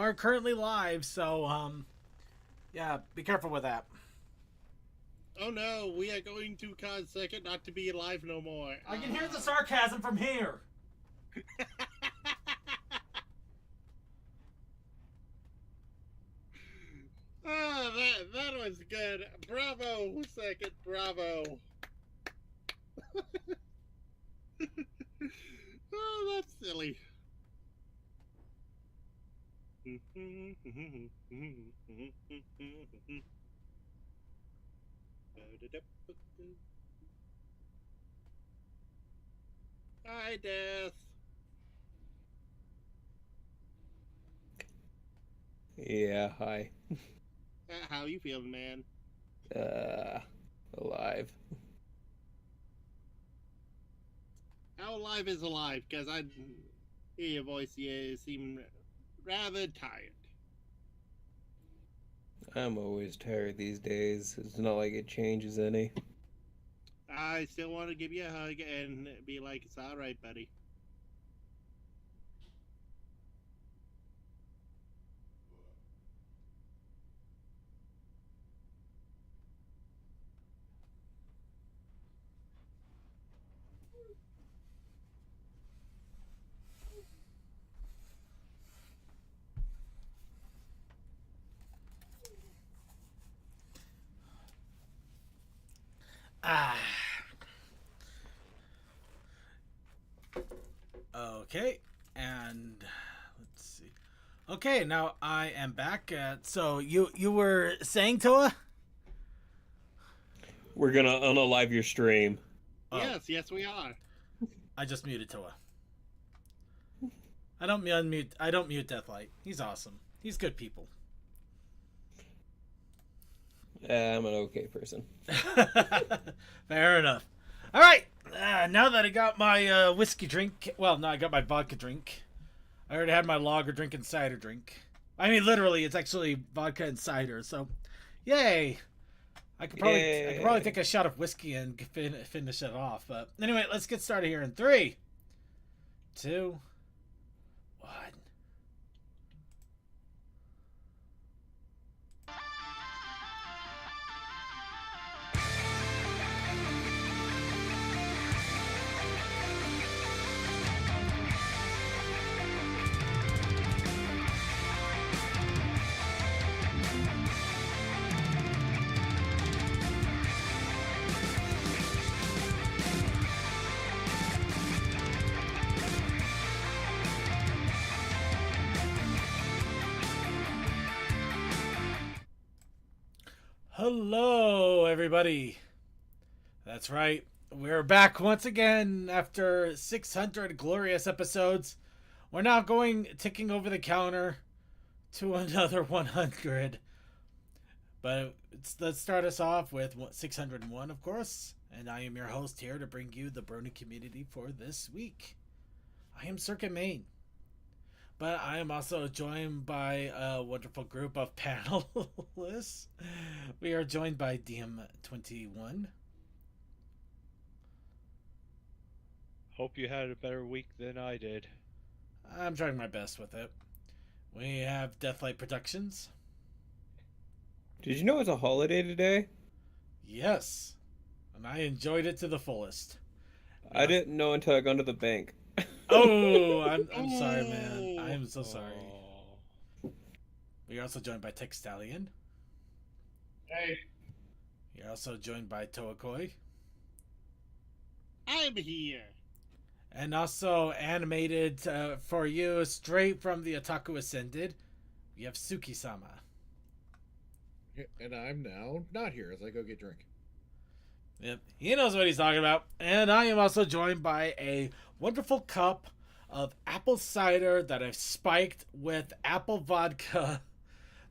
are currently live, so yeah, be careful with that. Oh no, we are going to cause second not to be alive no more. I can hear the sarcasm from here. That was good. Bravo, second, bravo. Oh, that's silly. Hi, Death. Yeah, hi. How you feeling, man? Alive. How alive is alive? Because I hear your voice, you seem rather tired. I'm always tired these days. It's not like it changes any. I still want to give you a hug and be like, it's all right, buddy. Okay, and let's see. Okay, now I am back. So you were saying, Toa? We're gonna unalive your stream. Oh. Yes, we are. I just muted Toa. I don't mute Deathlight. He's awesome. He's good people. I'm an okay person. Fair enough. All right. Now that I got my whiskey drink, well, no, I got my vodka drink. I already had my lager drink and cider drink. I mean, literally, it's actually vodka and cider. So, yay! I could probably take a shot of whiskey and finish it off. But anyway, let's get started here in 3, 2, 1. Hello, everybody. That's right. We're back once again after 600 glorious episodes. We're now ticking over the counter to another 100. But let's start us off with 601, of course. And I am your host here to bring you the Brony community for this week. I am Circuit Main. But I am also joined by a wonderful group of panelists. We are joined by DM21. Hope you had a better week than I did. I'm trying my best with it. We have Deathlight Productions. Did you know it's a holiday today? Yes. And I enjoyed it to the fullest. I didn't know until I got to the bank. Oh, I'm sorry, man. I am so sorry. We are also joined by Textalion. Hey. You're also joined by Toakoi. I'm here. And also animated for you straight from the Otaku Ascended, we have Suki-sama. And I'm now not here as I go get drink. Yep, he knows what he's talking about. And I am also joined by a wonderful cup of apple cider that I've spiked with apple vodka.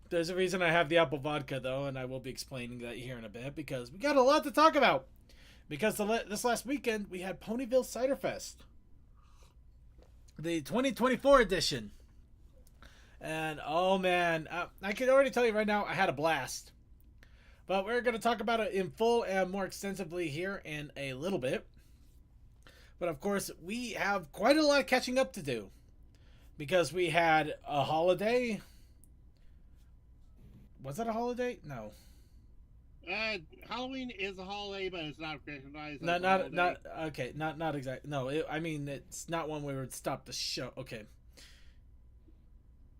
There's a reason I have the apple vodka, though, and I will be explaining that here in a bit, because we got a lot to talk about. Because this last weekend, we had Ponyville Ciderfest. The 2024 edition. And, oh man, I can already tell you right now, I had a blast. But we're going to talk about it in full and more extensively here in a little bit. But of course, we have quite a lot of catching up to do. Because we had a holiday, Was that a holiday? No. Halloween is a holiday, but it's not recognized Not as a not holiday. not okay. Not exactly. No, I mean it's not one we would stop the show. Okay.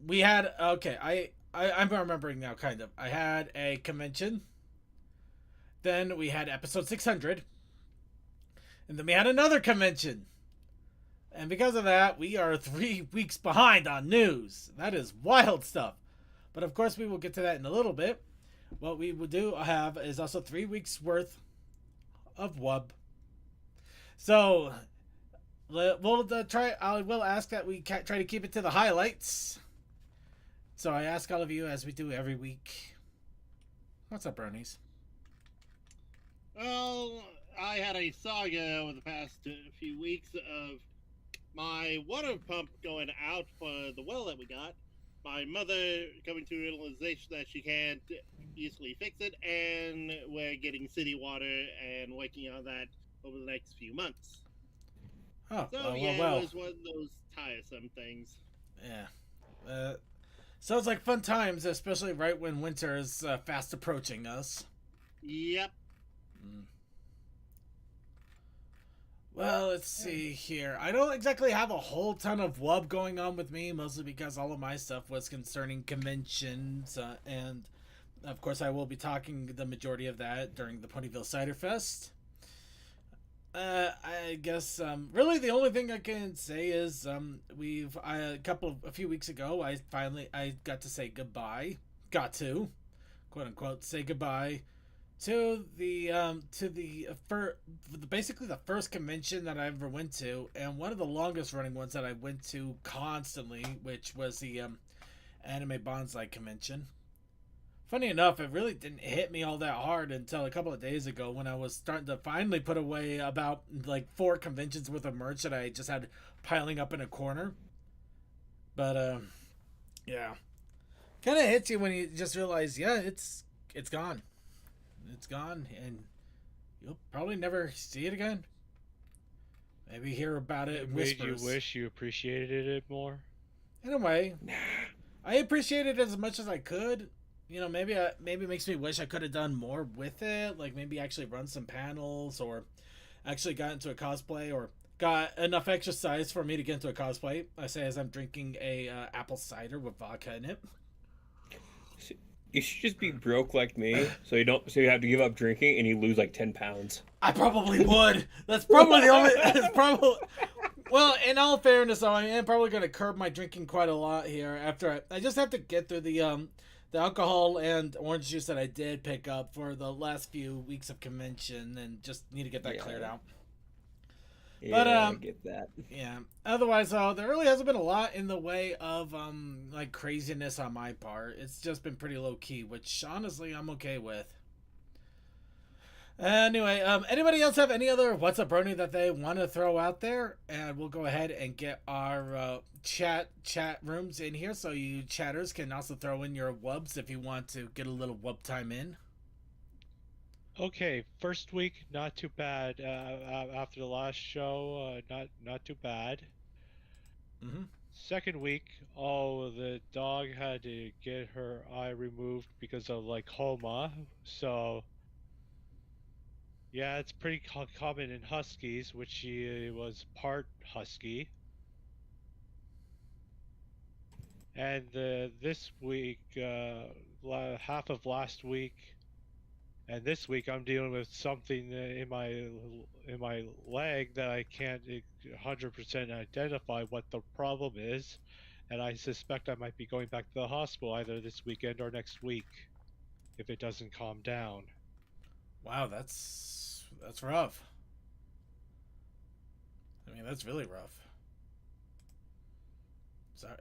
We had okay. I'm remembering now. Kind of. I had a convention. Then we had episode 600, and then we had another convention. And because of that, we are 3 weeks behind on news. That is wild stuff. But of course, we will get to that in a little bit. What we will do have is also 3 weeks worth of wub. So we'll try. I will ask that we try to keep it to the highlights. So I ask all of you, as we do every week. What's up, Bronies? Well, I had a saga over the past few weeks of my water pump going out for the well that we got. My mother coming to the realization that she can't easily fix it, and we're getting city water and working on that over the next few months. Oh, So it was one of those tiresome things. Yeah. Sounds like fun times, especially right when winter is fast approaching us. Yep. Well, let's see here. I don't exactly have a whole ton of wub going on with me, mostly because all of my stuff was concerning conventions, and of course I will be talking the majority of that during the Ponyville Ciderfest. I guess really the only thing I can say is a few weeks ago I got to say goodbye. Got to, quote unquote, say goodbye to basically the first convention that I ever went to, and one of the longest running ones that I went to constantly, which was the Anime Bonsai convention. Funny enough, it really didn't hit me all that hard until a couple of days ago when I was starting to finally put away about like 4 conventions worth of merch that I just had piling up in a corner. But yeah, kind of hits you when you just realize, yeah, it's gone. It's gone, and you'll probably never see it again. Maybe hear about it in Made whispers. you wish you appreciated it more? In a way, I appreciated it as much as I could. You know, maybe it makes me wish I could have done more with it. Like maybe actually run some panels, or actually got into a cosplay, or got enough exercise for me to get into a cosplay. I say as I'm drinking a apple cider with vodka in it. You should just be broke like me, so you have to give up drinking and you lose like 10 pounds. I probably would. That's probably the only. That's probably. Well, in all fairness, though, I am probably going to curb my drinking quite a lot here. After I just have to get through the alcohol and orange juice that I did pick up for the last few weeks of convention, and just need to get that cleared out. Yeah, But, I get that. Yeah. Otherwise, there really hasn't been a lot in the way of like craziness on my part. It's just been pretty low key, which honestly I'm okay with. Anyway, anybody else have any other What's Up Brony that they want to throw out there? And we'll go ahead and get our chat rooms in here, so you chatters can also throw in your wubs if you want to get a little wub time in. Okay, first week not too bad. After the last show, not too bad. Mm-hmm. Second week, the dog had to get her eye removed because of glaucoma. So yeah, it's pretty common in huskies, which she was part husky. And this week, half of last week, and this week I'm dealing with something in my leg that I can't 100% identify what the problem is, and I suspect I might be going back to the hospital either this weekend or next week if it doesn't calm down. Wow, that's rough. I mean, that's really rough.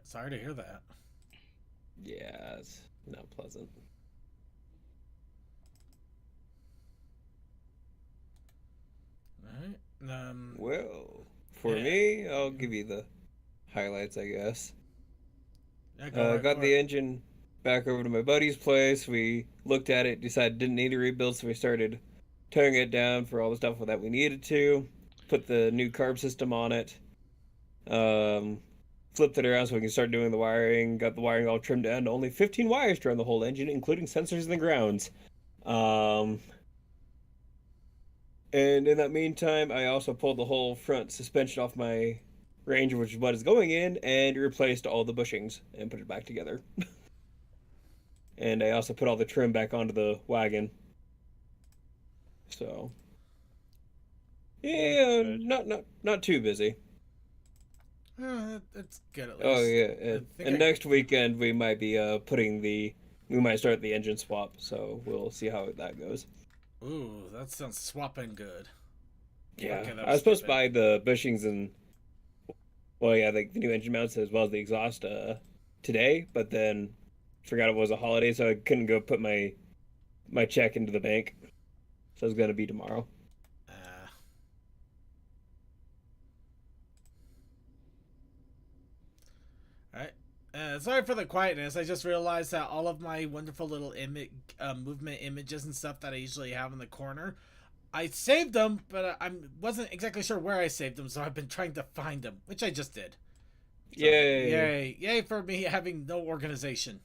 Sorry to hear that. Yeah, it's not pleasant. All right. Well, for Yeah. me, I'll give you the highlights, I guess. Yeah, Got the engine back over to my buddy's place. We looked at it, decided didn't need a rebuild, so we started tearing it down for all the stuff that we needed to. Put the new carb system on it. flipped it around so we can start doing the wiring. Got the wiring all trimmed down to only 15 wires to run the whole engine, including sensors in the grounds. And in that meantime, I also pulled the whole front suspension off my Ranger, which is what is going in, and replaced all the bushings and put it back together. And I also put all the trim back onto the wagon. So, yeah, not too busy. It's good at least. Oh yeah, and next weekend we might be we might start the engine swap. So we'll see how that goes. Ooh, that sounds swapping good. Yeah, Okay, I was supposed to buy the bushings and, well, yeah, the new engine mounts as well as the exhaust today, but then forgot it was a holiday, so I couldn't go put my check into the bank. So it's gonna be tomorrow. All right. Sorry for the quietness. I just realized that all of my wonderful little movement images and stuff that I usually have in the corner, I saved them, but I wasn't exactly sure where I saved them, so I've been trying to find them, which I just did. So, yay for me having no organization.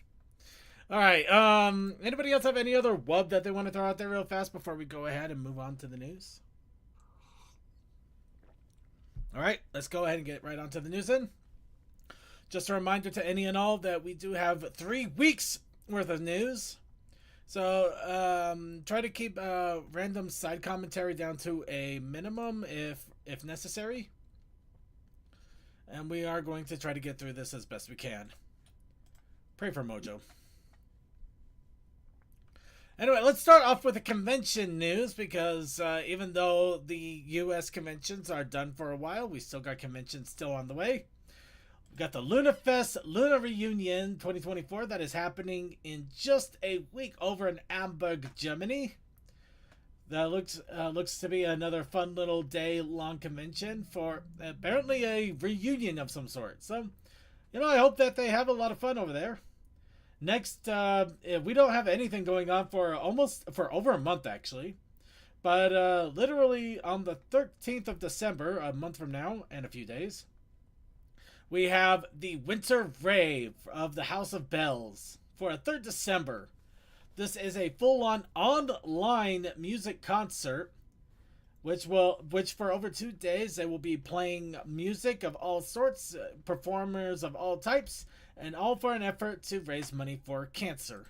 All right. Anybody else have any other wub that they want to throw out there real fast before we go ahead and move on to the news? All right, let's go ahead and get right onto the news then. Just a reminder to any and all that we do have 3 weeks worth of news. So try to keep random side commentary down to a minimum if necessary. And we are going to try to get through this as best we can. Pray for Mojo. Anyway, let's start off with the convention news because even though the U.S. conventions are done for a while, we still got conventions still on the way. We got the LunaFest Luna Reunion 2024 that is happening in just a week over in Hamburg, Germany. That looks to be another fun little day-long convention for apparently a reunion of some sort. So, I hope that they have a lot of fun over there. Next, we don't have anything going on for over a month actually, but literally on the 13th of December, a month from now and a few days, we have the Winter Rave of the House of Bells for a 3rd December. This is a full-on online music concert, which for over 2 days they will be playing music of all sorts, performers of all types, and all for an effort to raise money for cancer.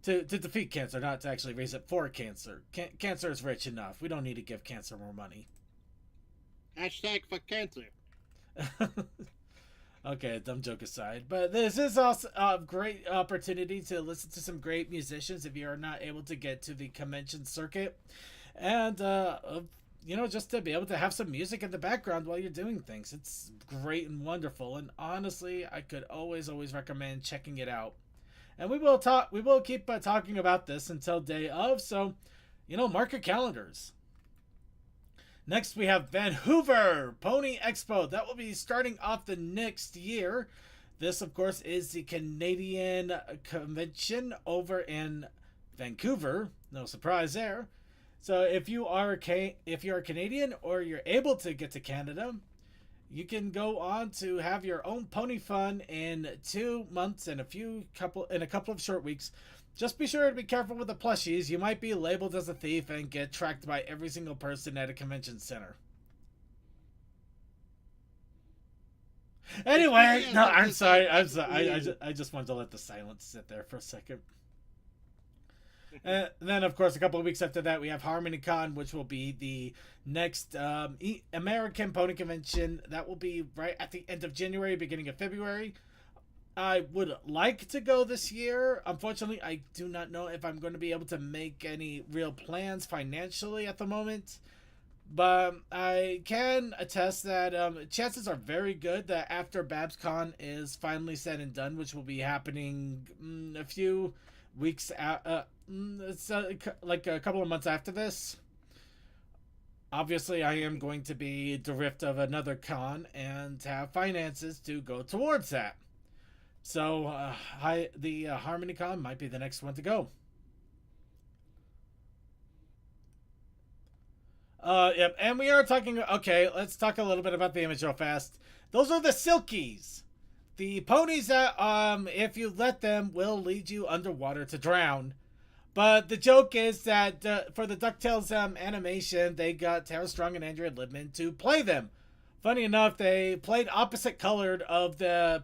To defeat cancer, not to actually raise it for cancer. Cancer is rich enough. We don't need to give cancer more money. Hashtag for cancer. Okay, dumb joke aside, but this is also a great opportunity to listen to some great musicians if you are not able to get to the convention circuit, and just to be able to have some music in the background while you're doing things. It's great and wonderful, and honestly, I could always recommend checking it out. And we will keep talking about this until day of, so mark your calendars. Next, we have Vancouver Pony Expo. That will be starting off the next year. This, of course, is the Canadian convention over in Vancouver. No surprise there. So if you are Canadian or you're able to get to Canada, you can go on to have your own pony fun in 2 months and a couple of short weeks. Just be sure to be careful with the plushies. You might be labeled as a thief and get tracked by every single person at a convention center. Anyway, no, I'm sorry. I just wanted to let the silence sit there for a second. And then, of course, a couple of weeks after that, we have HarmonyCon, which will be the next American Pony Convention. That will be right at the end of January, beginning of February. I would like to go this year. Unfortunately, I do not know if I'm going to be able to make any real plans financially at the moment. But I can attest that chances are very good that after BabsCon is finally said and done, which will be happening a few weeks it's like a couple of months after this. Obviously, I am going to be bereft of another con and have finances to go towards that. So, the HarmonyCon might be the next one to go. Yep, and we are talking. Okay, let's talk a little bit about the image real fast. Those are the Silkies, the ponies that, if you let them, will lead you underwater to drown. But the joke is that for the DuckTales animation, they got Tara Strong and Andrea Libman to play them. Funny enough, they played opposite colored of the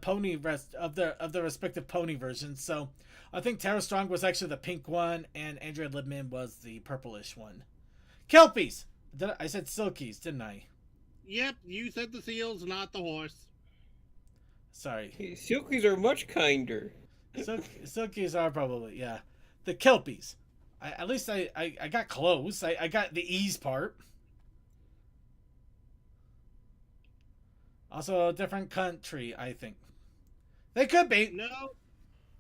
of the respective pony versions. So I think Tara Strong was actually the pink one, and Andrea Libman was the purplish one. Kelpies. I said Silkies, didn't I? Yep, you said the seals, not the horse. Sorry. Silkies are much kinder. Silkies are probably, yeah. The Kelpies. At least I got close. I got the E's part. Also a different country, I think. They could be. No,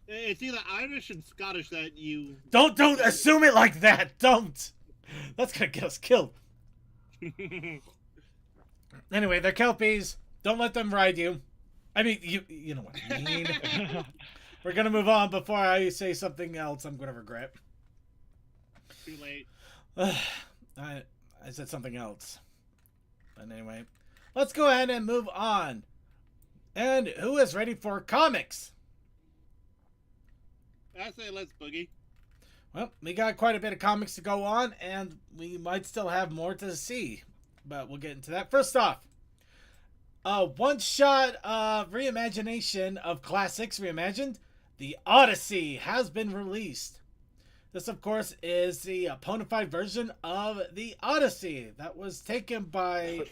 it's either Irish and Scottish that you... Don't assume it like that. Don't. That's gonna get us killed. Anyway, they're Kelpies. Don't let them ride you. I mean, you know what I mean. We're gonna move on before I say something else I'm gonna regret. Too late. I said something else. But anyway, let's go ahead and move on. And who is ready for comics? I say let's boogie. Well, we got quite a bit of comics to go on, and we might still have more to see. But we'll get into that. First off, a one-shot reimagination of classics reimagined. The Odyssey has been released. This, of course, is the Ponyville version of the Odyssey that was taken by...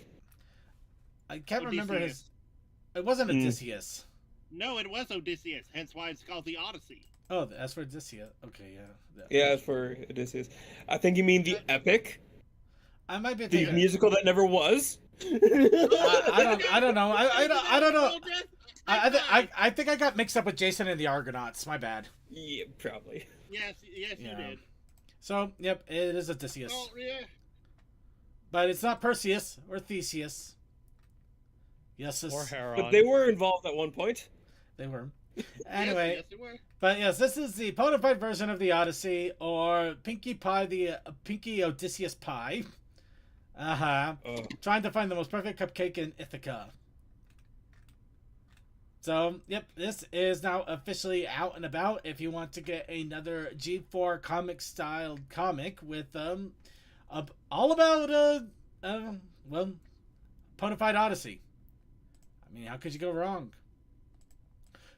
I can't remember his... It wasn't Odysseus. No, it was Odysseus, hence why it's called the Odyssey. Oh, that's for Odysseus. Okay, yeah. Yeah, it's for Odysseus. I think you mean the epic. I might be The thinking... musical that never was. I don't know. I don't know. I think I got mixed up with Jason and the Argonauts. My bad. Yeah, probably. Yes, you did. So, yep, it is Odysseus. Oh, yeah. But it's not Perseus or Theseus. Yes, Or Heron. But they were involved at one point. they were. Anyway, Yes, they were. but yes, this is the Ponyville version of the Odyssey, or Pinkie Pie, the Pinkie Odysseus Pie. Trying to find the most perfect cupcake in Ithaca. So, yep, this is now officially out and about. If you want to get another G4 comic style comic with all about well, Ponyville Odyssey. I mean, how could you go wrong?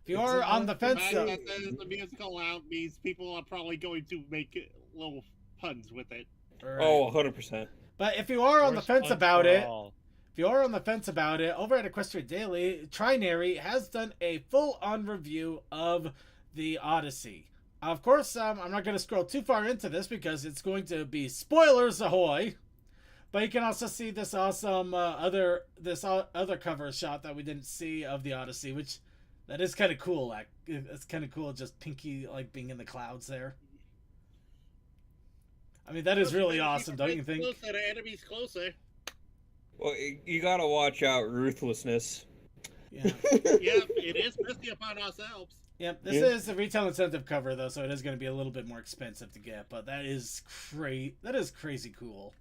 If you are on the fence, The fact that the musical out means people are probably going to make little puns with it. right. Oh, 100%. But if you are on the Worst fence ones about for it, all. if you are on the fence about it, over at Equestria Daily, Trinary has done a full-on review of the Odyssey. Of course, I'm not going to scroll too far into this because it's going to be spoilers ahoy. But you can also see this awesome other cover shot that we didn't see of the Odyssey, which that is kind of cool. It's kind of cool, just Pinkie like being in the clouds there. I mean, that is really awesome, don't you think? Closer, the enemy's closer. Well, you gotta watch out ruthlessness. Yeah. Yep, it is risky upon ourselves. Yep, this is the retail incentive cover though, so it is going to be a little bit more expensive to get, but that is crazy cool.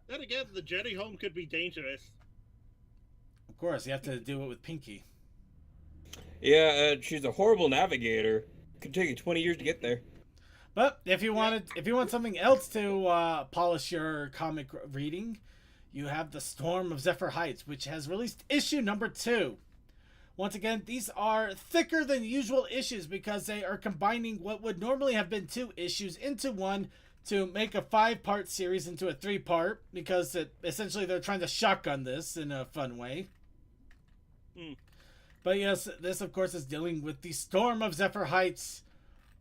Then again, the journey home could be dangerous. Of course, you have to do it with Pinkie. Yeah, she's a horrible navigator. Could take you 20 years to get there. But if you want something else to polish your comic reading, you have the Storm of Zephyr Heights, which has released issue number 2. Once again, these are thicker than usual issues because they are combining what would normally have been 2 issues into one to make a 5-part series into a 3-part, because essentially they're trying to shotgun this in a fun way. But yes, this of course is dealing with the Storm of Zephyr Heights,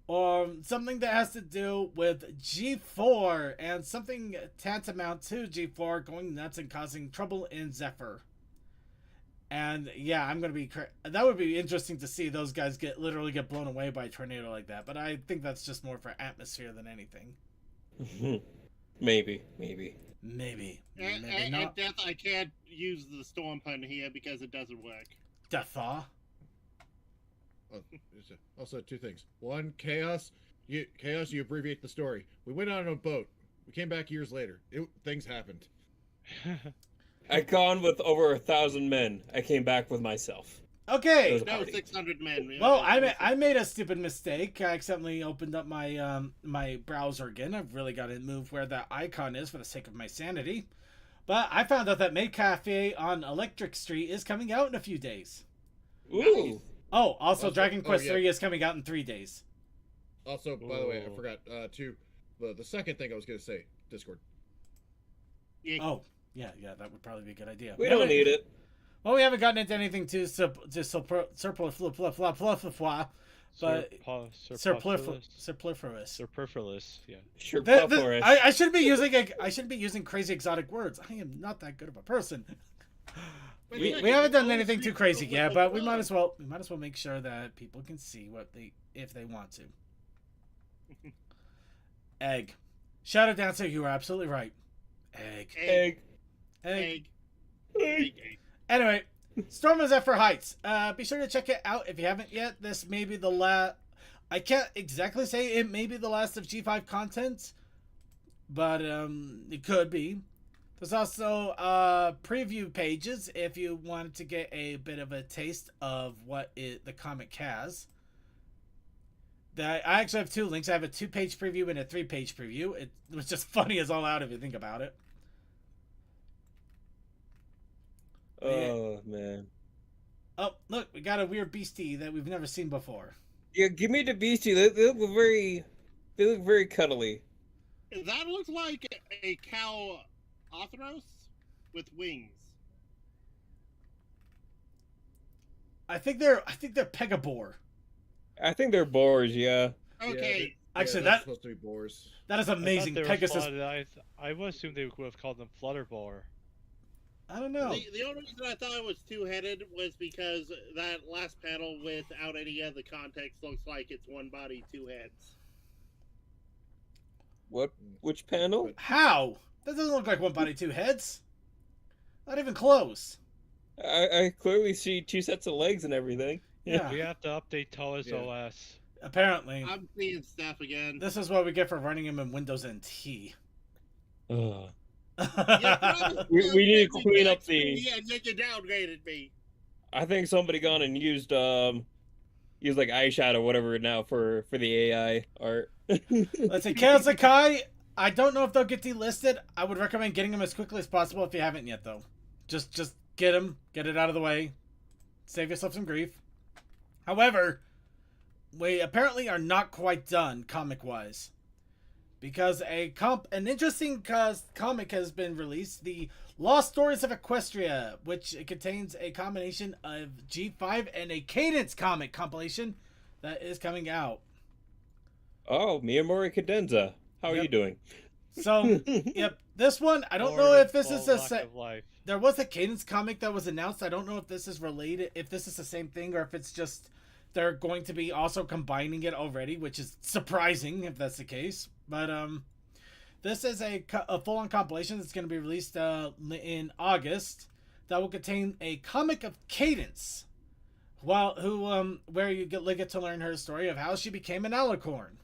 or something that has to do with G4 and something tantamount to G4 going nuts and causing trouble in Zephyr. And yeah, I'm gonna be that would be interesting to see those guys literally get blown away by a tornado like that. But I think that's just more for atmosphere than anything. Maybe. Maybe And not. Death, I can't use the storm pun here because it doesn't work. Death Thaw. Oh, also, 2 things. One, chaos. You abbreviate the story. We went on a boat. We came back years later. Things happened. I gone with over 1,000 men. I came back with myself. Okay. It was a No, party. 600 men. Well, I made a stupid mistake. I accidentally opened up my my browser again. I've really got to move where that icon is for the sake of my sanity. But I found out that Maid Cafe on Electric Street is coming out in a few days. Ooh. Oh, also Also- Dragon Quest yeah. 3 is coming out in 3 days. Also, by the way, I Ooh. forgot too. The second thing I was gonna say, Discord. Yeah. Oh, yeah, that would probably be a good idea. We don't need it. Well, we haven't gotten into anything too surplus, but superfluous. Superfluous, yeah. Sure, I shouldn't be using crazy exotic words. I am not that good of a person. We haven't done anything too crazy yet, but we might as well make sure that people can see if they want to. Egg. Shadow Dancer, you are absolutely right. Egg. Egg. Anyway, Storm of Zephyr Heights. Be sure to check it out if you haven't yet. This may be the last. I can't exactly say it may be the last of G5 content, but it could be. There's also preview pages if you wanted to get a bit of a taste of what the comic has. I actually have 2 links. I have a 2-page preview and a 3-page preview. It was just funny as all out if you think about it. Oh, man. Oh, look, we got a weird beastie that we've never seen before. Yeah, give me the beastie. They look very cuddly. That looks like a cow Othros with wings. I think they're Pegabore. I think they're boars, yeah. Okay. Actually, they're that supposed to be boars. is I thought amazing. they were Pegasus. I would assume they would have called them Flutterboar. I don't know. The only reason I thought it was 2-headed was because that last panel without any other context looks like it's one body, 2 heads. What? Which panel? How? That doesn't look like one body, 2 heads. Not even close. I clearly see 2 sets of legs and everything. Yeah. We have to update Taurus Yeah. OS. Apparently, I'm seeing stuff again. this is what we get for running him in Windows NT. Ugh. Yeah, We need to clean up the. Yeah, then you downgraded me. I think somebody gone and used like eyeshadow, whatever, now for the AI art. Let's see, Chaos Sakai. I don't know if they'll get delisted. I would recommend getting them as quickly as possible if you haven't yet, though. Just get them, get it out of the way, save yourself some grief. However, we apparently are not quite done comic-wise, because an interesting comic has been released, the Lost Stories of Equestria, which contains a combination of G5 and a Cadence comic compilation that is coming out. Oh, Miyamori Cadenza. How are Yep. you doing? So, yep, this one, I don't Or know if this full is the lack same. of life. There was a Cadence comic that was announced. I don't know if this is related, if this is the same thing, or if it's just they're going to be also combining it already, which is surprising if that's the case. But this is a full-on compilation that's going to be released in August that will contain a comic of Cadence, where you get to learn her story of how she became an alicorn.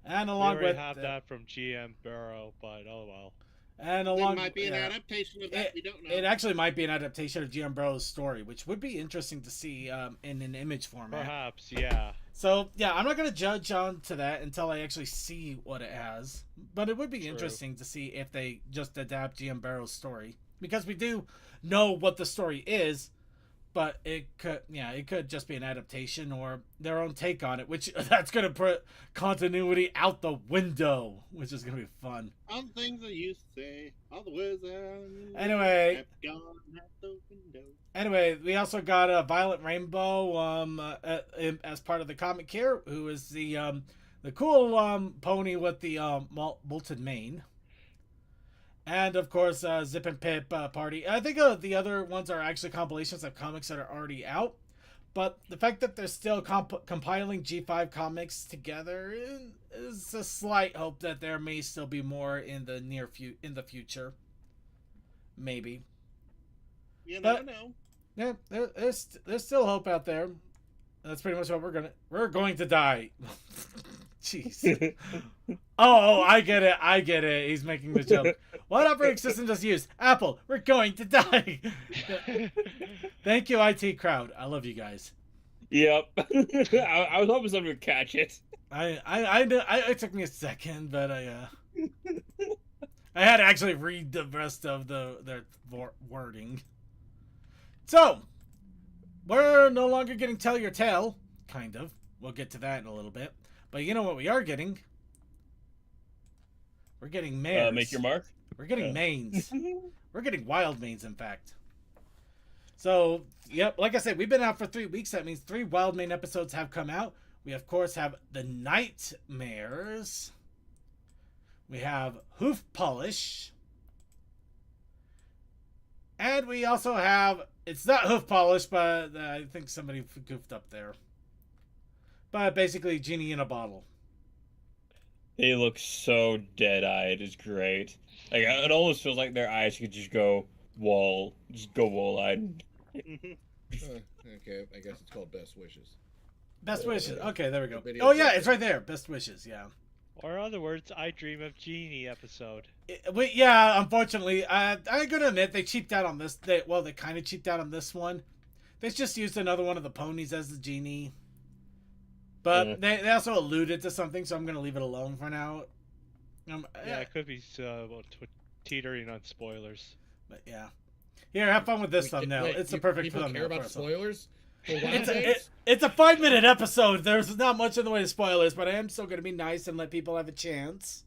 And We along already with have that from GM Burrow, but oh well. and It along might be an yeah. adaptation of that. We don't know. It actually might be an adaptation of GM Burrow's story, which would be interesting to see in an image format. Perhaps, yeah. So, yeah, I'm not going to judge on to that until I actually see what it has. But it would be True. interesting to see if they just adapt GM Burrow's story. Because we do know what the story is, but it could just be an adaptation or their own take on it, which that's going to put continuity out the window, which is going to be fun. All the things I used to say, all the words Anyway. have gone out the window. Anyway, we also got a Violet Rainbow as part of the comic here, who is the cool pony with the molten mane. And, of course, Zip and Pip Party. I think the other ones are actually compilations of comics that are already out. But the fact that they're still compiling G5 comics together is a slight hope that there may still be more in the future. Maybe. You But- never know. Yeah, there's still hope out there. That's pretty much what we're going to die. Jeez. Oh, I get it. I get it. He's making the joke. What operating system does he use? Apple. We're going to die. Thank you, IT crowd. I love you guys. Yep. I was hoping someone would catch it. It took me a second, but I had to actually read the rest of their wording. So, we're no longer getting Tell Your Tale, kind of. We'll get to that in a little bit. But you know what we are getting? We're getting mares. Make your mark? We're getting mains. We're getting wild mains, in fact. So, yep, like I said, we've been out for 3 weeks. That means 3 wild main episodes have come out. We, of course, have the Nightmares. We have Hoof Polish. And we also have, it's not Hoof Polish, but I think somebody goofed up there. But basically, Genie in a Bottle. They look so dead-eyed. It's great. Like, it almost feels like their eyes could just go wall-eyed. Okay, I guess it's called Best Wishes. Best Wishes. Okay, there we go. Video Oh, yeah, game. it's right there. Best Wishes, yeah. Or in other words, I Dream of Genie episode. Yeah, unfortunately, I'm gonna admit they cheaped out on this. They kind of cheaped out on this one. They just used another one of the ponies as the genie, but they also alluded to something, so I'm gonna leave it alone for now. Yeah, it could be teetering on spoilers. But yeah, here, have fun with this Wait, thumbnail. wait, It's the you- perfect people thumbnail. care about for us. spoilers? For Wild Mains? It's a 5-minute episode. There's not much in the way of spoilers, but I am still gonna be nice and let people have a chance.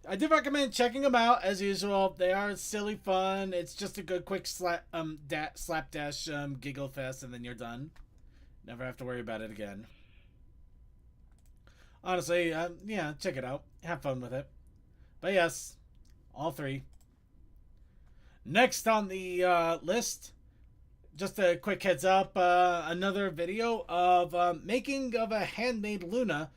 I do recommend checking them out as usual. They are silly fun. It's just a good quick slapdash giggle fest, and then you're done. Never have to worry about it again. Honestly, yeah, check it out. Have fun with it. But yes, all 3. Next on the list, just a quick heads up, another video of making of a handmade Luna.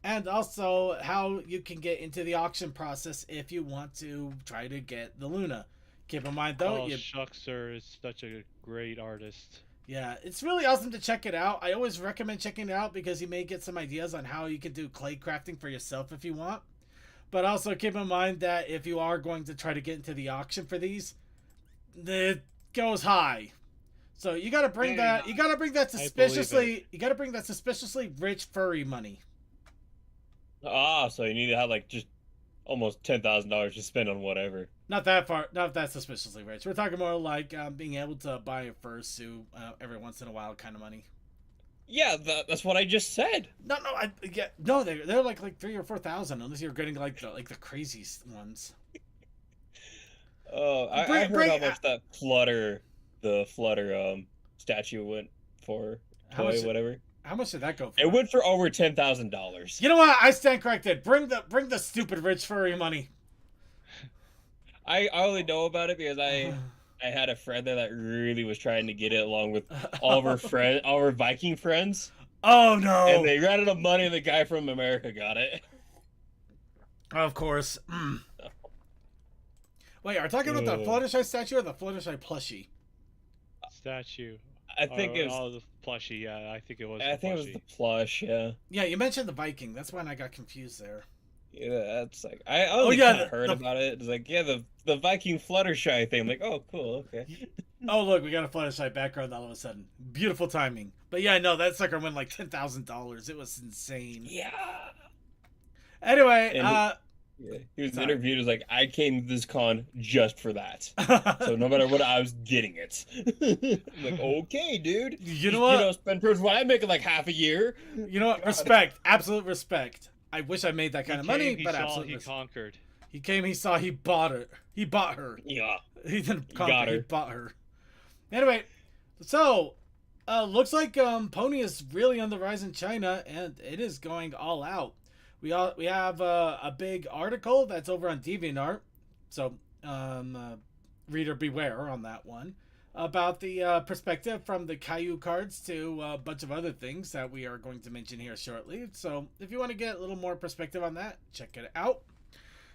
And also how you can get into the auction process if you want to try to get the Luna. Keep in mind though, Shuxer is such a great artist. yeah, it's really awesome to check it out. I always recommend checking it out because you may get some ideas on how you can do clay crafting for yourself if you want. But also keep in mind that if you are going to try to get into the auction for these, it goes high. So you gotta bring that. You gotta bring that suspiciously. You gotta bring that suspiciously rich furry money. So you need to have like just almost $10,000 to spend on whatever. Not that far, not that suspiciously rich. We're talking more like being able to buy a fursuit every once in a while kind of money. Yeah, that's what I just said. No, they're like 3,000 or 4,000 unless you're getting like the craziest ones. Oh, I heard how much that Flutter statue went for. Whatever. How much did that go for? It went for over $10,000. You know what? I stand corrected. Bring the stupid rich furry money. I only know about it because I had a friend there that really was trying to get it along with all of our Viking friends. Oh no! And they ran out of money and the guy from America got it. Of course. Wait, are you talking about the Fluttershy statue or the Fluttershy plushie? Statue. I think it was the plushie. Yeah, I think it was. I think it was the plush. Yeah. Yeah, you mentioned the Viking. That's when I got confused there. Yeah, that's like I only heard about it. It's like the Viking Fluttershy thing. I'm like, oh, cool, okay. Oh look, we got a Fluttershy background all of a sudden. Beautiful timing. But yeah, no, that sucker went like $10,000. It was insane. Yeah. Anyway, he was interviewed as like, I came to this con just for that. So no matter what, I was getting it. I'm like, okay, dude. You know what? Spend towards what I make like half a year. You know what? Respect, absolute respect. I wish I made that kind of money, but absolutely. He conquered. He came, he saw, he bought it. He bought her. Yeah. He didn't conquer, he bought her. Anyway, so looks like Pony is really on the rise in China, and it is going all out. We have a big article that's over on DeviantArt, so reader beware on that one, about the perspective from the Caillou cards to a bunch of other things that we are going to mention here shortly. So if you want to get a little more perspective on that, check it out.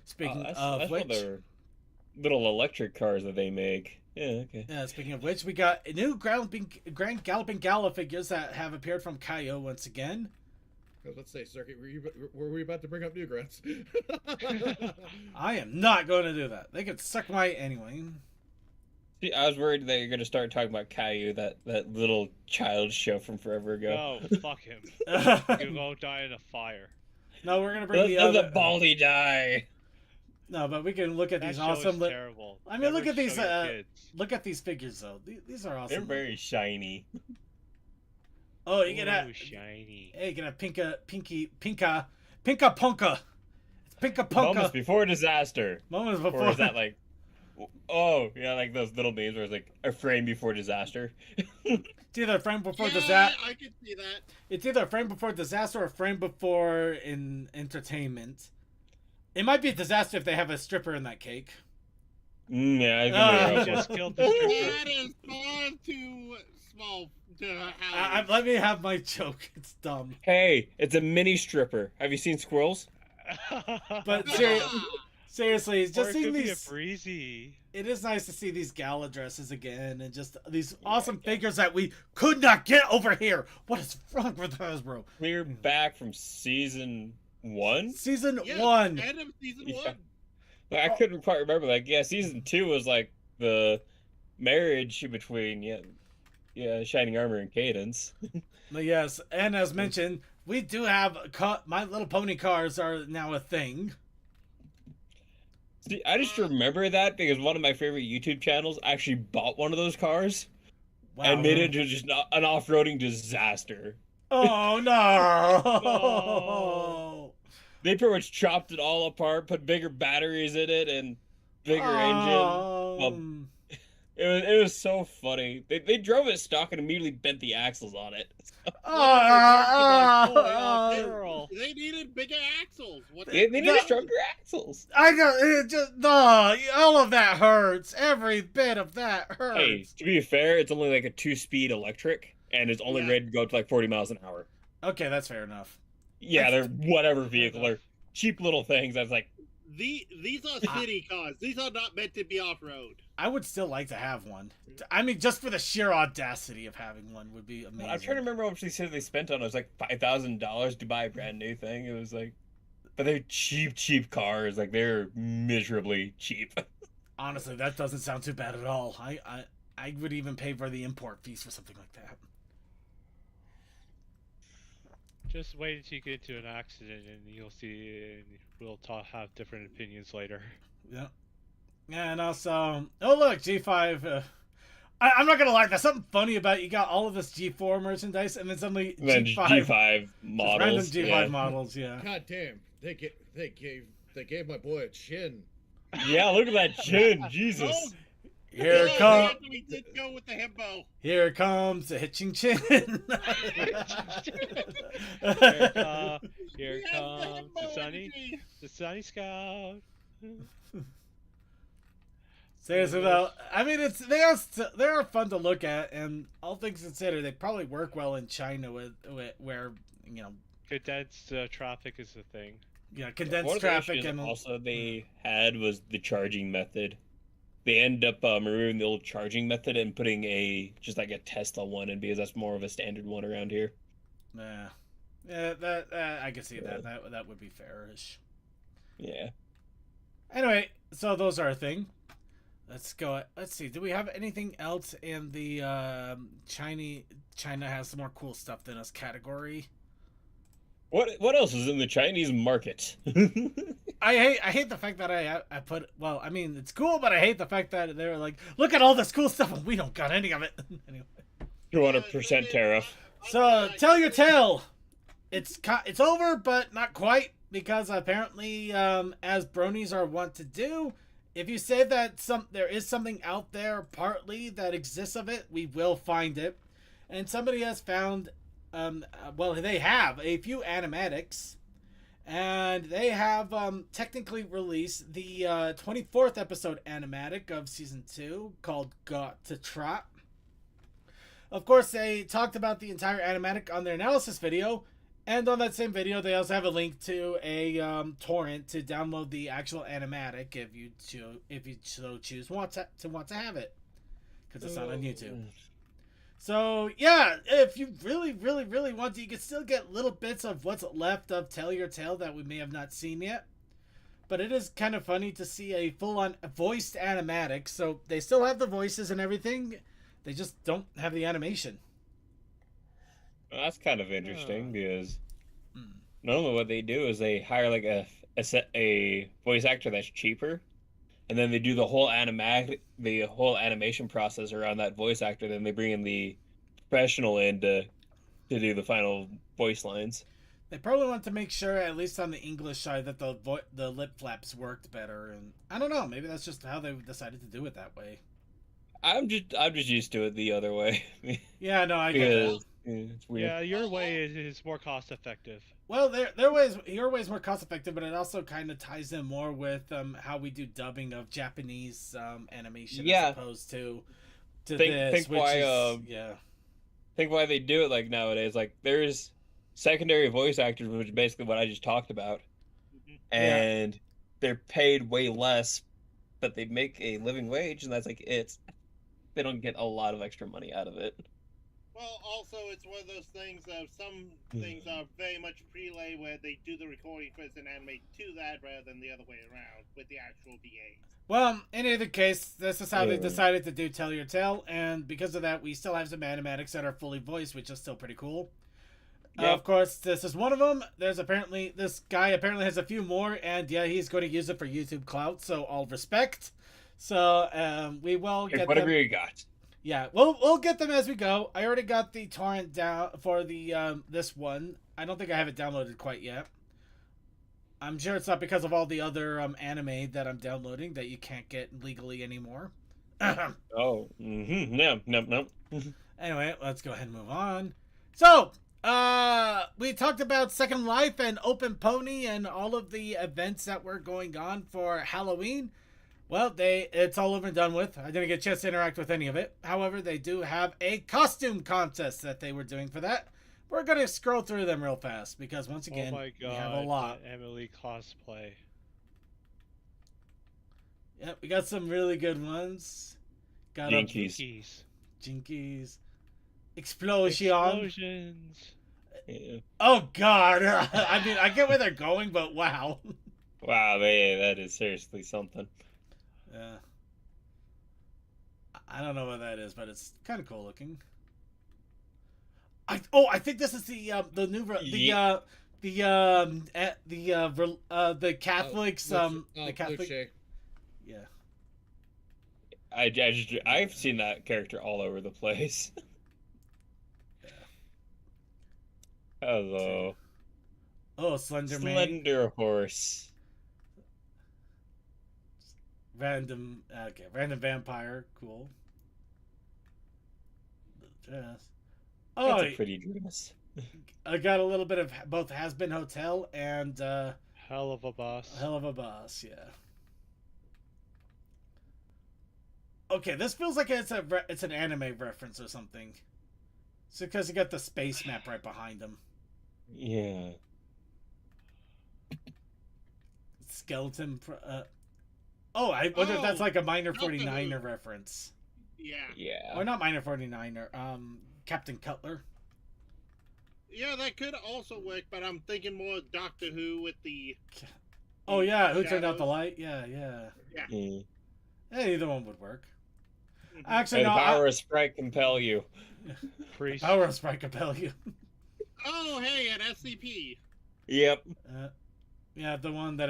Speaking of which, little electric cars that they make. Yeah, okay. Yeah, speaking of which, we got new Grand Galloping Gala figures that have appeared from Caillou once again. I was about to say, Circuit, were we about to bring up Newgrounds? I am not going to do that. They could suck my anyway. See, I was worried that you're gonna start talking about Caillou, that little child show from forever ago. No, fuck him. You go die in a fire. No, we're gonna bring Let the the other. Baldy die. No, but we can look at That these show awesome. is terrible. I mean, Never look at these. show your kids. Look at these figures though. These are They're awesome. very shiny. Oh, you get a. Ooh, shiny. Hey, you get a Pinka Ponka. It's Pinka Ponka. Moments before disaster. Moments Or before. is that like? Oh yeah, like those little memes where it's like a frame before disaster. It's either a frame before Yeah, disaster. I can see that. It's either a frame before disaster or a frame before in entertainment. It might be a disaster if they have a stripper in that cake. Yeah, I think Ah. they're He also- just killed the stripper. That is far too small to have. Let me have my joke. It's dumb. Hey, it's a mini stripper. Have you seen squirrels? But Ah, seriously, Or just it seeing could be a these. breezy. It is nice to see these gala dresses again and just these awesome figures that we could not get over here. What is wrong with Hasbro? We're back from season 1. Season yes, 1. End of season Yeah. 1. Like, I couldn't quite remember. Like, yeah, season 2 was like the marriage between Shining Armor and Cadence. But yes, and as mentioned, we do have My Little Pony cars are now a thing. See, I just remember that because one of my favorite YouTube channels actually bought one of those cars Wow. and made it into just an off-roading disaster. Oh no! They pretty much chopped it all apart, put bigger batteries in it and bigger engine. It was so funny. They drove it stock and immediately bent the axles on it. Girl. They needed bigger axles. What They the- needed stronger axles. I got it. Just no. All of that hurts. Every bit of that hurts. Hey, to be fair, it's only like a 2-speed electric, and it's only Yeah. rated to go up to like 40 miles an hour. Okay, that's fair enough. Yeah, they're whatever vehicle. They're cheap little things. That's like, These are city cars. These are not meant to be off road. I would still like to have one. I mean, just for the sheer audacity of having one would be amazing. I'm trying to remember how much they said they spent on it. It was like $5,000 to buy a brand new thing. It was like, but they're cheap cars. Like, they're miserably cheap. Honestly, that doesn't sound too bad at all. I would even pay for the import fees for something like that. Just wait until you get into an accident and you'll see, and we'll have different opinions later. Yeah. And also, oh look, G5. I'm not gonna lie. There's something funny about it. You got all of this G4 merchandise, and then suddenly And then G5, G5 just models. random G5 yeah. models. Yeah. God damn, they gave my boy a chin. Yeah, look at that chin. Jesus. Oh, Here yeah, comes. We did go with the himbo. Here comes the hitching chin. Here Yes, comes the himbo Sunny, energy. the Sunny Scout. Seriously though, I mean they are fun to look at, and all things considered, they probably work well in China with where Condensed traffic is the thing. condensed One of the traffic issues and also they had was the charging method. They end up removing the old charging method and putting just like a Tesla one in because that's more of a standard one around here. yeah, that I can see that that would be fairish. Yeah. Anyway, so those are a thing. Let's go. Let's see. Do we have anything else in the China has some more cool stuff than us category? What else is in the Chinese market? I hate the fact that I put. Well, I mean it's cool, but I hate the fact that they're like, look at all this cool stuff, and we don't got any of it. Anyway. 200% tariff. So tell your tale. It's over, but not quite, because apparently, as bronies are wont to do, if you say that there is something out there partly that exists of it, we will find it. And somebody has found, they have a few animatics, and they have technically released the 24th episode animatic of season 2 called Got to Trot. Of course, they talked about the entire animatic on their analysis video, and on that same video, they also have a link to a torrent to download the actual animatic if you so choose want to have it, because it's not on YouTube. So yeah, if you really, really, really want to, you can still get little bits of what's left of Tell Your Tale that we may have not seen yet. But it is kind of funny to see a full-on voiced animatic. So they still have the voices and everything. They just don't have the animation. Well, that's kind of interesting because Mm. normally what they do is they hire like a voice actor that's cheaper, and then they do the whole animation process around that voice actor. Then they bring in the professional in to do the final voice lines. They probably want to make sure, at least on the English side, that the lip flaps worked better. And I don't know, maybe that's just how they decided to do it that way. I'm just used to it the other way. Yeah, no, I get that. Because it's weird. Yeah, your way is more cost effective. Well, your way is more cost effective, but it also kind of ties in more with how we do dubbing of Japanese animation Yeah. as opposed to Think this, which why is yeah. think why they do it like nowadays. Like there's secondary voice actors, which is basically what I just talked about, and they're paid way less, but they make a living wage, and that's like they don't get a lot of extra money out of it. Well, also, it's one of those things of some things are very much prelay where they do the recording first and animate to that rather than the other way around with the actual VAs. Well, in either case, this is how they Yeah. decided to do Tell Your Tale, and because of that, we still have some animatics that are fully voiced, which is still pretty cool. Yeah. Of course, this is one of them. This guy apparently has a few more, and yeah, he's going to use it for YouTube clout, so all respect. So we will get Whatever them. you got. Yeah, we'll get them as we go. I already got the torrent down for the this one. I don't think I have it downloaded quite yet. I'm sure it's not because of all the other anime that I'm downloading that you can't get legally anymore. Oh, no. Anyway, let's go ahead and move on. So, we talked about Second Life and Open Pony and all of the events that were going on for Halloween. Well, it's all over and done with. I didn't get a chance to interact with any of it. However, they do have a costume contest that they were doing for that. We're going to scroll through them real fast because, once again, oh my god, we have a lot. Emily cosplay. Yep, we got some really good ones. Got Jinkies. Jinkies. Explosion. Explosions. Yeah. Oh, God. I mean, I get where they're going, but wow. Wow, that is seriously something. Yeah. I don't know what that is, but it's kind of cool looking. I think this is the new the Catholics the Catholic Luce. yeah. I've seen that character all over the place. Hello. Oh, Slender Man. Slender Horse. Random vampire, cool. Dress. Oh, That's a pretty dress. I got a little bit of both Has Been Hotel and Hell of a boss. Hell of a Boss, yeah. Okay, this feels like it's an anime reference or something. It's because you got the space map right behind him. Yeah. Skeleton. Oh, I wonder if that's like a Minor Doctor 49er Who. reference. Yeah. Yeah. Or not Minor 49er. Captain Cutler. Yeah, that could also work, but I'm thinking more Doctor Who with the... Oh yeah, who turned out the shadows. light? Yeah. Mm. Yeah, either one would work. Mhm. Actually, May the no. power of Sprite compel you. Priest. Power of Sprite compel you. Oh, hey, an SCP. Yep. Yeah, the one that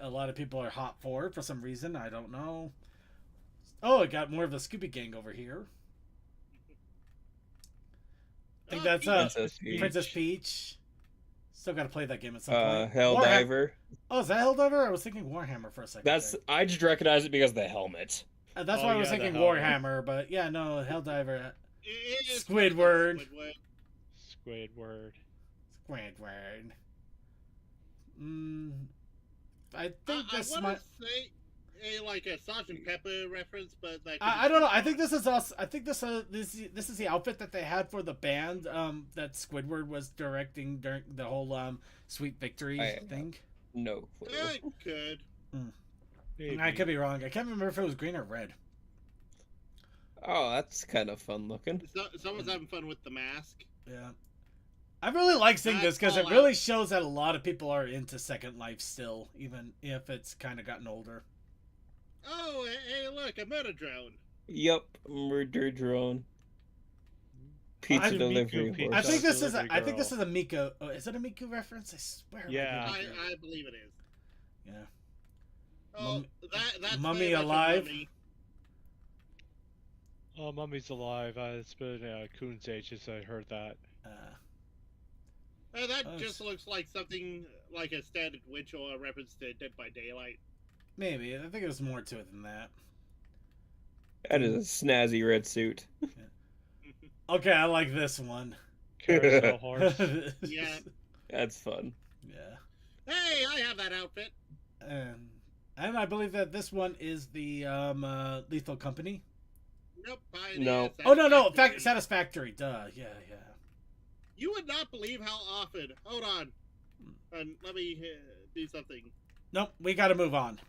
a lot of people are hot for some reason. I don't know. Oh, it got more of a Scooby Gang over here. I think that's Princess Peach. Still got to play that game at some point. Helldiver. Oh, is that Helldiver? I was thinking Warhammer for a second. I just recognize it because of the helmet. That's Oh, why I was yeah, the thinking helmet. Warhammer, but yeah, no, Helldiver. It is Squidward. Squidward. Squidward. I think I this want might. to say like a Sergeant Pepper reference, but that I don't know. I think this is us. I think this is the outfit that they had for the band that Squidward was directing during the whole Sweet Victory thing. No clue. It could. I could be wrong. I can't remember if it was green or red. Oh, that's kind of fun looking. Someone's having fun with the mask. Yeah. I really like seeing this because it That's all really shows that a lot of people are into Second Life still, even if it's kind of gotten older. Oh, hey, look, a murder drone. Yep, murder drone. Pizza I- delivery Miku horse. I think this is Delivery I think this girl. is a Miku. Oh, is it a Miku reference? I swear. Yeah. I believe it is. Yeah. Oh, that's Mummy very much a alive? mummy. Oh, Mummy's alive. It's been Coon's age since I heard that. That Oh, just looks like something like a standard witch or a reference to Dead by Daylight. Maybe. I think there's more to it than that. That is a snazzy red suit. Okay, I like this one. Carousel horse. Yeah. That's fun. Yeah. Hey, I have that outfit. And I believe that this one is the Lethal Company. Nope. No. Oh no, Satisfactory. Duh. Yeah. You would not believe how often. Hold on. Let me do something. Nope, we got to move on.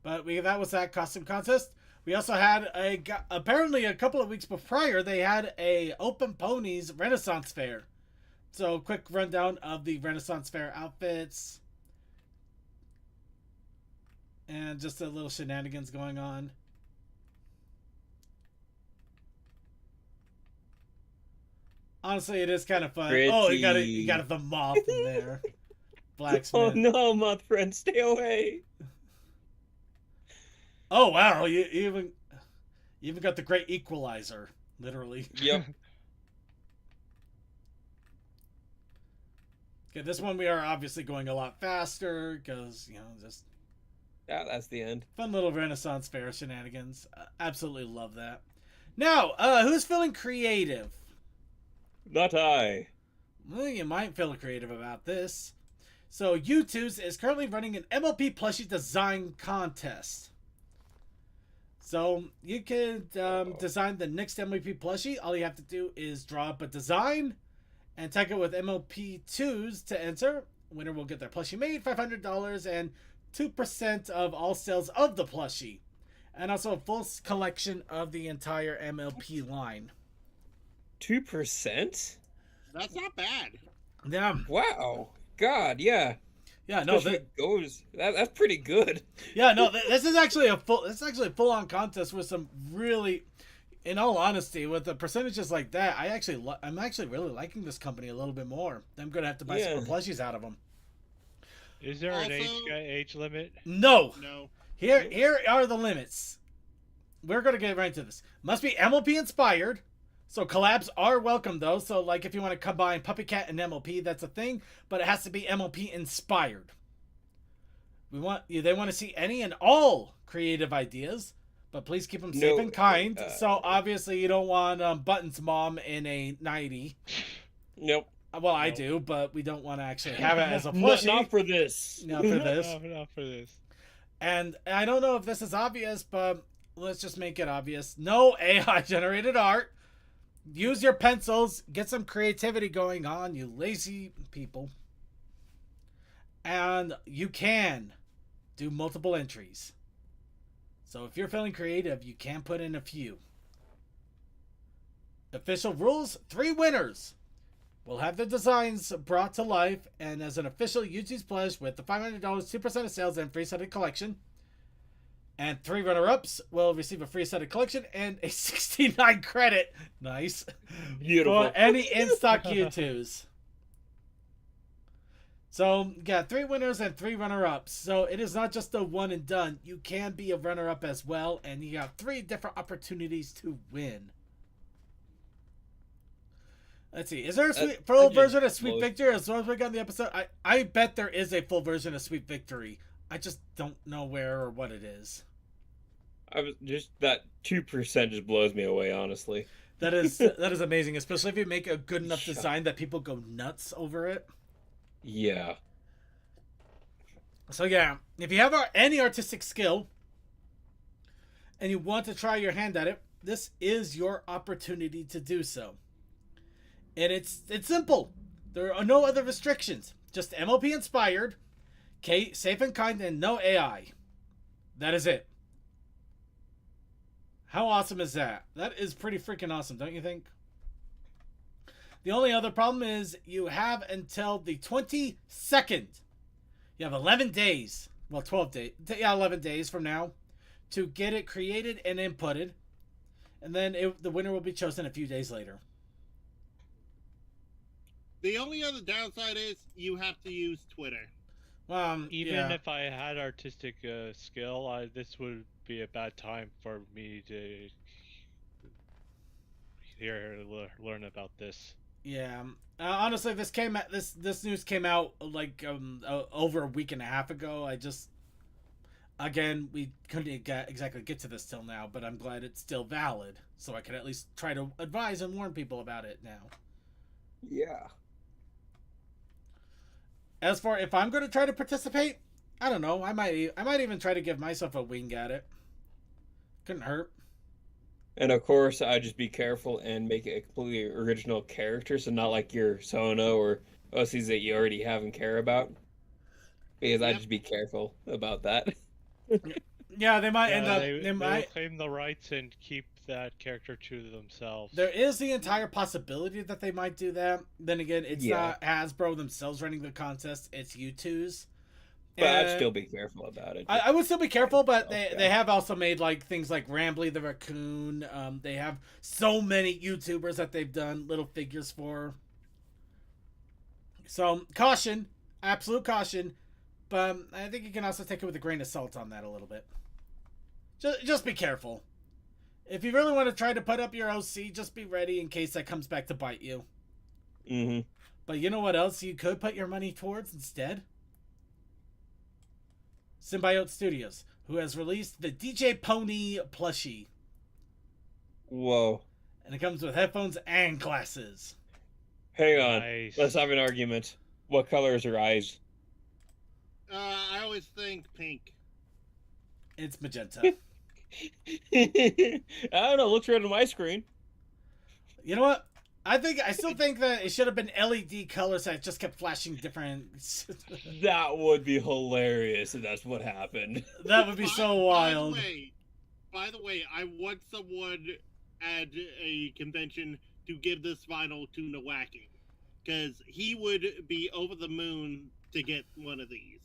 But that was that costume contest. We also had apparently a couple of weeks prior they had a Open Ponies Renaissance Fair. So quick rundown of the Renaissance Fair outfits and just a little shenanigans going on. Honestly, it is kind of fun. Pretty. Oh, you got the moth in there. Blacksmith. Oh no, moth friend, stay away. Oh wow, you even got the great equalizer, literally. Yep. Okay, this one we are obviously going a lot faster because just Yeah, that's the end. fun little Renaissance Fair shenanigans. Absolutely love that. Now, who's feeling creative? Not I. Well, you might feel creative about this. So, YouTube's is currently running an MLP plushie design contest. So, you can design the next MLP plushie. All you have to do is draw up a design and tag it with MLP2s to enter. Winner will get their plushie made, $500, and 2% of all sales of the plushie. And also a full collection of the entire MLP line. 2%? That's not bad. Yeah. Wow. God, yeah. Yeah, no, Especially when it goes. That's pretty good. yeah, no. This is actually a full-on contest with some really, in all honesty, with the percentages like that, I'm actually really liking this company a little bit more. I'm gonna have to buy some more plushies out of them. Is there an Also- age limit? No, No. here are the limits. We're gonna get right into this. Must be MLP inspired. So collabs are welcome though. So like if you want to combine Puppy Cat and MLP, that's a thing, but it has to be MLP inspired. They want to see any and all creative ideas, but please keep them safe and kind. So obviously you don't want Button's mom in a 90. Nope. Well, I Nope. do, but we don't want to actually have it as a Not, plushie. not for this. Not for this. Not for this. And I don't know if this is obvious, but let's just make it obvious. No AI generated art. Use your pencils. Get some creativity going on, you lazy people. And you can do multiple entries. So if you're feeling creative, you can put in a few. Official rules: 3 winners will have their designs brought to life, and as an official YouTube's pledge with the $500, 2% of sales, and free set of collection. And 3 runner-ups will receive a free set of collection and a 69 credit. Nice. Beautiful. For any in-stock U2s. So, yeah, 3 winners and 3 runner-ups. So, it is not just a one and done. You can be a runner-up as well, and you have 3 different opportunities to win. Let's see. Is there a full version of Sweet Victory as long as we got in the episode? I bet there is a full version of Sweet Victory. I just don't know where or what it is. That 2% just blows me away, honestly. That is amazing, especially if you make a good enough design that people go nuts over it. Yeah. So yeah, if you have any artistic skill and you want to try your hand at it, this is your opportunity to do so. And it's simple. There are no other restrictions. Just MLP inspired, safe and kind, and no AI. That is it. How awesome is that? That is pretty freaking awesome, don't you think? The only other problem is you have until the 22nd. You have 11 days. Well, 12 days. Yeah, 11 days from now to get it created and inputted. And then the winner will be chosen a few days later. The only other downside is you have to use Twitter. Even if I had artistic skill, this would be a bad time for me to learn about this. Yeah. Honestly, this news came out like over a week and a half ago. Again, we couldn't exactly get to this till now, but I'm glad it's still valid, so I can at least try to advise and warn people about it now. Yeah. As for if I'm going to try to participate, I don't know. I might even try to give myself a wing at it. Couldn't hurt. And of course, I'd just be careful and make it a completely original character, so not like your Sono or OCs that you already have and care about. Because I'd just be careful about that. Yeah, they might end up. They might claim the rights and keep that character to themselves. There is the entire possibility that they might do that. Then again, it's not Hasbro themselves running the contest; it's U2's. But I'd still be careful about it. I would still be careful, but they have also made like things like Rambly the Raccoon. They have so many YouTubers that they've done little figures for. So caution, absolute caution. But I think you can also take it with a grain of salt on that a little bit. Just be careful. If you really want to try to put up your OC, just be ready in case that comes back to bite you. Mm-hmm. But you know what else you could put your money towards instead? Symbiote Studios, who has released the DJ Pony plushie. Whoa. And it comes with headphones and glasses. Hang on. Nice. Let's have an argument. What color is her eyes? I always think pink. It's magenta. I don't know. Looks red on my screen. You know what? I still think that it should have been LED colors that just kept flashing different. That would be hilarious if that's what happened. That would be so wild. By the way, I want someone at a convention to give this vinyl to Nowaki, because he would be over the moon to get one of these.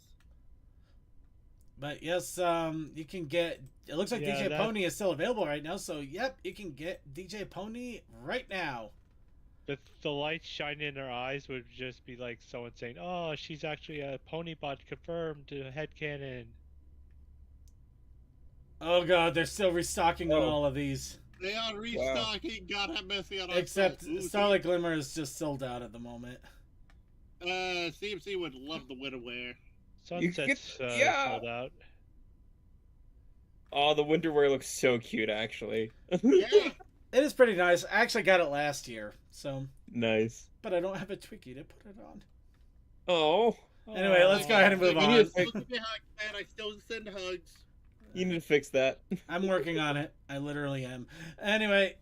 But yes, you can get. It looks like DJ Pony is still available right now. So yep, you can get DJ Pony right now. The light shining in her eyes would just be like someone saying, "Oh, she's actually a Ponybot confirmed headcanon." Oh god, they're still restocking on all of these. They are restocking. Wow. God have mercy on us. Except Starlight Glimmer is just sold out at the moment. CMC would love the winter wear. Sunset's sold out. Oh, the winter wear looks so cute, actually. Yeah. It is pretty nice. I actually got it last year, so nice. But I don't have a Twiki to put it on. Oh. Anyway, let's go ahead and move on. I still send hugs. You need to fix that. I'm working on it. I literally am. Anyway,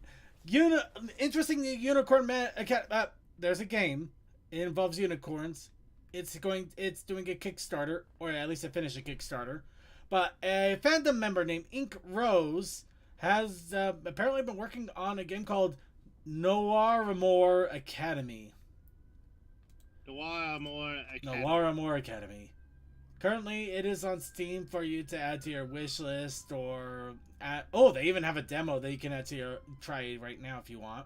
interesting unicorn there's a game. It involves unicorns. It's doing a Kickstarter, or at least it finished a Kickstarter. But a fandom member named Ink Rose has apparently been working on a game called Noir Academy. Noir Academy. Currently, it is on Steam for you to add to your wish list, or they even have a demo that you can add to your try right now if you want.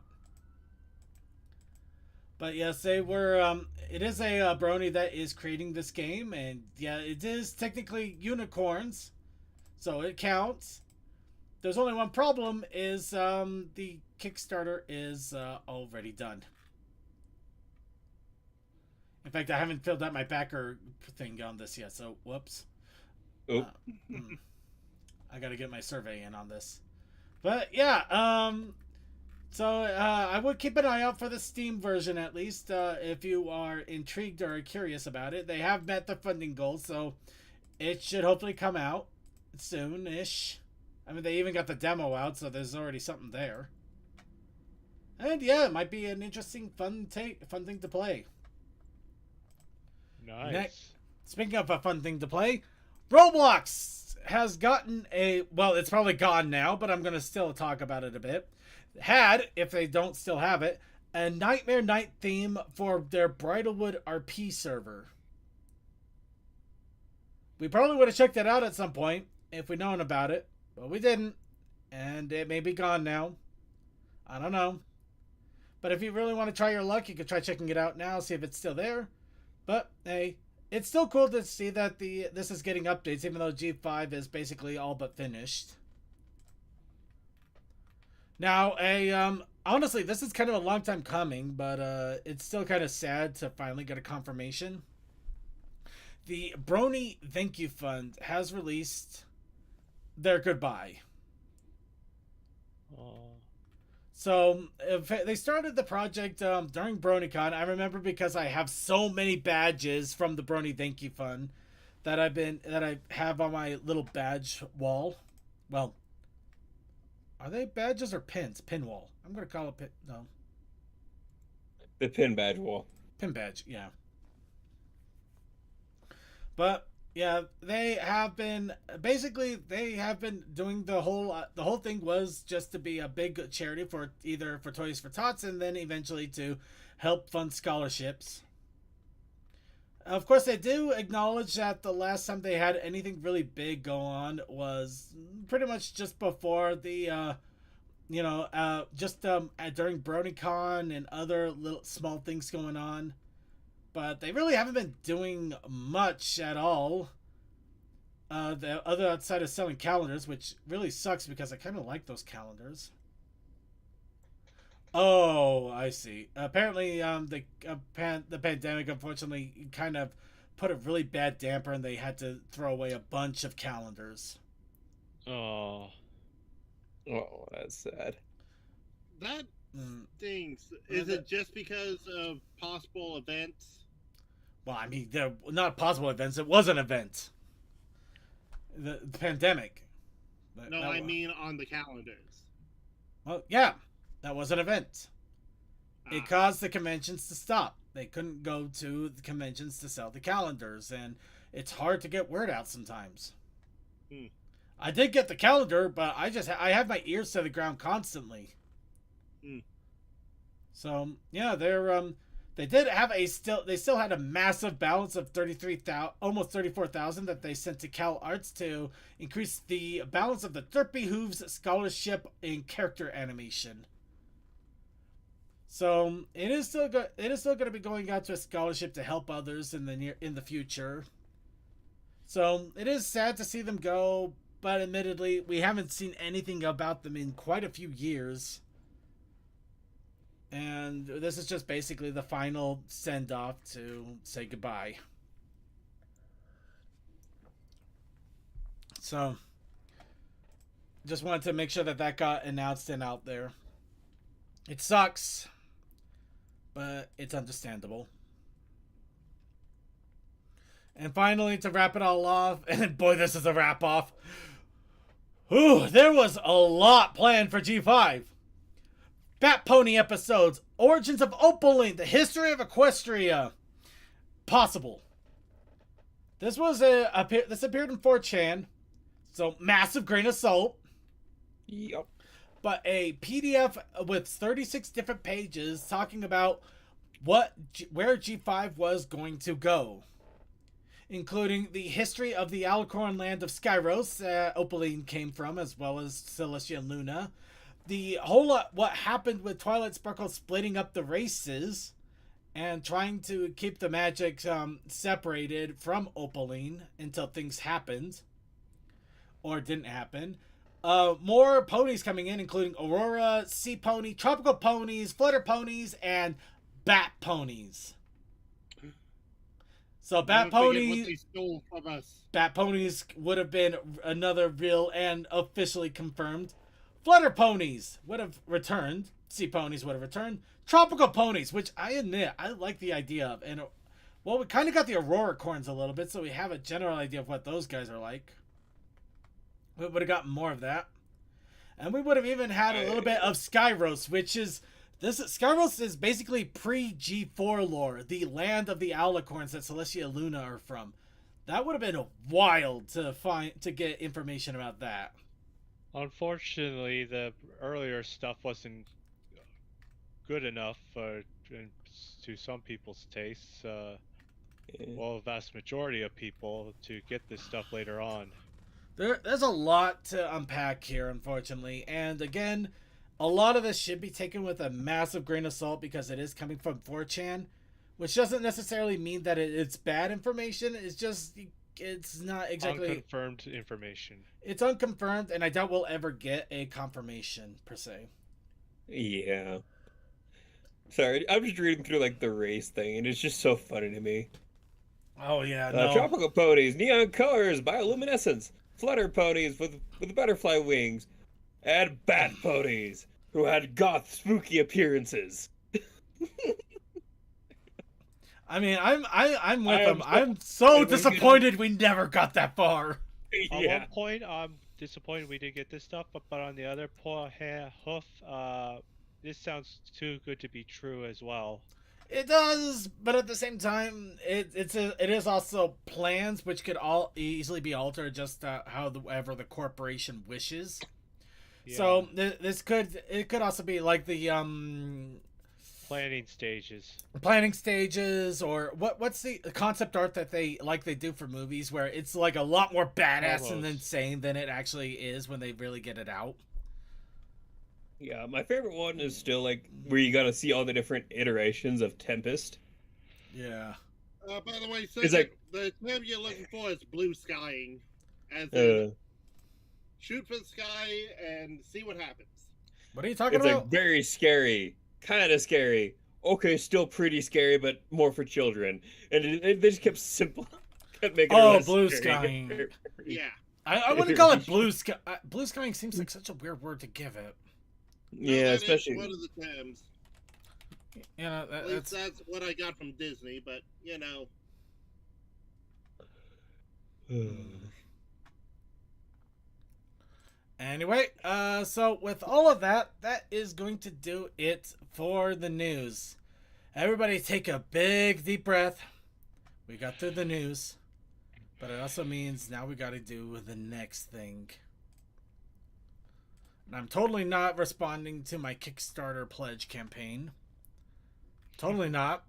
But yes, they were. It is a Brony that is creating this game, and yeah, it is technically unicorns, so it counts. There's only one problem: is the Kickstarter is already done. In fact, I haven't filled out my backer thing on this yet, so whoops. Oh. I got to get my survey in on this. But yeah, so I would keep an eye out for the Steam version at least, if you are intrigued or curious about it. They have met the funding goals, so it should hopefully come out soon-ish. I mean, they even got the demo out, so there's already something there. And yeah, it might be an interesting, fun thing to play. Nice. Next, speaking of a fun thing to play, Roblox has gotten a, well, it's probably gone now, but I'm going to still talk about it a bit. Had, if they don't still have it, a Nightmare Night theme for their Bridalwood RP server. We probably would have checked it out at some point if we'd known about it, but we didn't, and it may be gone now. I don't know. But if you really want to try your luck, you could try checking it out now, see if it's still there. But hey, it's still cool to see that this is getting updates, even though G5 is basically all but finished. Now, honestly, this is kind of a long time coming, but it's still kind of sad to finally get a confirmation. The Brony Thank You Fund has released their goodbye. Oh. So they started the project during BronyCon. I remember because I have so many badges from the Brony Thank You Fund that I have on my little badge wall. Well, are they badges or pins? Pin wall. I'm gonna call it pin. No. The pin badge wall. Pin badge. Yeah. But yeah, they have been doing the whole thing was just to be a big charity for either for Toys for Tots and then eventually to help fund scholarships. Of course, they do acknowledge that the last time they had anything really big go on was pretty much just before the during BronyCon and other little small things going on. But they really haven't been doing much at all. The other outside of selling calendars, which really sucks because I kind of like those calendars. Oh, I see. Apparently, the pandemic unfortunately kind of put a really bad damper, and they had to throw away a bunch of calendars. Oh. Oh, that's sad. That stings. Is it just because of possible events? Well, I mean, they're not possible events. It was an event. The pandemic. No, I mean on the calendars. Well, yeah, that was an event. It caused the conventions to stop. They couldn't go to the conventions to sell the calendars, and it's hard to get word out sometimes. I did get the calendar, but I have my ears to the ground constantly. So yeah, they still had a massive balance of 33,000, almost 34,000 that they sent to Cal Arts to increase the balance of the Derpy Hooves scholarship in character animation. So it is still going to be going out to a scholarship to help others in the future. So it is sad to see them go, but admittedly, we haven't seen anything about them in quite a few years. And this is just basically the final send-off to say goodbye. So, just wanted to make sure that got announced and out there. It sucks, but it's understandable. And finally, to wrap it all off, and boy, this is a wrap-off. Ooh, there was a lot planned for G5. Bat Pony episodes, Origins of Opaline, the history of Equestria. Possible. This appeared in 4chan, so massive grain of salt. Yep. But a PDF with 36 different pages talking about where G5 was going to go, including the history of the Alicorn land of Skyros Opaline came from, as well as Celestia and Luna. The whole what happened with Twilight Sparkle splitting up the races and trying to keep the magic separated from Opaline until things happened or didn't happen. More ponies coming in, including Aurora, Sea Pony, Tropical Ponies, Flutter Ponies, and Bat Ponies. So Bat Ponies, what they stole from us. Bat Ponies would have been another real and officially confirmed. Flutter Ponies would have returned. Sea Ponies would have returned. Tropical Ponies, which I admit I like the idea of. And, well, we kind of got the Aurora Corns a little bit, so we have a general idea of what those guys are like. We would have gotten more of that. And we would have even had a little bit of Skyros, which is... Skyros is basically pre-G4 lore, the land of the Alicorns that Celestia Luna are from. That would have been wild to get information about that. Unfortunately, the earlier stuff wasn't good enough to some people's tastes. Well, the vast majority of people to get this stuff later on. There's a lot to unpack here, unfortunately, and again, a lot of this should be taken with a massive grain of salt because it is coming from 4chan, which doesn't necessarily mean that it's bad information. It's just it's not exactly unconfirmed information. It's unconfirmed, and I doubt we'll ever get a confirmation per se. Yeah. Sorry, I'm just reading through like the race thing, and it's just so funny to me. Oh yeah, no. Tropical ponies, neon colors, bioluminescence, flutter ponies with butterfly wings, and bat ponies who had goth spooky appearances. I mean, I'm with them. I'm so disappointed we never got that far. At one point, I'm disappointed we didn't get this stuff, but on the other hoof, this sounds too good to be true as well. It does, but at the same time, it is also plans which could all easily be altered just however the corporation wishes. Yeah. So this could also be like the planning stages. Planning stages, or what's the concept art that they do for movies where it's like a lot more badass and insane than it actually is when they really get it out. Yeah, my favorite one is still like where you gotta see all the different iterations of Tempest. Yeah. By the way, so the term you're looking for is blue skying, as in shoot for the sky and see what happens. What are you talking about? It's like very scary, kind of scary. Okay, still pretty scary, but more for children. And they just kept simple. Kept making it blue skying. Yeah. I wouldn't call it blue sky. Blue skying seems like such a weird word to give it. Yeah, no, especially one of the terms. You know, at least that's what I got from Disney, but you know. Anyway, so with all of that, that is going to do it for the news. Everybody take a big deep breath. We got through the news, but it also means now we got to do the next thing. And I'm totally not responding to my Kickstarter pledge campaign. Totally not.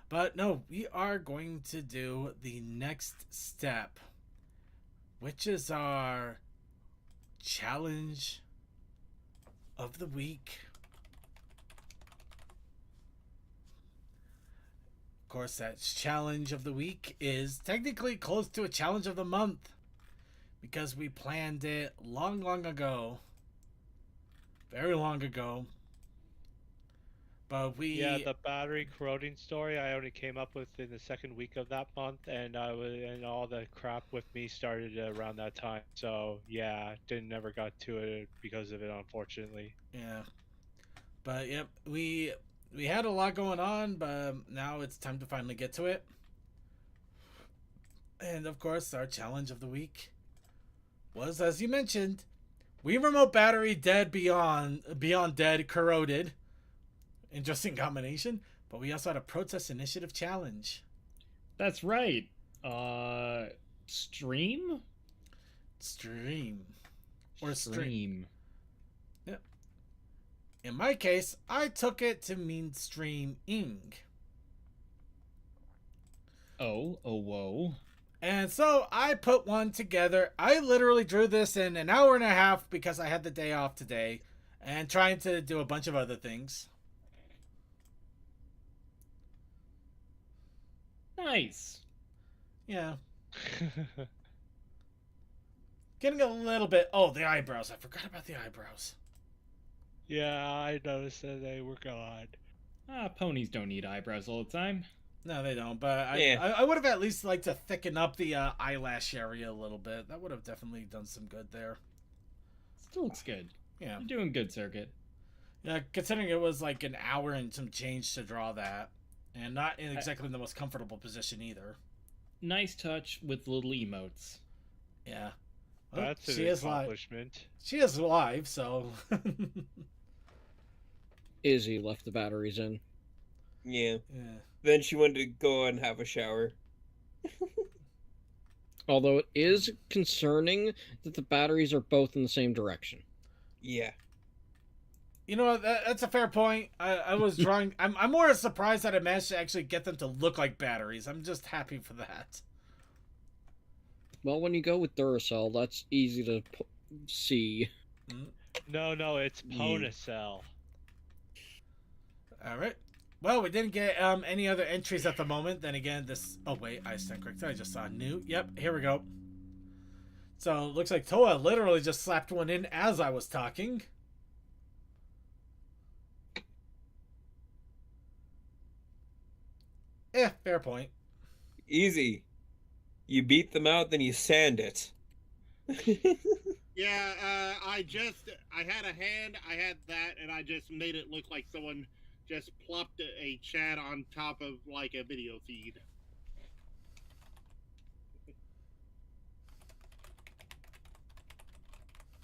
But no, we are going to do the next step, which is our challenge of the week. Of course, that challenge of the week is technically close to a challenge of the month because we planned it long ago. Very long ago. But the battery corroding story I only came up with in the second week of that month, and all the crap with me started around that time. So yeah, never got to it because of it, unfortunately. Yeah, but yep, we had a lot going on, but now it's time to finally get to it. And of course, our challenge of the week was, as you mentioned, Wii Remote Battery Dead Beyond Dead Corroded. Interesting combination. But we also had a protest initiative challenge. That's right. Stream? Or stream. Yeah. In my case, I took it to mean streaming. Oh, whoa. And so I put one together. I literally drew this in an hour and a half because I had the day off today and trying to do a bunch of other things. Nice. Yeah. Getting a little bit... Oh, the eyebrows. I forgot about the eyebrows. Yeah, I noticed that they were gone. Ponies don't need eyebrows all the time. No, they don't, but I would have at least liked to thicken up the eyelash area a little bit. That would have definitely done some good there. Still looks good. Yeah. You're doing good, Circuit. Yeah, considering it was like an hour and some change to draw that. And not in exactly the most comfortable position either. Nice touch with little emotes. Yeah. Well, that's an accomplishment. She is live, so... Izzy left the batteries in. Yeah. Then she wanted to go and have a shower. Although it is concerning that the batteries are both in the same direction. Yeah. You know what? That's a fair point. I was drawing. I'm more surprised that I managed to actually get them to look like batteries. I'm just happy for that. Well, when you go with Duracell, that's easy to see. No, it's Yeah. Ponycell. All right. Well, we didn't get any other entries at the moment. Then again, this. Oh wait, I stand corrected. I just saw new. Yep, here we go. So it looks like Toa literally just slapped one in as I was talking. Fair point. Easy. You beat them out, then you sand it. Yeah, I had a hand, I had that, and I just made it look like someone just plopped a chat on top of, like, a video feed.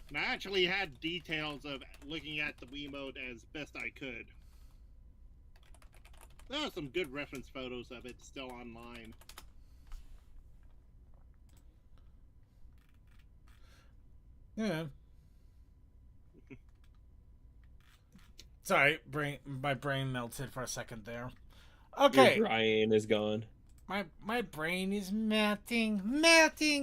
And I actually had details of looking at the Wiimote as best I could. There are some good reference photos of it still online. Yeah. Sorry, my brain melted for a second there. Okay. Your Brian is gone. My brain is melting.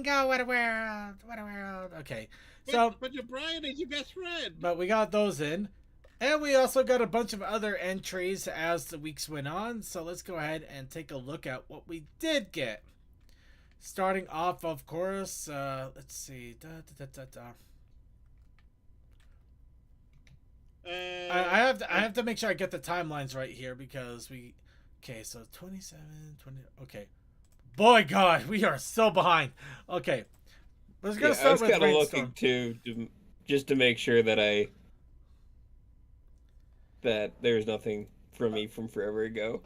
Oh, what a world. Okay. So, but your Brian is your best friend. but we got those in. And we also got a bunch of other entries as the weeks went on. So let's go ahead and take a look at what we did get. Starting off, of course, let's see. I have to make sure I get the timelines right here because we. Okay, so 27, 20. Okay, boy, God, we are so behind. Okay, let's go start with I was kind of Brainstorm. looking too, just to make sure that there's nothing from me from forever ago.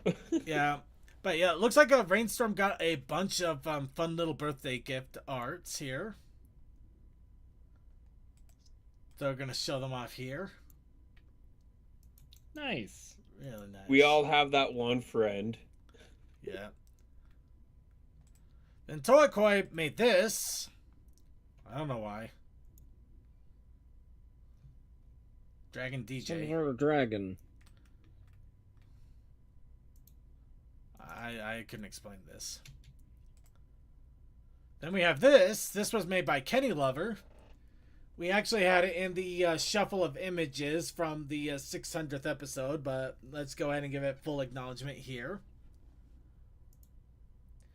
Yeah, but yeah, it looks like a Rainstorm got a bunch of fun little birthday gift arts here. So we're gonna show them off here. Nice. Really nice. We all have that one friend. Yeah. Then Toakoi made this. I don't know why. Dragon Some DJ. sort of dragon. I couldn't explain this. Then we have this. This was made by Kenny Lover. We actually had it in the shuffle of images from the 600th episode, but let's go ahead and give it full acknowledgement here.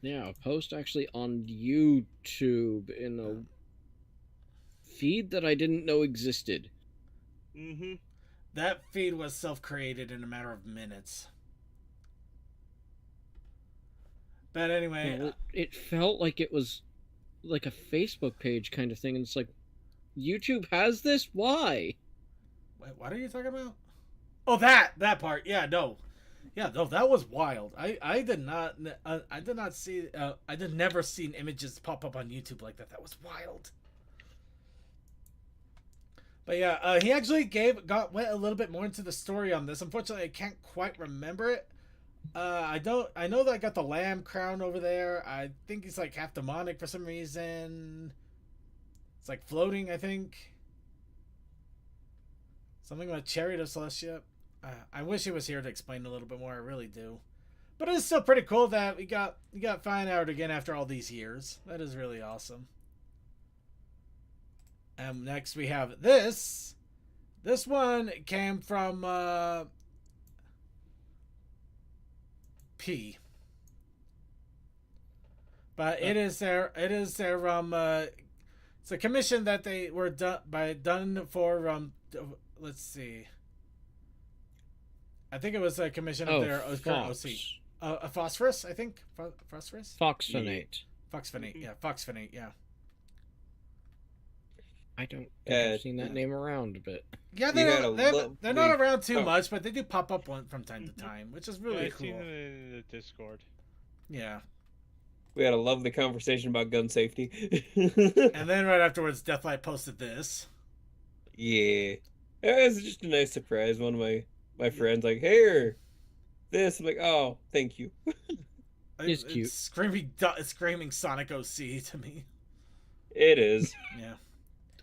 Yeah, a post actually on YouTube in a feed that I didn't know existed. Mm-hmm. That feed was self-created in a matter of minutes. But anyway... Well, it felt like it was like a Facebook page kind of thing, and it's like, YouTube has this? Why? Wait, what are you talking about? Oh, that part. Yeah, no. Yeah, no, that was wild. I did not see I did never seen images pop up on YouTube like that. That was wild. But yeah, he actually went a little bit more into the story on this. Unfortunately, I can't quite remember it. I know that I got the lamb crown over there. I think he's like half demonic for some reason. It's like floating, I think. Something about Chariot of Celestia. I wish he was here to explain a little bit more. I really do. But it's still pretty cool that we got Fine Out again after all these years. That is really awesome. And next we have this. This one came from P. But it is their it's a commission that they were done for let's see. I think it was a commission of their current OC. A Phosphorus, I think. Phosphorus? Foxfinate. Foxfinate, yeah. Foxfinate, yeah. I don't think I've seen that name around, but... Yeah, they're not around too much, but they do pop up from time to time, which is really I've cool. seen it in the Discord. Yeah. We had a lovely conversation about gun safety. And then right afterwards, Deathlight posted this. Yeah. It was just a nice surprise. One of my friends like, here, this. I'm like, oh, thank you. It's cute. Screaming Sonic OC to me. It is. Yeah.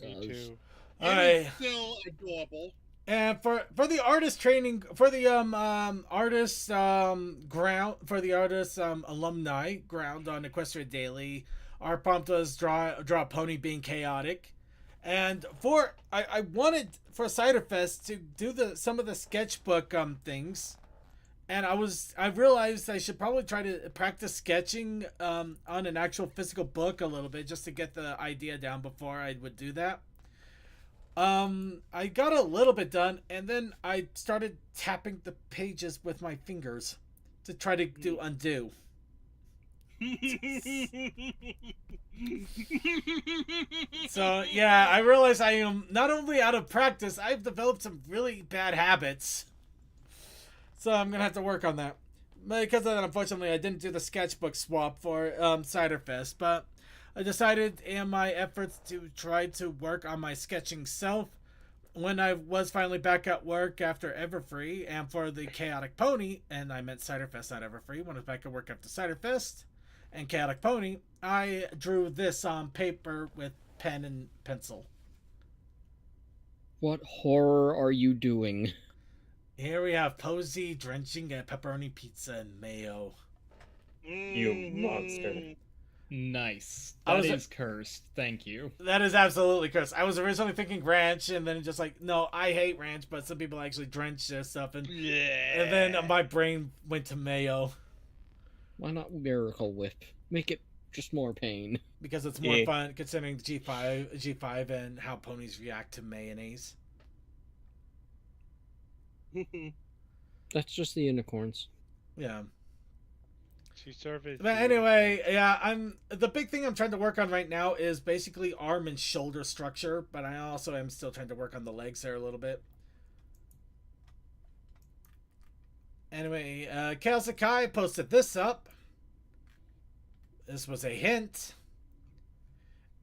Me Does. too. All It right. is still adorable. And for the artist training, for the artist ground, for the artist alumni ground on Equestria Daily, our prompt was draw a pony being chaotic. And I wanted for Ciderfest to do some of the sketchbook things. And I realized I should probably try to practice sketching on an actual physical book a little bit, just to get the idea down before I would do that. I got a little bit done, and then I started tapping the pages with my fingers to try to do undo. So yeah, I realize I am not only out of practice, I've developed some really bad habits. So I'm gonna have to work on that. Because of that, unfortunately, I didn't do the sketchbook swap for Ciderfest, but I decided in my efforts to try to work on my sketching self when I was finally back at work after Everfree and for the Chaotic Pony, and I meant Ciderfest, not Everfree. When I was back at work after Ciderfest and Chaotic Pony, I drew this on paper with pen and pencil. What horror are you doing? Here we have Posey drenching a pepperoni pizza in mayo. You monster. Nice. I That was- is cursed. Thank you. That is absolutely cursed. I was originally thinking ranch, and then just like, no, I hate ranch, but some people actually drench this stuff, and then my brain went to mayo Why not Miracle Whip? Make it just more pain. because it's more Yeah. fun considering G5 and how ponies react to mayonnaise. That's just the unicorns. Yeah. She served. But anyway, yeah, the big thing I'm trying to work on right now is basically arm and shoulder structure, but I also am still trying to work on the legs there a little bit. Anyway, Kale Sakai posted this up. This was a hint.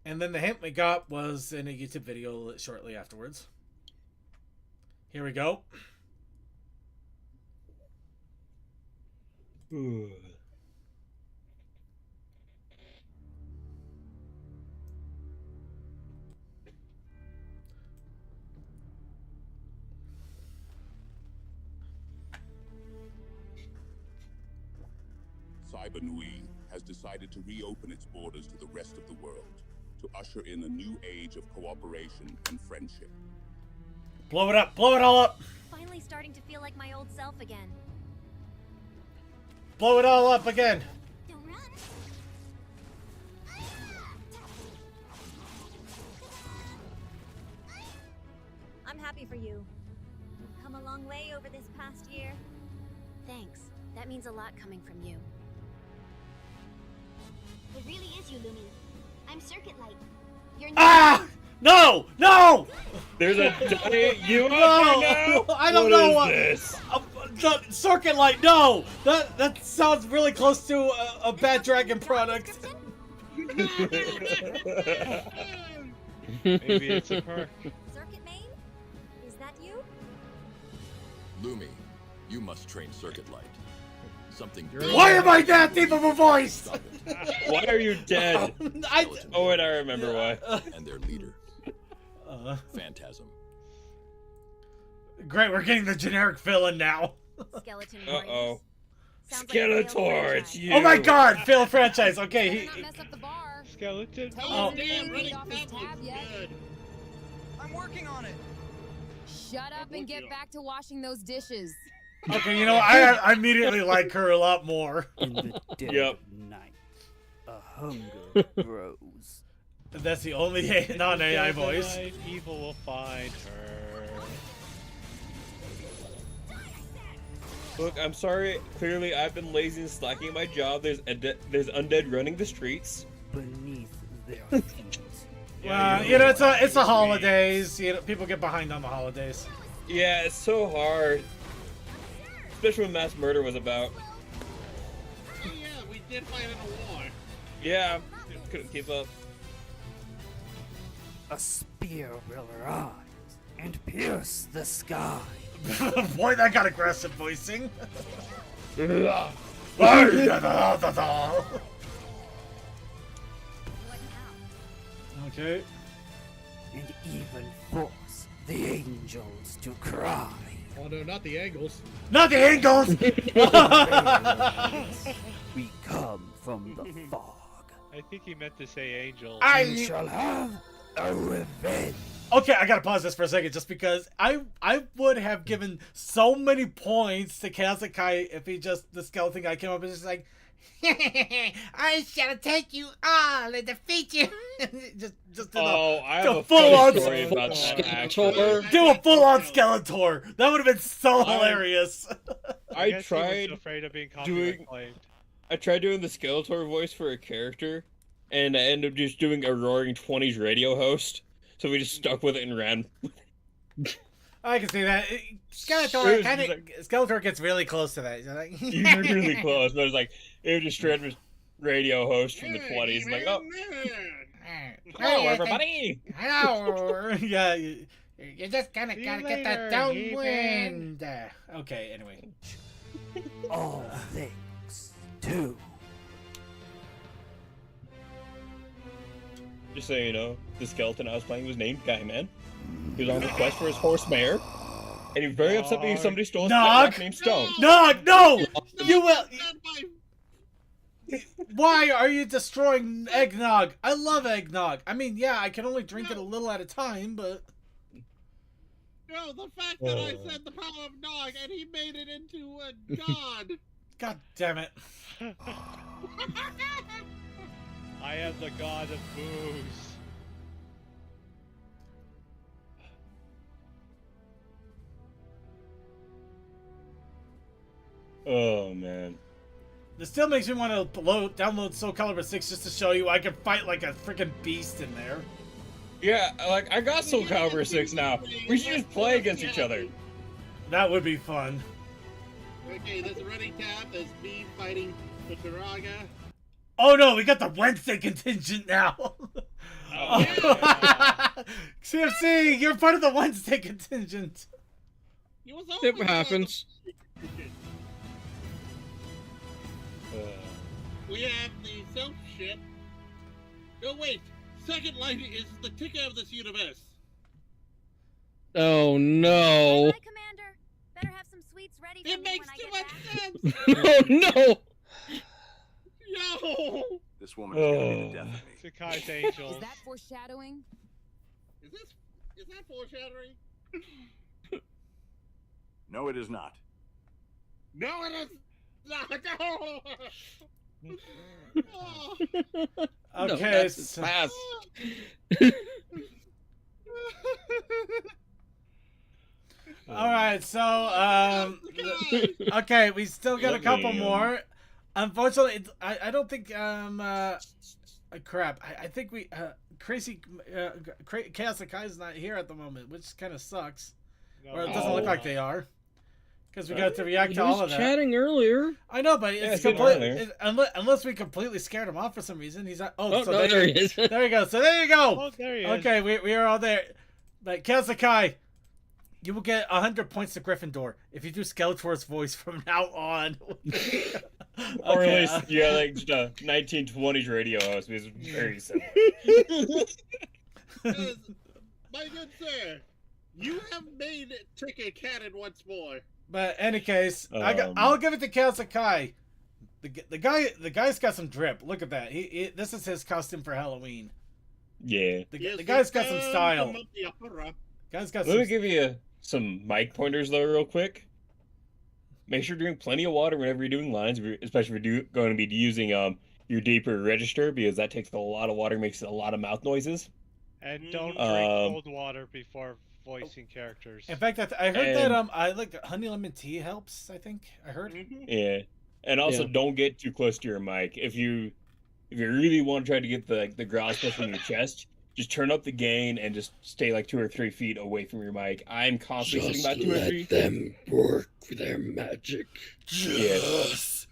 And then the hint we got was in a YouTube video shortly afterwards. Here we go. Ooh. Cyber has decided to reopen its borders to the rest of the world, to usher in a new age of cooperation and friendship. Blow it up! Blow it all up! Finally starting to feel like my old self again. Blow it all up again! Don't run. I'm happy for you. You've come a long way over this past year. Thanks. That means a lot coming from you. It really is you, Lumi. I'm Circuit Light. Your Ah! No! No! There's a giant UFO No! now? I don't know what. This? The circuit light, no! That sounds really close to a Bad Dragon product. Maybe it's a perk. Circuit Main? Is that you? Lumi, you must train Circuit Light. Something. Why am I that deep of a voice? Why are you dead? I. Oh, and I remember why. And their leader, Uh, Phantasm. great, we're getting the generic villain now. Skeleton Uh-oh. Warriors. Sounds like a failed Skeletor, it's franchise. you. Oh my god, failed franchise. Okay, Better he. not mess up the bar. Skeleton. Tell Oh. him damn running Off his tab tab looks yet. good. I'm working on it. Shut up and get back to washing those dishes. Okay, you know, I immediately like her a lot more. In the dead Yep. of night, a hunger grows. That's the only non-AI voice. Light, evil will find her. Look, I'm sorry. Clearly, I've been lazy and slacking at my job. There's undead running the streets. Beneath their feet. You know, it's the holidays. You know, people get behind on the holidays. Yeah, it's so hard. Especially when mass murder was about. Oh yeah, we did fight in a war. Yeah, couldn't keep up. A spear will rise and pierce the sky. Boy, that got aggressive voicing. Okay. And even force the angels to cry. Oh no, not the angles. Not the angles! We come from the fog. I think he meant to say angel. You shall have a revenge. Okay, I gotta pause this for a second just because I would have given so many points to Kazakai if he just, the skeleton guy came up and just like, I shall take you all and defeat you. just I have a full-on story about that. Actually. Do a full-on Skeletor. That would have been so hilarious. I guess he tried was afraid of being doing. claimed. I tried doing the Skeletor voice for a character, and I ended up just doing a roaring 20s radio host. So we just stuck with it and ran. I can see that. Skeletor gets really close to that. Like, You're really close, but it was like it was just straight up radio host from the 20s. Like, oh, hello everybody. Hello. Yeah, you just kind of gotta get that later, downwind. Okay, anyway. All things too. Just so you know, the skeleton I was playing was named Guy Man. He was on the quest for his horse mare, and he was very upset because somebody stole his pet named Stone. Nog, no! You will. Why are you destroying eggnog? I love eggnog. I mean, yeah, I can only drink it a little at a time, but. No, the fact that I said the power of Nog and he made it into a god. God damn it. I am the god of booze. Oh man. This still makes me want to download Soul Calibur 6 just to show you I can fight like a freaking beast in there. Yeah, like I got Soul Calibur 6 now. We should just play against each other. That would be fun. Okay, there's a running tab. There's me fighting Futuraga. Oh no, we got the Wednesday contingent now. Oh, yeah. CFC, you're part of the Wednesday contingent. It happens. We have the self ship. No, wait. Second Light is the ticker of this universe. Oh no. Hi, Commander. Better have some sweets ready for It me makes when I too get much back. sense. Oh no. Yo! This woman's gonna be the death of me. Sakai's angels. Is that foreshadowing? Is that foreshadowing? No, it is not. No, it is not. No. Oh. No, Okay, that's his so, past. all right, so okay, we still got a couple more. Unfortunately, I don't think crap. I think we Crazy Chaos Akai is not here at the moment, which kind of sucks. No, Or it doesn't look like they are. Because we got to react to He all was of that. chatting earlier. I know, but it's unless we completely scared him off for some reason. He's not. Oh, no, there he is. There you go. So there you go. Oh, there he is. Okay, we are all there. But Kazakai, you will get 100 points to Gryffindor if you do Skeletor's voice from now on. Or at least yeah, like just a 1920s radio host. It's very simple. My good sir, you have made Ticker canon once more. But any case, I'll give it to Kazakai. The guy's got some drip. Look at that. This is his costume for Halloween. Yeah. The guy's got some style. Guy's got. Let me give you some mic pointers though, real quick. Make sure to drink plenty of water whenever you're doing lines, especially if you're going to be using your deeper register, because that takes a lot of water, makes a lot of mouth noises. And don't drink cold water before voicing characters. In fact, I heard that I like honey lemon tea helps. I think I heard. Yeah, and also don't get too close to your mic. If you really want to try to get the growl stuff in your chest, just turn up the gain and just stay like 2 or 3 feet away from your mic. I'm constantly sitting about 2 or 3. Let them work their magic. Yes.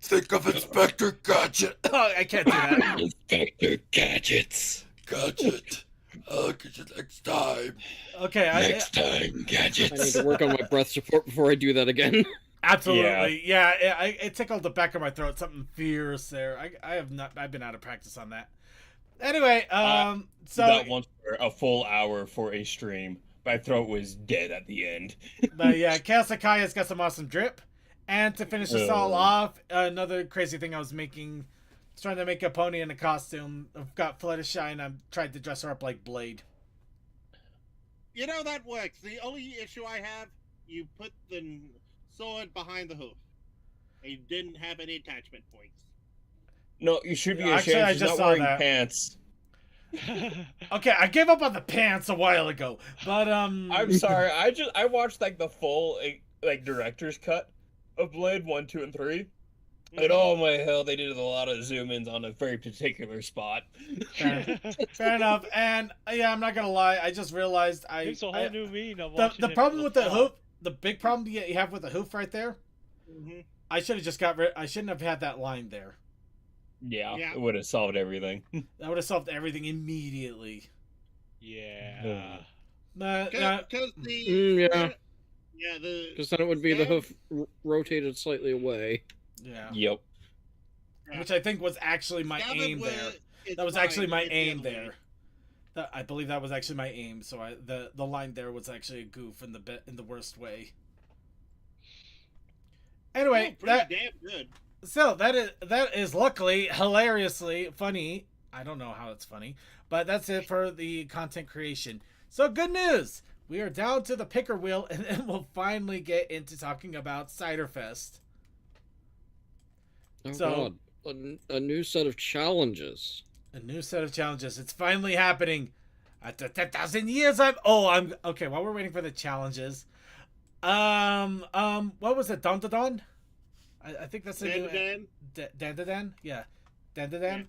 Think of Inspector Gadget. Oh, I can't do that. Inspector Gadgets. Gadget. I'll get you next time. Okay, Next time, Gadgets. I need to work on my breath support before I do that again. Absolutely, yeah. It tickled the back of my throat. Something fierce there. I've been out of practice on that. Anyway, so that once for a full hour for a stream. My throat was dead at the end. But yeah, Chaos Akaya's got some awesome drip. And to finish this all off, another crazy thing I was making, trying to make a pony in a costume. I've got Fluttershy, and I'm trying to dress her up like Blade. You know, that works. The only issue I have, you put the sword behind the hoof. And you didn't have any attachment points. No, you should be Actually, ashamed. I She's just not saw wearing that. pants. Okay, I gave up on the pants a while ago, but I'm sorry. I watched like the full like director's cut of Blade 1, 2, and 3. And oh my hell, they did a lot of zoom ins on a very particular spot. Fair enough. And yeah, I'm not gonna lie. I just realized It's a whole new meaning of the watching problem it with the before. hoof. The big problem you have with the hoof right there. I should have just got rid. I shouldn't have had that line there. Yeah, it would have solved everything. That would have solved everything immediately. Yeah. Because yeah. Yeah, Because then it would be the hoof rotated slightly away. Yeah. Yep. Which I think was actually my aim there. That was actually my aim there. I believe that was actually my aim. So the line there was actually a goof in the worst way. Anyway, pretty damn good. So that is luckily hilariously funny. I don't know how it's funny, but that's it for the content creation. So good news. We are down to the picker wheel, and then we'll finally get into talking about Ciderfest. Oh God, a new set of challenges. A new set of challenges. It's finally happening. After 10,000 years, I'm okay. While we're waiting for the challenges, what was it? Don? I think that's the new Dandadan. Yeah, Dandadan. Yeah.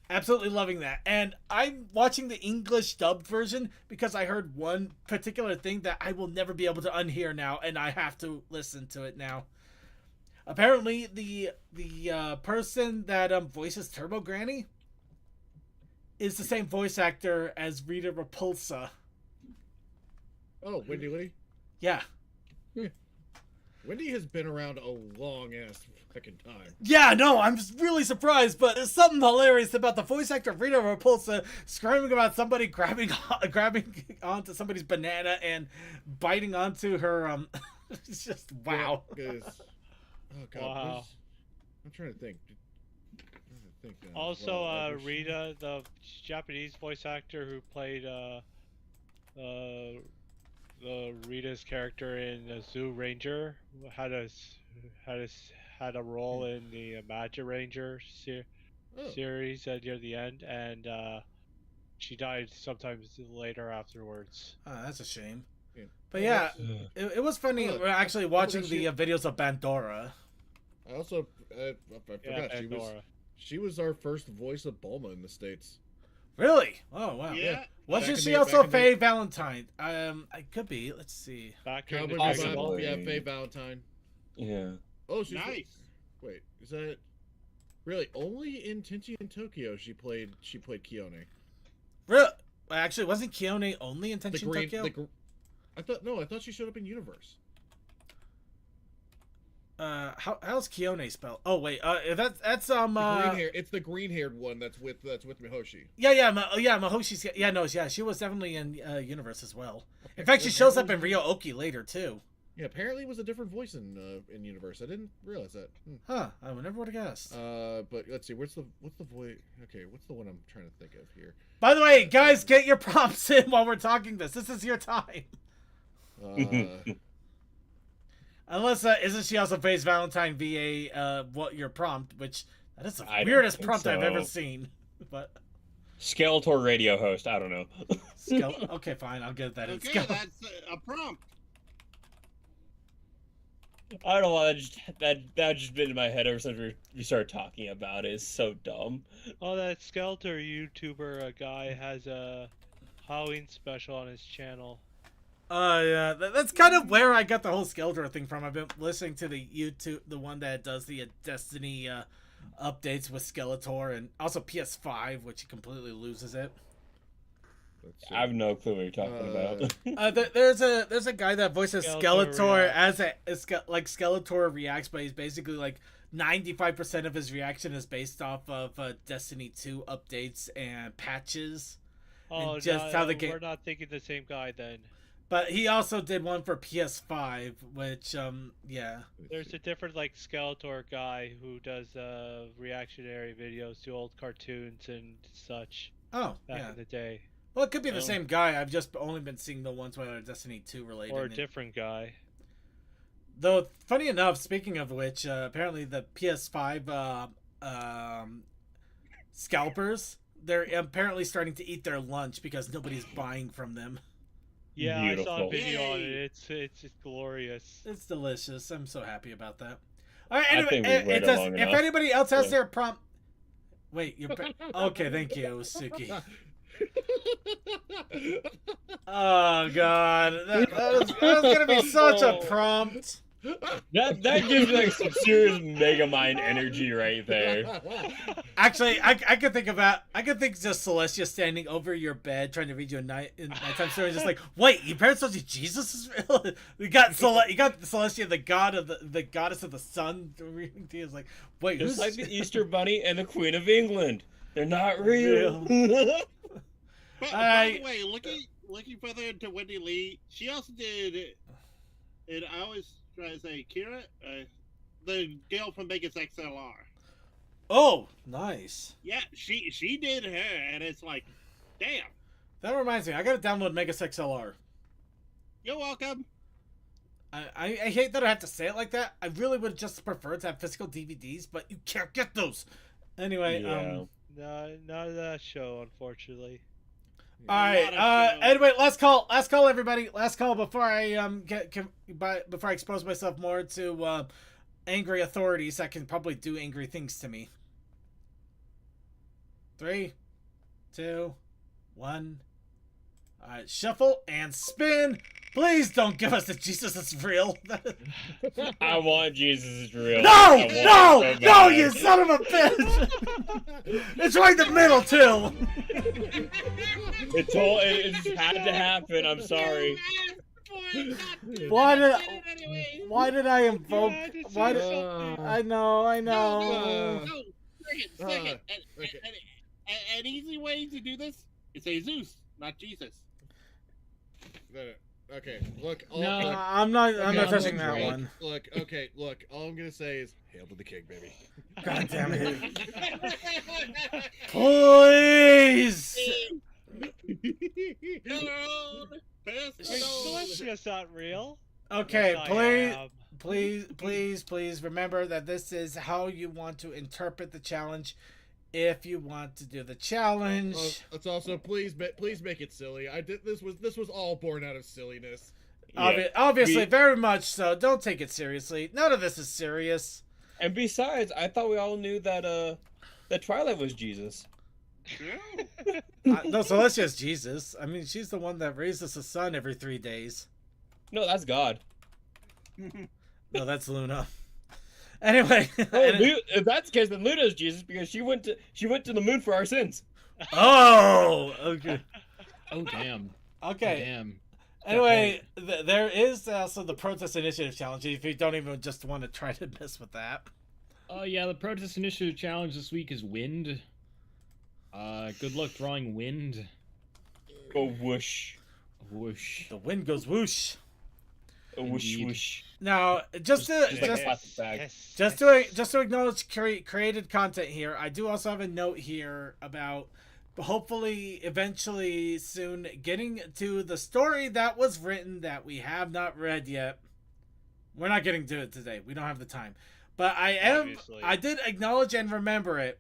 Absolutely loving that. And I'm watching the English dubbed version because I heard one particular thing that I will never be able to unhear now, and I have to listen to it now. Apparently, the person that voices Turbo Granny is the same voice actor as Rita Repulsa. Oh, Wendy Lee? Yeah. Wendy has been around a long ass fucking time. Yeah, no, I'm just really surprised, but there's something hilarious about the voice actor of Rita Repulsa screaming about somebody grabbing onto somebody's banana and biting onto her. It's just wow. Yeah, oh God, wow. I'm trying to think. Also, Rita, the Japanese voice actor who played the Rita's character in Zoo Ranger, had a role in the Magic Ranger series near the end, and she died sometimes later afterwards. Oh, that's a shame. Yeah. But yeah, it was funny actually watching the videos of Bandora. I also I forgot she was our first voice of Bulma in the States. Really? Oh wow. Yeah. Wasn't she also Faye Valentine? I could be. Let's see. Cowboy Bebop, yeah, Faye Valentine. Yeah. Oh, she's nice. Wait, is that really only in Tenchi in Tokyo? She played Kione. Really? Actually, wasn't Kione only in Tenchi in Tokyo? I thought she showed up in Universe. How's Kione spelled? Oh wait, that's the green hair. It's the green-haired one that's with Mihoshi. Yeah, Mahoshi's. Yeah, no, yeah, she was definitely in Universe as well. In fact, she shows up in Ryo-Oki later too. Yeah, apparently it was a different voice in Universe. I didn't realize that. Huh? I never would have guessed. But let's see. What's the voice? Okay, what's the one I'm trying to think of here? By the way, guys, get your prompts in while we're talking this. This is your time. Unless isn't she also Faye's Valentine VA? What your prompt? Which that is the weirdest prompt I've ever seen. But Skeletor radio host. I don't know. Okay, fine. I'll get that. Okay, that's a prompt. I don't know. That just been in my head ever since we started talking about it. It's so dumb. Oh, that Skeletor YouTuber guy has a Halloween special on his channel. Yeah, that's kind of where I got the whole Skeletor thing from. I've been listening to the one that does the Destiny updates with Skeletor, and also PS5, which completely loses it. I have no clue what you're talking about. There's a guy that voices Skeletor reacts. like Skeletor reacts, but he's basically like 95% of his reaction is based off of Destiny 2 updates and patches. Oh, and just no, how the game. we're not thinking the same guy then. But he also did one for PS5, which yeah. There's a different like Skeletor guy who does reactionary videos to old cartoons and such. Oh, back yeah. in the day. Well, it could be the same guy. I've just only been seeing the ones where are Destiny 2 related. Or a different guy. Though, funny enough, speaking of which, apparently the PS5 scalpers, they're apparently starting to eat their lunch because nobody's buying from them. Yeah, Beautiful. I saw a video on it. It's just glorious. It's delicious. I'm so happy about that. All right, I anyway, think we've waited long if enough. anybody else has Yeah. their prompt... Wait, you're... Okay, thank you, Suki. Oh, God. That was going to be such a prompt. That gives me like some serious Megamind energy right there. Actually, I could think just Celestia standing over your bed trying to read you a nighttime story, just like, wait, your parents told you Jesus is real? you got Celestia, the goddess of the sun, reading to you. It's like, wait, Just who's like the Easter Bunny and the Queen of England. They're not real. By the way, looking further into Wendy Lee, she also did, and I always try to say Kira, the girl from Vegas XLR. Oh, nice. Yeah, she did her, and it's like, damn. That reminds me, I gotta download Megas XLR. You're welcome. I hate that I have to say it like that. I really would just prefer to have physical DVDs, but you can't get those. Anyway, Yeah. No, not that show, unfortunately. All right. Anyway, last call, everybody. Last call before I before I expose myself more to angry authorities that can probably do angry things to me. 3, 2, 1. All right, shuffle and spin. Please don't give us that Jesus is real. I want Jesus is real. No, No, you son of a bitch! It's right in the middle too. It just had to happen. I'm sorry. Why did I invoke? Why did I know? No, second. An easy way to do this is say Zeus, not Jesus. Okay, look. I'm not touching that one. Look, all I'm gonna say is, hail to the king, baby. God damn it. Please! Celestia's not real. Okay, Yes, please remember that this is how you want to interpret the challenge. If you want to do the challenge, It's also please make it silly. This was all born out of silliness. Obviously, very much so. Don't take it seriously. None of this is serious. And besides, I thought we all knew that that Twilight was Jesus. No, Celestia's Jesus. I mean, she's the one that raises the sun every 3 days. No, that's God. No, that's Luna. Anyway, if that's the case, then Luna's Jesus because she went to the moon for our sins. Oh, okay. Oh damn. Okay. Oh, damn. Anyway, there is also the Protest Initiative Challenge if you don't even just want to try to mess with that. Oh yeah, the Protest Initiative Challenge this week is wind. Good luck drawing wind. Go whoosh. Whoosh. The wind goes whoosh. A whoosh whoosh. Now, just to acknowledge created content here, I do also have a note here about hopefully eventually soon getting to the story that was written that we have not read yet. We're not getting to it today. We don't have the time. But I did acknowledge and remember it.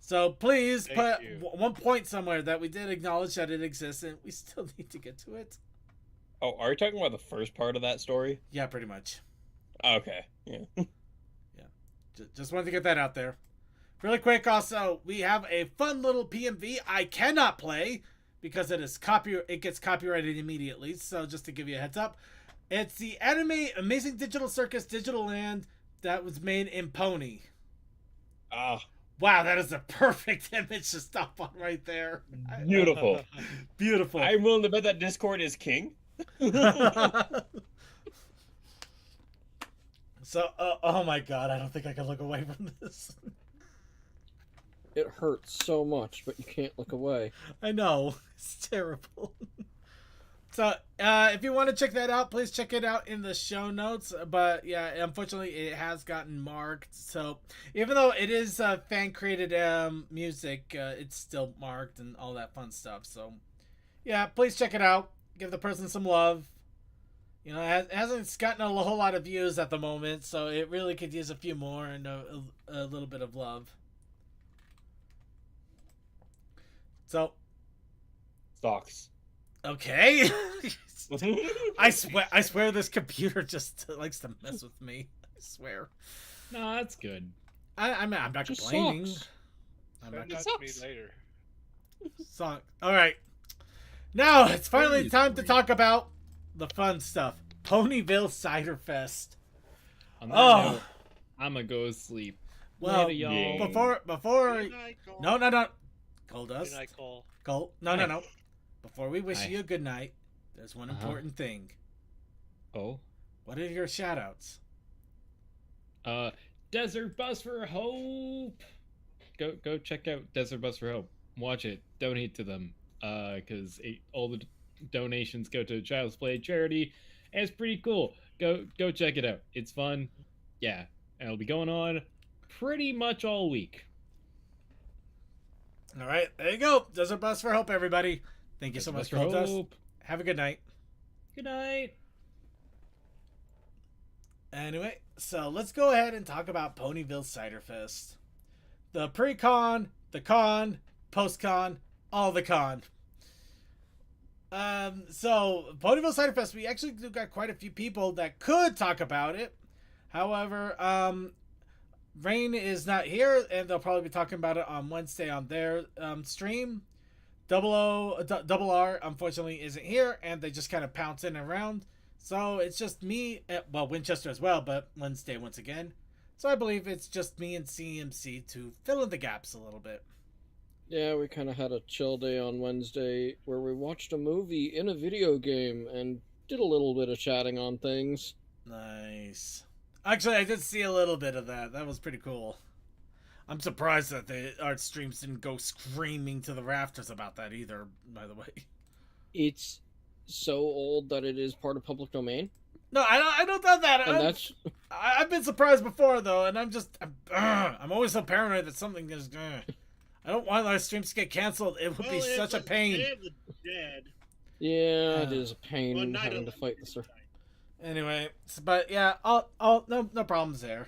So please put 1 point somewhere that we did acknowledge that it exists and we still need to get to it. Oh, are you talking about the first part of that story? Yeah, pretty much. Okay. Yeah. Just wanted to get that out there. Really quick, also, we have a fun little PMV I cannot play because it gets copyrighted immediately. So just to give you a heads up, it's the anime Amazing Digital Circus Digital Land that was made in Pony. Wow, that is a perfect image to stop on right there. Beautiful. Beautiful. I'm willing to bet that Discord is king. So, oh my god, I don't think I can look away from this. It hurts so much, but you can't look away. I know. It's terrible. So, if you want to check that out, please check it out in the show notes. But yeah, unfortunately, it has gotten marked. So, even though it is fan-created music, it's still marked and all that fun stuff. So, yeah, please check it out. Give the person some love. You know, it hasn't gotten a whole lot of views at the moment, so it really could use a few more and a little bit of love. So, Stocks. Okay. I swear this computer just likes to mess with me. I swear. No, that's good. I'm not complaining. Send that to me later. Song. All right. Now it's finally time to talk about the fun stuff. Ponyville Ciderfest. On that note, I'm gonna go sleep. Well, later, y'all. before no. Cole does. Good night, Cole. Cole. No. Before we wish you a good night, there's one important thing. Oh? What are your shout-outs? Desert Bus for Hope. Go check out Desert Bus for Hope. Watch it. Donate to them. Because all the donations go to Child's Play charity, and it's pretty cool. Go check it out. It's fun. Yeah, and it'll be going on pretty much all week. All right, there you go. Desert Bus for Hope, everybody. Thank you so much for Hope. Have a good night. Good night. Anyway, so let's go ahead and talk about Ponyville Ciderfest. The pre-con, the con, post-con, all the con. So Ponyville Ciderfest, we actually got quite a few people that could talk about it. However, Rain is not here, and they'll probably be talking about it on Wednesday on their stream. Double R, unfortunately, isn't here, and they just kind of pounce in and around. So it's just me, well, Winchester as well, but Wednesday once again. So I believe it's just me and CMC to fill in the gaps a little bit. Yeah, we kind of had a chill day on Wednesday where we watched a movie in a video game and did a little bit of chatting on things. Nice. Actually, I did see a little bit of that. That was pretty cool. I'm surprised that the art streams didn't go screaming to the rafters about that either, by the way. It's so old that it is part of public domain. No, I don't know that. I've been surprised before, though, and I'm always so paranoid that something is... I don't want our streams to get canceled. It would be such a pain. Yeah, it is a pain having to fight this. Anyway, but yeah, no problems there.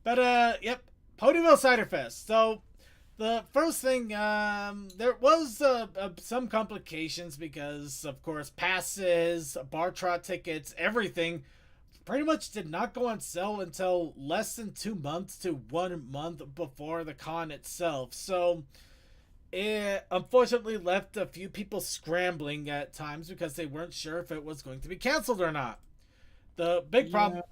But yep, Ponyville Ciderfest. So the first thing, there was some complications because, of course, passes, bar trot tickets, everything pretty much did not go on sale until less than 2 months to 1 month before the con itself. So it unfortunately left a few people scrambling at times because they weren't sure if it was going to be canceled or not. The big problem,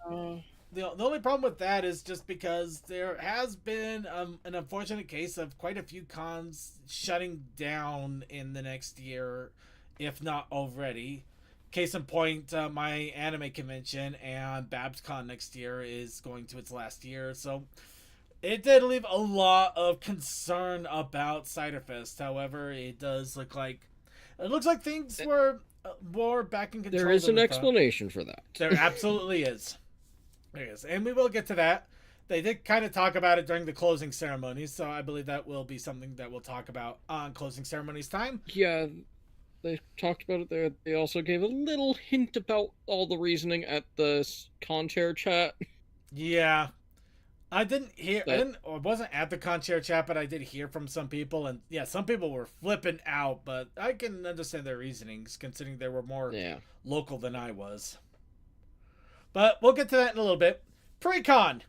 the only problem with that is just because there has been an unfortunate case of quite a few cons shutting down in the next year, if not already. Case in point, my anime convention and BabsCon next year is going to its last year, so it did leave a lot of concern about Ciderfest. However, it looks like things were more back in control. There is an explanation for that. There absolutely is. There is, and we will get to that. They did kind of talk about it during the closing ceremonies, so I believe that will be something that we'll talk about on closing ceremonies time. Yeah. They talked about it there. They also gave a little hint about all the reasoning at the con chair chat. Yeah. I wasn't at the con chair chat, but I did hear from some people, and yeah, some people were flipping out, but I can understand their reasonings, considering they were more local than I was. But we'll get to that in a little bit. Pre-con.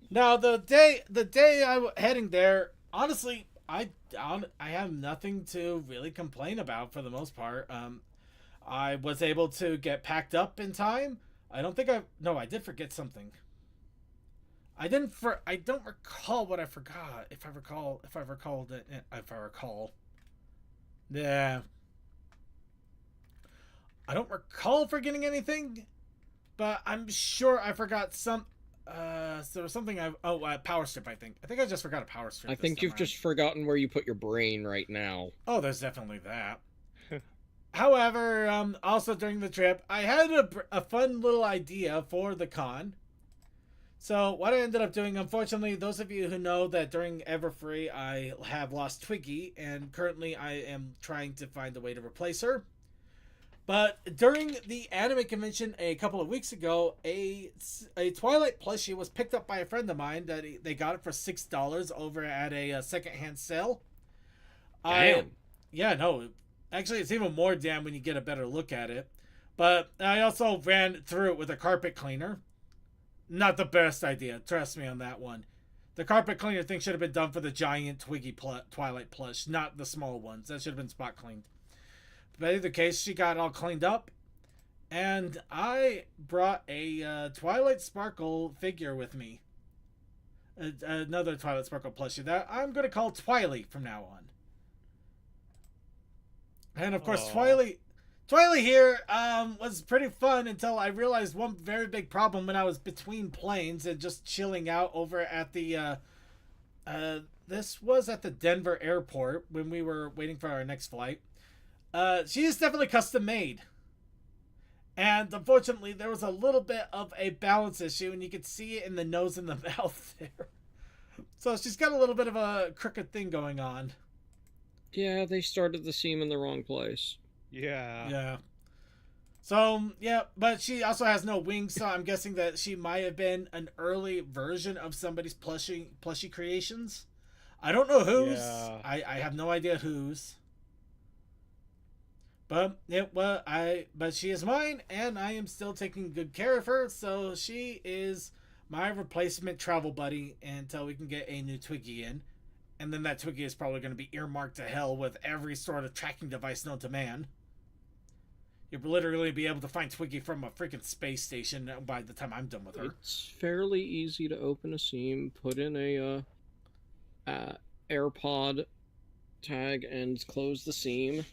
Now, the day I was heading there, honestly, I have nothing to really complain about for the most part. I was able to get packed up in time. I did forget something. I don't recall what I forgot. If I recall. Yeah. I don't recall forgetting anything, but I'm sure I forgot some. So there was something power strip. I think I just forgot a power strip. I think you've just forgotten where you put your brain right now. Oh, there's definitely that. However, also during the trip, I had a fun little idea for the con. So what I ended up doing, unfortunately, those of you who know that during Everfree, I have lost Twiggy, and currently I am trying to find a way to replace her. But during the anime convention a couple of weeks ago, a Twilight plushie was picked up by a friend of mine. That they got it for $6 over at a secondhand sale. Damn. Actually, it's even more damn when you get a better look at it. But I also ran through it with a carpet cleaner. Not the best idea, trust me on that one. The carpet cleaner thing should have been done for the giant Twiggy Twilight plush, not the small ones. That should have been spot cleaned. But in either case, she got all cleaned up. And I brought a Twilight Sparkle figure with me. Another Twilight Sparkle plushie that I'm going to call Twily from now on. And of course, Twily here was pretty fun until I realized one very big problem when I was between planes and just chilling out over at the this was at the Denver airport when we were waiting for our next flight. She is definitely custom made. And unfortunately, there was a little bit of a balance issue, and you could see it in the nose and the mouth there. So she's got a little bit of a crooked thing going on. Yeah, they started the seam in the wrong place. Yeah. So, yeah, but she also has no wings, so I'm guessing that she might have been an early version of somebody's plushie creations. I don't know whose. Yeah. I have no idea whose. But but she is mine, and I am still taking good care of her, so she is my replacement travel buddy until we can get a new Twiggy in. And then that Twiggy is probably going to be earmarked to hell with every sort of tracking device known to man. You'll literally be able to find Twiggy from a freaking space station by the time I'm done with her. It's fairly easy to open a seam, put in a AirPod tag, and close the seam.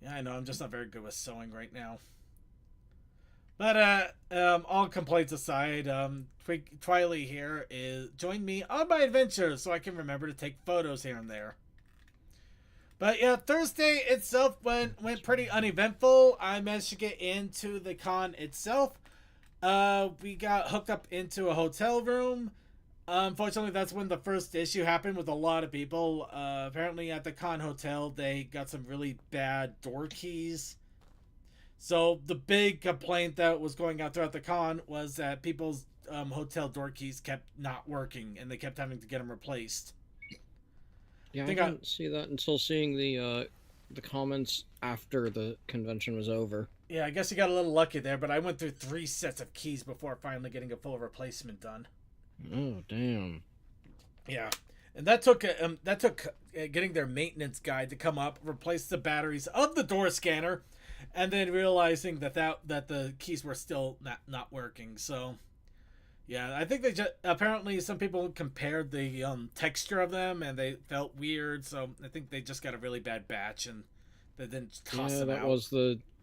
Yeah, I know. I'm just not very good with sewing right now. But all complaints aside, Twily here joined me on my adventure so I can remember to take photos here and there. But yeah, Thursday itself went pretty uneventful. I managed to get into the con itself. We got hooked up into a hotel room. Unfortunately, that's when the first issue happened with a lot of people. Apparently at the con hotel, they got some really bad door keys. So the big complaint that was going out throughout the con was that people's hotel door keys kept not working, and they kept having to get them replaced. Yeah, I didn't see that until seeing the comments after the convention was over. Yeah, I guess you got a little lucky there, but I went through 3 sets of keys before finally getting a full replacement done. Oh, damn. Yeah, and that took getting their maintenance guy to come up, replace the batteries of the door scanner, and then realizing that the keys were still not working. So, yeah, I think they just apparently some people compared the texture of them and they felt weird. So I think they just got a really bad batch and they didn't toss them out.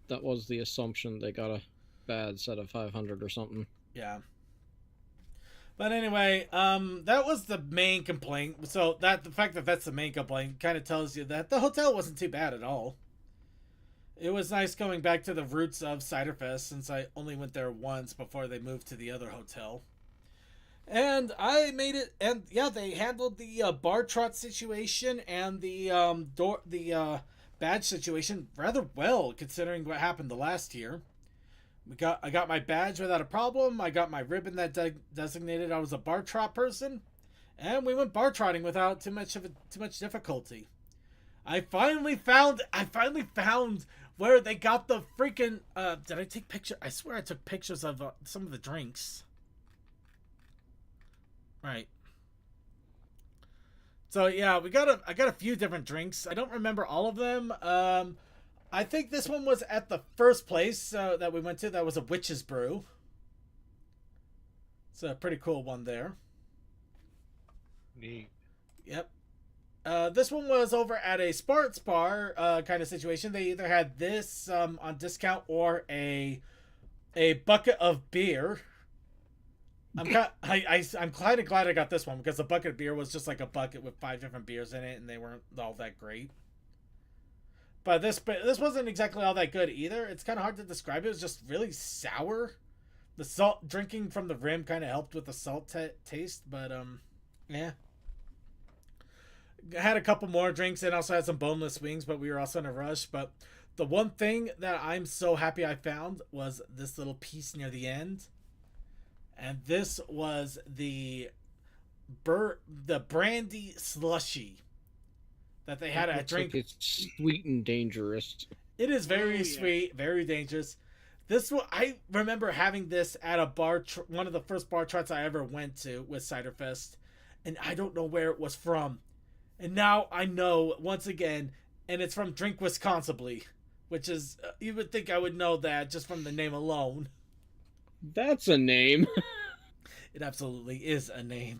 That was the assumption. They got a bad set of 500 or something. Yeah. But anyway, that was the main complaint. So the fact that that's the main complaint kind of tells you that the hotel wasn't too bad at all. It was nice going back to the roots of Ciderfest since I only went there once before they moved to the other hotel. And I made it, and yeah, they handled the bar trot situation and the badge situation rather well considering what happened the last year. I got my badge without a problem. I got my ribbon that designated I was a bar trot person, and we went bar trotting without too much difficulty. I finally found where they got the freaking. Did I take pictures? I swear I took pictures of some of the drinks. Right. So yeah, I got a few different drinks. I don't remember all of them. I think this one was at the first place that we went to. That was a witch's brew. It's a pretty cool one there. Neat. Yep. This one was over at a sports bar kind of situation. They either had this on discount or a bucket of beer. I'm kind of glad I got this one because the bucket of beer was just like a bucket with 5 different beers in it, and they weren't all that great. But this wasn't exactly all that good either. It's kind of hard to describe. It was just really sour. The salt drinking from the rim kind of helped with the salt taste, but yeah. I had a couple more drinks and also had some boneless wings, but we were also in a rush. But the one thing that I'm so happy I found was this little piece near the end. And this was the brandy slushy that they had at drink. Like it's sweet and dangerous. It is very sweet, very dangerous. This one, I remember having this at a bar, one of the first bar trots I ever went to with Ciderfest, and I don't know where it was from. And now I know once again, and it's from Drink Wisconsibly, which is, you would think I would know that just from the name alone. That's a name. It absolutely is a name.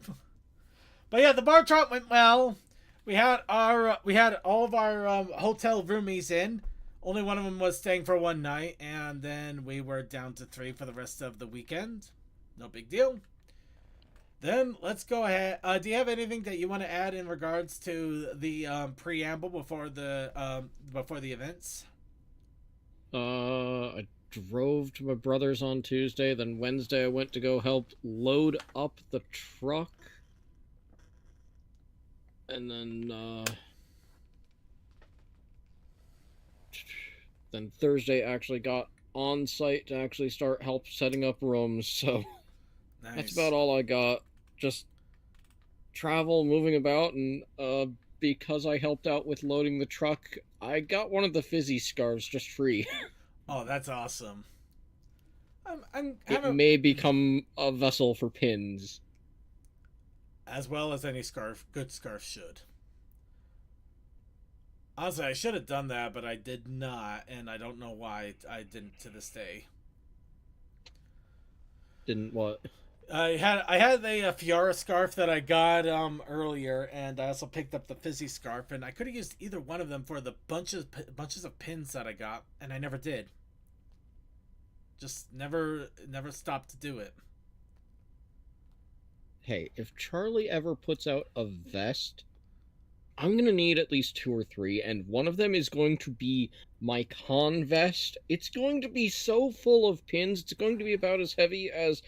But yeah, the bar trot went well. We had all of our hotel roomies in. Only one of them was staying for one night, and then we were down to 3 for the rest of the weekend. No big deal. Then let's go ahead. Do you have anything that you want to add in regards to the preamble before the events? I drove to my brother's on Tuesday. Then Wednesday I went to go help load up the truck. And then Thursday actually got on site to actually start help setting up rooms. So nice. That's about all I got. Just travel, moving about, and because I helped out with loading the truck, I got one of the fizzy scarves just free. Oh, that's awesome. It may become a vessel for pins. As well as any good scarf should. Honestly, I should have done that, but I did not, and I don't know why I didn't to this day. Didn't what? I had a Fiora scarf that I got earlier, and I also picked up the fizzy scarf, and I could have used either one of them for the bunches of pins that I got, and I never did. Just never stopped to do it. Hey, if Charlie ever puts out a vest, I'm gonna need at least 2 or 3, and one of them is going to be my con vest. It's going to be so full of pins, it's going to be about as heavy as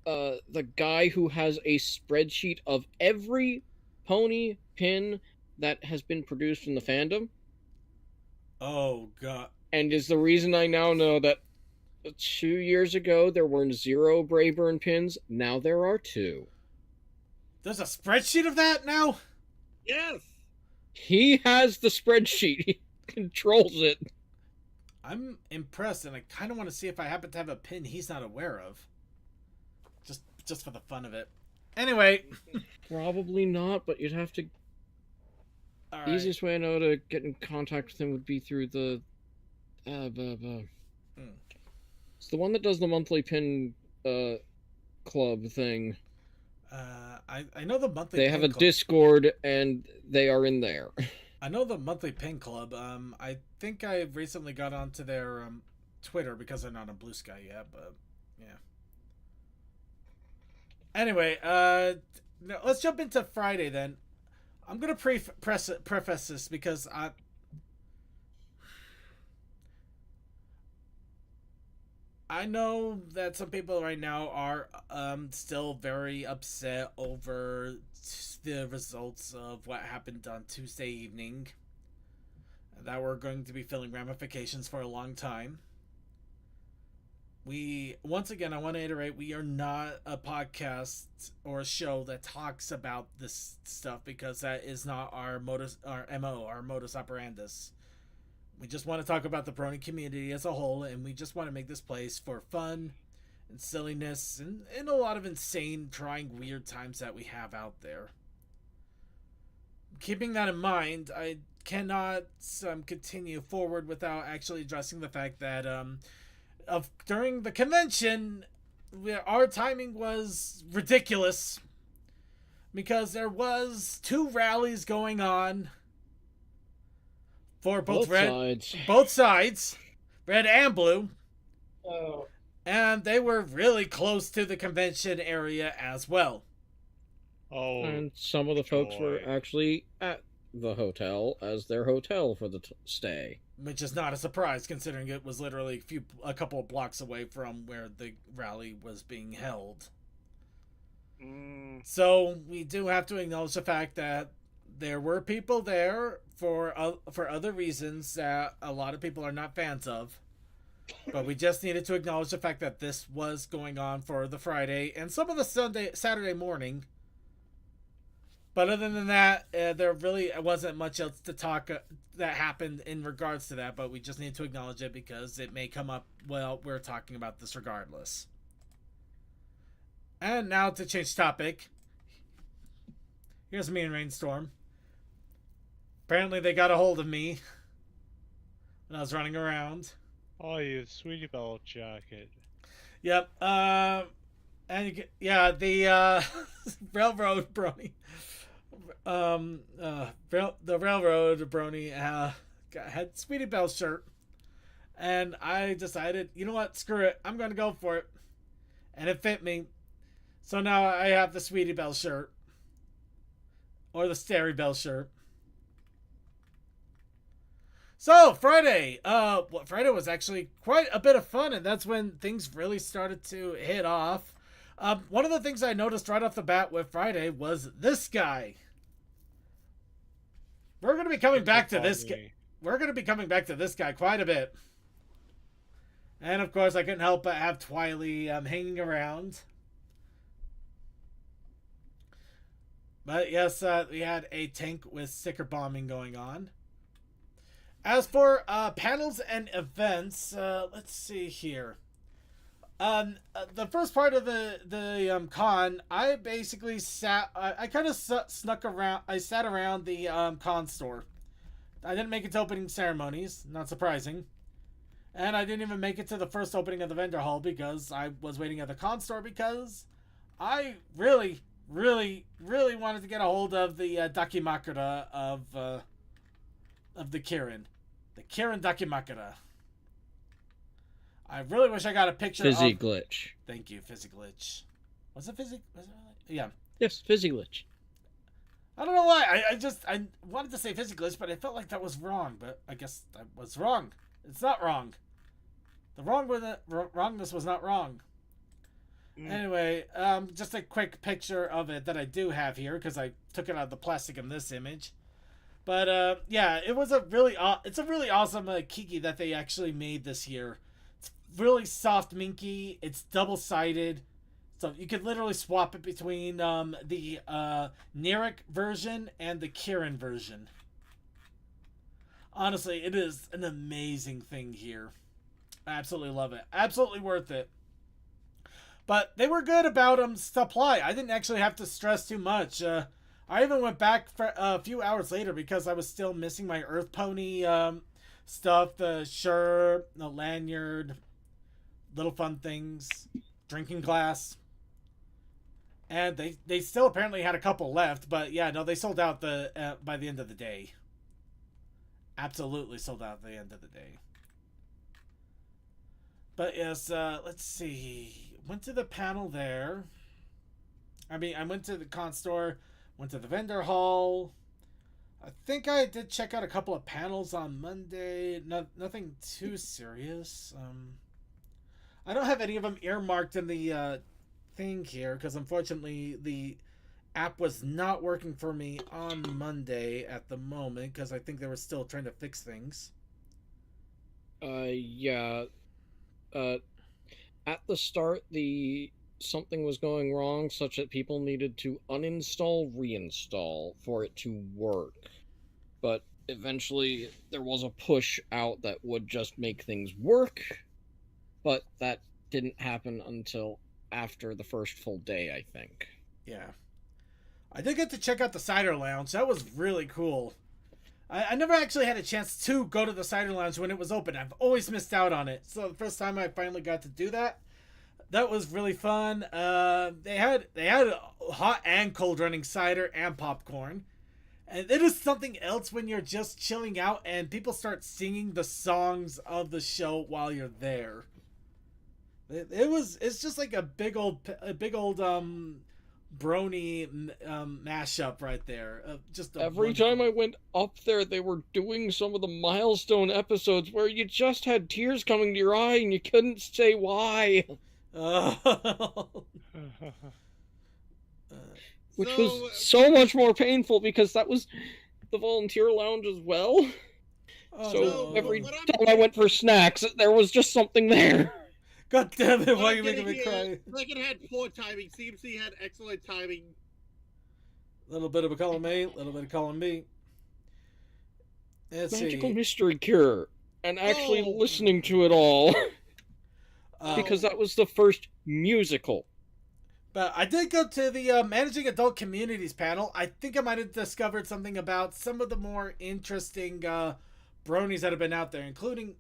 the guy who has a spreadsheet of every pony pin that has been produced in the fandom. Oh, God. And is the reason I now know that 2 years ago there were 0 Brayburn pins, now there are 2. There's a spreadsheet of that now? Yes! He has the spreadsheet. He controls it. I'm impressed, and I kind of want to see if I happen to have a pin he's not aware of. Just for the fun of it. Anyway. Probably not, but you'd have to... All Easiest way I know to get in contact with him would be through the... It's the one that does the monthly pin club thing. I know the monthly They pin have a club. Discord, and they are in there. I know the monthly pin club. I think I recently got onto their Twitter because they're not on Blue Sky yet, but yeah. Anyway, let's jump into Friday then. I'm gonna preface this because I know that some people right now are still very upset over the results of what happened on Tuesday evening. That we're going to be feeling ramifications for a long time. Once again, I want to iterate, we are not a podcast or a show that talks about this stuff because that is not our modus operandus. We just want to talk about the Brony community as a whole, and we just want to make this place for fun and silliness and a lot of insane, trying, weird times that we have out there. Keeping that in mind, I cannot continue forward without actually addressing the fact that during the convention, our timing was ridiculous. because there was 2 rallies going on for both sides, red and blue. Oh. And they were really close to the convention area as well. Oh, and some of the folks were actually at the hotel as their hotel for the stay. Which is not a surprise, considering it was literally a couple of blocks away from where the rally was being held. So we do have to acknowledge the fact that there were people there for other reasons that a lot of people are not fans of. But we just needed to acknowledge the fact that this was going on for the Friday and some of the Saturday morning. But other than that, there really wasn't much else to talk that happened in regards to that. But we just need to acknowledge it because it may come up while we're talking about this regardless. And now to change topic. Here's me and Rainstorm. Apparently they got a hold of me when I was running around. Oh, you Sweetie Belle jacket. Yep. And the railroad brony. The railroad brony had Sweetie Belle shirt, and I decided, you know what, screw it, I'm gonna go for it, and it fit me. So now I have the Sweetie Belle shirt, or the Starry Belle shirt. So Friday was actually quite a bit of fun, and that's when things really started to hit off. One of the things I noticed right off the bat with Friday was this guy. We're going to be coming back to this guy. We're going to be coming back to this guy quite a bit. And of course, I couldn't help but have Twiley hanging around. But yes, we had a tank with sticker bombing going on. As for panels and events, let's see here. The first part of the con, I basically I kind of snuck around. I sat around the con store. I didn't make it to opening ceremonies, not surprising. And I didn't even make it to the first opening of the vendor hall because I was waiting at the con store because I really wanted to get a hold of the Dakimakura of the Kirin. The Kirin Dakimakura. I really wish I got a picture Fizzy of... Glitch. Thank you, Fizzy Glitch. Was it Fizzy? Yeah. Yes, Fizzy Glitch. I don't know why. I wanted to say Fizzy Glitch, but I felt like that was wrong. But I guess I was wrong. It's not wrong. The wrongness was not wrong. Anyway, just a quick picture of it that I do have here because I took it out of the plastic in this image. But yeah, it's a really awesome Kiki that they actually made this year. It's really soft minky. It's double-sided, so you could literally swap it between the Nerek version and the Kirin version. Honestly, it is an amazing thing here. I absolutely love it. Absolutely worth it. But they were good about supply. I didn't actually have to stress too much. I even went back for a few hours later because I was still missing my Earth Pony stuff, the shirt, the lanyard, little fun things, drinking glass. And they still apparently had a couple left, but yeah, no, they sold out by the end of the day. Absolutely sold out at the end of the day. But yes, let's see. Went to the panel there. I went to the con store, went to the vendor hall. I think I did check out a couple of panels on Monday. Nothing too serious. I don't have any of them earmarked in the thing here because unfortunately the app was not working for me on Monday at the moment because I think they were still trying to fix things. Yeah. At the start, something was going wrong such that people needed to uninstall, reinstall for it to work. But eventually there was a push out that would just make things work, but that didn't happen until after the first full day, I think. Yeah. I did get to check out the Cider Lounge. That was really cool. I never actually had a chance to go to the Cider Lounge when it was open. I've always missed out on it. So the first time I finally got to do that, that was really fun. They had hot and cold running cider and popcorn. And it is something else when you're just chilling out and people start singing the songs of the show while you're there. It's just like a big old Brony mashup right there. Just every time I went up there, they were doing some of the milestone episodes where you just had tears coming to your eye and you couldn't say why. Which was so much more painful because that was the volunteer lounge as well. Every time I went for snacks, there was just something there. God damn it, why are you making me cry? Like it had poor timing. CMC had excellent timing. A little bit of a column A, a little bit of column B. Magical Mystery Cure. And actually listening to it all. Because that was the first musical. But I did go to the Managing Adult Communities panel. I think I might have discovered something about some of the more interesting bronies that have been out there, including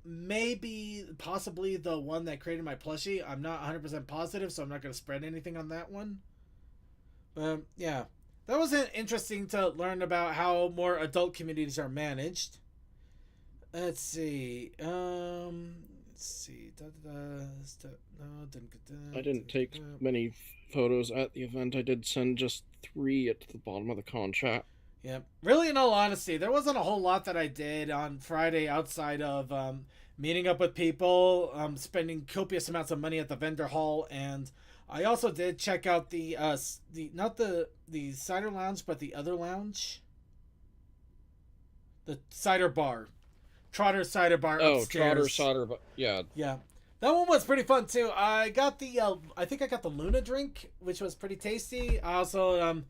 possibly the one that created my plushie. I'm not 100% positive, so I'm not going to spread anything on that one. But yeah, that was interesting to learn about how more adult communities are managed. Let's see. I didn't take many photos at the event. I did send just 3 at the bottom of the con chat. Yeah, really, in all honesty, there wasn't a whole lot that I did on Friday outside of meeting up with people, spending copious amounts of money at the vendor hall, and I also did check out the not the cider lounge, but the other lounge, the cider bar, Trotter Cider Bar. Upstairs. Trotter Cider Bar. Yeah. Yeah. That one was pretty fun too. I got I think I got the Luna drink, which was pretty tasty. I also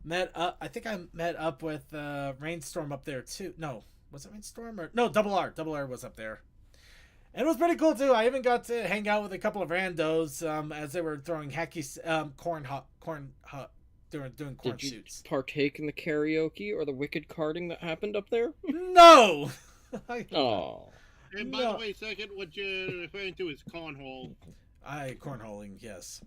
I think I met up with Rainstorm up there too. No, was it Rainstorm or no? Double R was up there, and it was pretty cool too. I even got to hang out with a couple of randos as they were throwing hacky corn doing corn Did you shoots. Partake in the karaoke or the wicked carding that happened up there? No. Oh. And by the way, second, what you're referring to is cornhole. Cornholing, yes.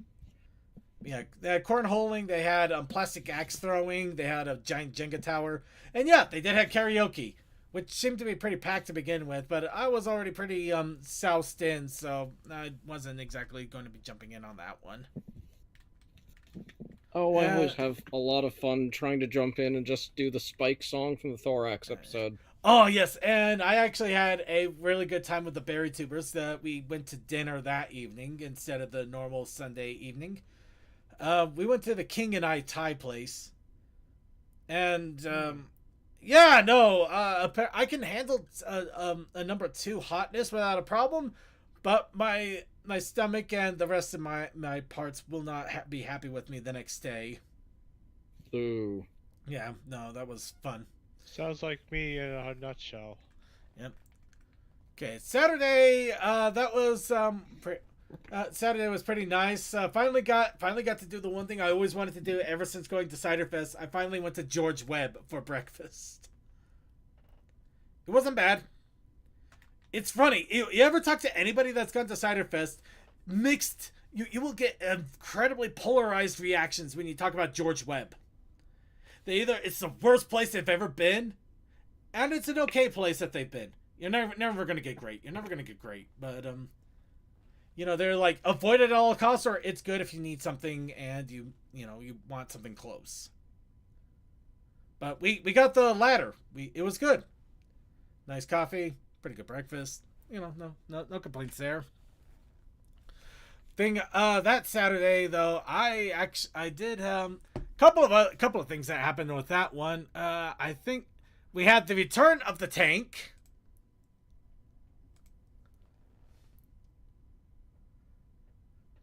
Yeah, they had cornholing, they had plastic axe throwing, they had a giant Jenga tower, and yeah, they did have karaoke, which seemed to be pretty packed to begin with, but I was already pretty soused in, so I wasn't exactly going to be jumping in on that one. Oh, I always have a lot of fun trying to jump in and just do the Spike song from the Thorax episode. Oh, yes, and I actually had a really good time with the Berry Tubers. We went to dinner that evening instead of the normal Sunday evening. We went to the King and I Thai place. And, I can handle a number 2 hotness without a problem, but my stomach and the rest of my parts will not be happy with me the next day. Ooh. Yeah, no, that was fun. Sounds like me in a nutshell. Yep. Okay, Saturday. That was Saturday was pretty nice. Finally got to do the one thing I always wanted to do ever since going to Ciderfest. I finally went to George Webb for breakfast. It wasn't bad. It's funny. You ever talk to anybody that's gone to Ciderfest? Mixed. You will get incredibly polarized reactions when you talk about George Webb. It's the worst place they've ever been, and it's an okay place that they've been. You're never gonna get great. You're never gonna get great, but they're like avoid it at all costs, or it's good if you need something and you want something close. But we got the latter. It was good. Nice coffee, pretty good breakfast. No complaints there. That Saturday though, I did couple of things that happened with that one. I think we had the return of the tank.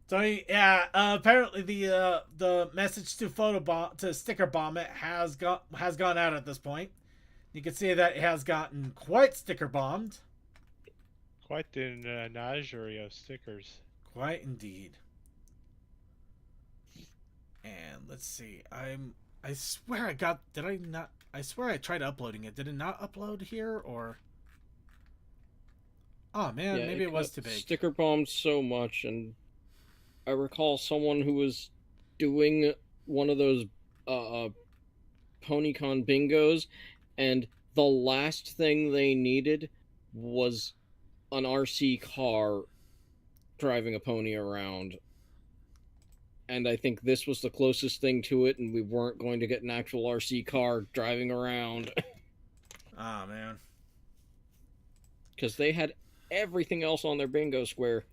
So yeah, apparently the message to sticker bomb it has gone out at this point. You can see that it has gotten quite sticker bombed. Quite the menagerie of stickers. Quite indeed. And let's see. I swear I swear I tried uploading it. Did it not upload here or? Oh man, yeah, maybe it was too big. Sticker bombed so much, and I recall someone who was doing one of those PonyCon bingos, and the last thing they needed was an RC car driving a pony around. And I think this was the closest thing to it, and we weren't going to get an actual RC car driving around. Ah, man. Because they had everything else on their bingo square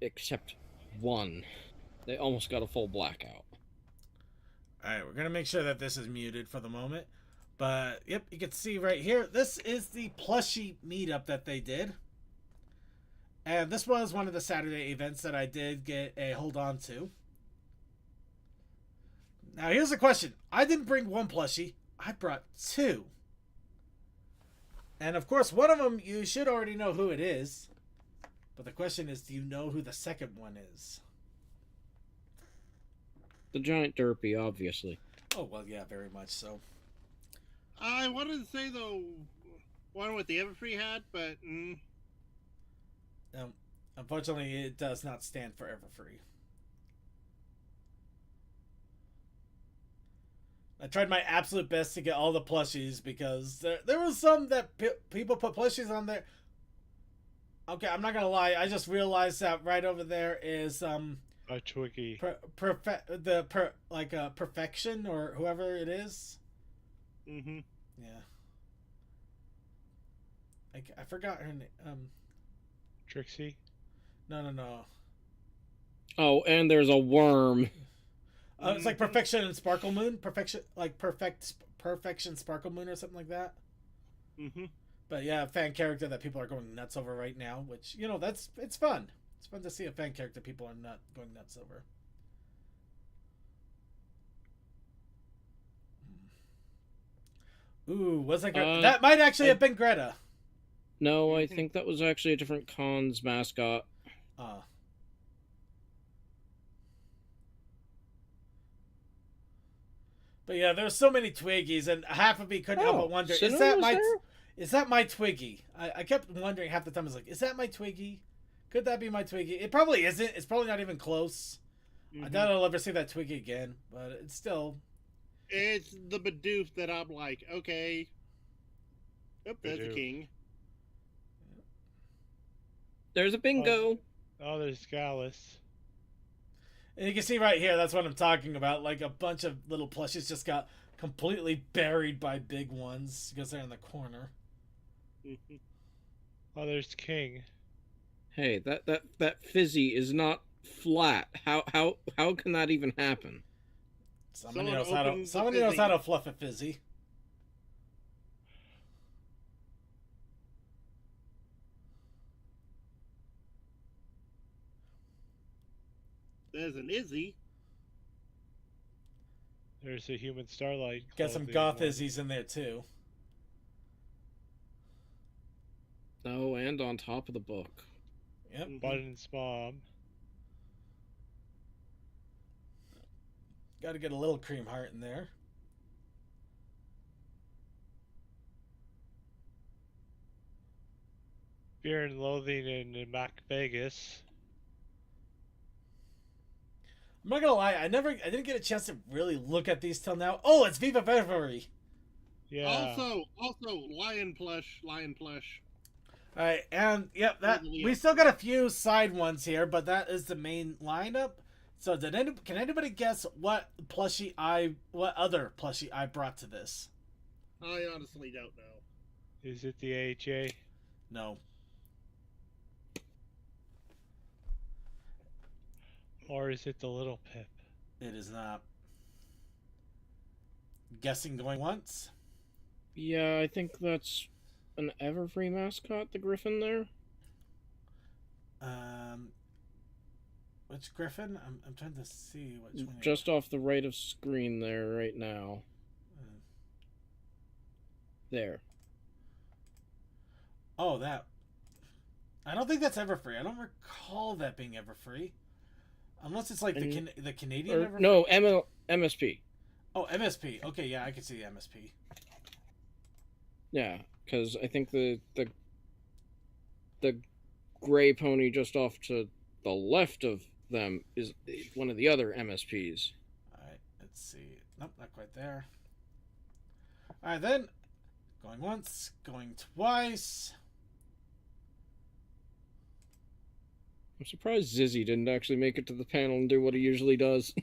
except one. They almost got a full blackout. Alright, we're going to make sure that this is muted for the moment. But, yep, you can see right here, this is the plushie meetup that they did. And this was one of the Saturday events that I did get a hold on to. Now, here's the question. I didn't bring one plushie. I brought two. And, of course, one of them, you should already know who it is. But the question is, do you know who the second one is? The giant derpy, obviously. Oh, well, yeah, very much so. I wanted to say, though, one with the Everfree hat, but... Unfortunately, it does not stand for Everfree. I tried my absolute best to get all the plushies because there was some that people put plushies on there. Okay, I'm not gonna lie. I just realized that right over there is a Twiggy. Perfection or whoever it is. Mm-hmm. Yeah. I forgot her name. Trixie. No. Oh, and there's a worm. It's like Perfection and Sparkle Moon. Perfection Sparkle Moon or something like that. Mm-hmm. But yeah, a fan character that people are going nuts over right now, which, it's fun. It's fun to see a fan character people are not going nuts over. Ooh, was that Greta? That might actually have been Greta. No, I think that was actually a different con's mascot. But yeah, there's so many Twiggies, and half of me couldn't help but wonder, is that my Twiggy? I kept wondering half the time. I was like, is that my Twiggy? Could that be my Twiggy? It probably isn't. It's probably not even close. Mm-hmm. I doubt I'll ever see that Twiggy again, but it's still... It's the Bidoof that I'm like, okay. Oh, there's a king. There's a bingo. Oh, there's Gallus. And you can see right here, that's what I'm talking about. Like a bunch of little plushies just got completely buried by big ones because they're in the corner. Oh, there's King. Hey, that fizzy is not flat. How can that even happen? Somebody knows how to fluff a fizzy. There's an Izzy. There's a human Starlight. Got some goth Izzies in there too. Oh, and on top of the book. Yep. Button's mom. Got to get a little cream heart in there. Fear and Loathing in Mac Vegas. I'm not gonna lie, I didn't get a chance to really look at these till now. Oh, it's Viva February. Yeah. Also, Lion Plush. All right, and yep, we still got a few side ones here, but that is the main lineup. So, can anybody guess what other plushie I brought to this? I honestly don't know. Is it the AHA? No. Or is it the Little Pip? It is not. Guessing going once? Yeah, I think that's an Everfree mascot, the Griffin there. Which Griffin? I'm trying to see which one. Just off the right of screen there right now. There. Oh, that. I don't think that's Everfree. I don't recall that being Everfree. Unless it's like the Canadian Everfree? No, MSP. Oh, MSP. Okay, yeah, I can see the MSP. Yeah, because I think the gray pony just off to the left of them is one of the other MSPs. Alright, let's see. Nope, not quite there. Alright then. Going once, going twice. I'm surprised Zizzy didn't actually make it to the panel and do what he usually does.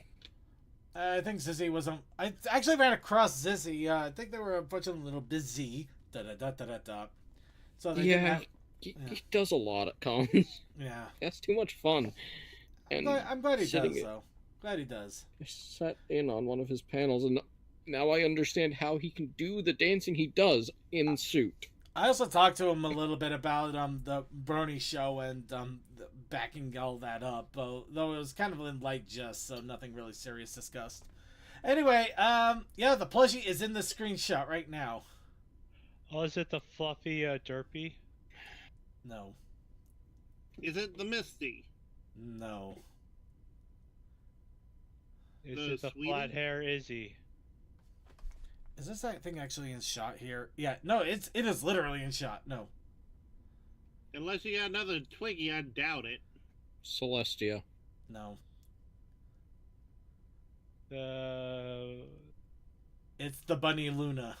I think Zizzy was on. I actually ran across Zizzy. I think they were unfortunately a little busy. So they didn't have... he does a lot at cons. Yeah. That's too much fun. And I'm glad he does, though. Glad he does. I sat in on one of his panels, and now I understand how he can do the dancing he does in suit. I also talked to him a little bit about the Brony show and backing all that up, though it was kind of in light jest, so nothing really serious discussed. Anyway, yeah, the plushie is in the screenshot right now. Oh, is it the fluffy derpy? No. Is it the Misty? No. Is it the flat hair Izzy? Is this that thing actually in shot here? Yeah, no, it is literally in shot. No. Unless you got another Twiggy, I doubt it. Celestia. No. It's the Bunny Luna.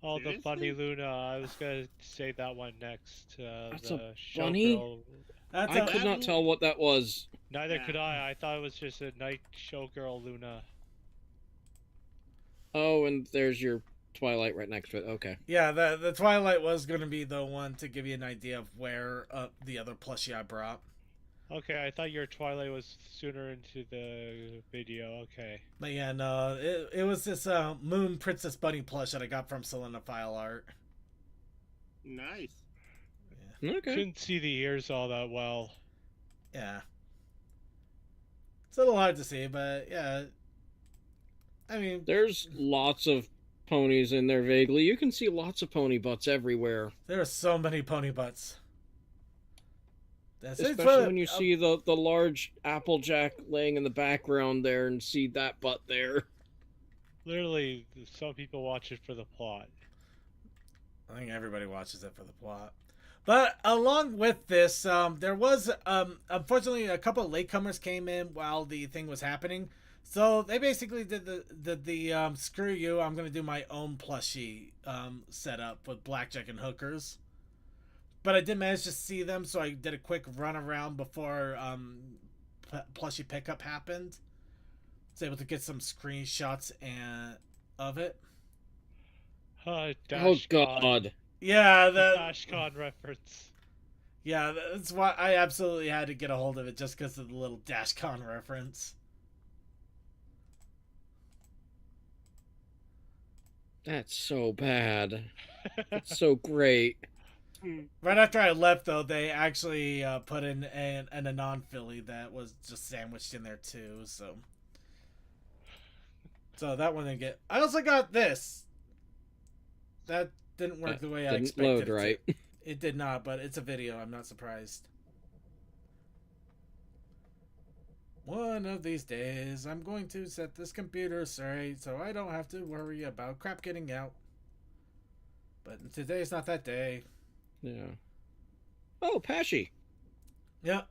Oh, Seriously? the Bunny Luna. I was gonna say that one next. That's the a bunny? showgirl. I could not tell what that was. Neither could I. I thought it was just a night showgirl Luna. Oh, and there's your Twilight right next to it. Okay. Yeah, the Twilight was going to be the one to give you an idea of where the other plushie I brought. Okay, I thought your Twilight was sooner into the video. Okay. But yeah, no, it was this Moon Princess Bunny plush that I got from Selena File Art. Nice. Yeah. Okay. Couldn't see the ears all that well. Yeah. It's a little hard to see, but yeah. I mean, there's lots of ponies in there vaguely. You can see lots of pony butts everywhere. There are so many pony butts. Especially when you see the large Applejack laying in the background there and see that butt there. Literally, some people watch it for the plot. I think everybody watches it for the plot. But along with this, there was, unfortunately, a couple of latecomers came in while the thing was happening. So they basically did the screw you, I'm going to do my own plushie setup with blackjack and hookers. But I did manage to see them, so I did a quick run around before plushie pickup happened. I was able to get some screenshots of it. Oh God! Yeah, the DashCon reference. Yeah, that's why I absolutely had to get a hold of it, just because of the little DashCon reference. That's so bad. It's so great. Right after I left, though, they actually put in a non-Philly that was just sandwiched in there too. So that one didn't get. I also got this. That didn't work the way I expected. Load right. It did not, but it's a video. I'm not surprised. One of these days, I'm going to set this computer straight so I don't have to worry about crap getting out. But today's not that day. Yeah. Oh, Pesci. Yeah.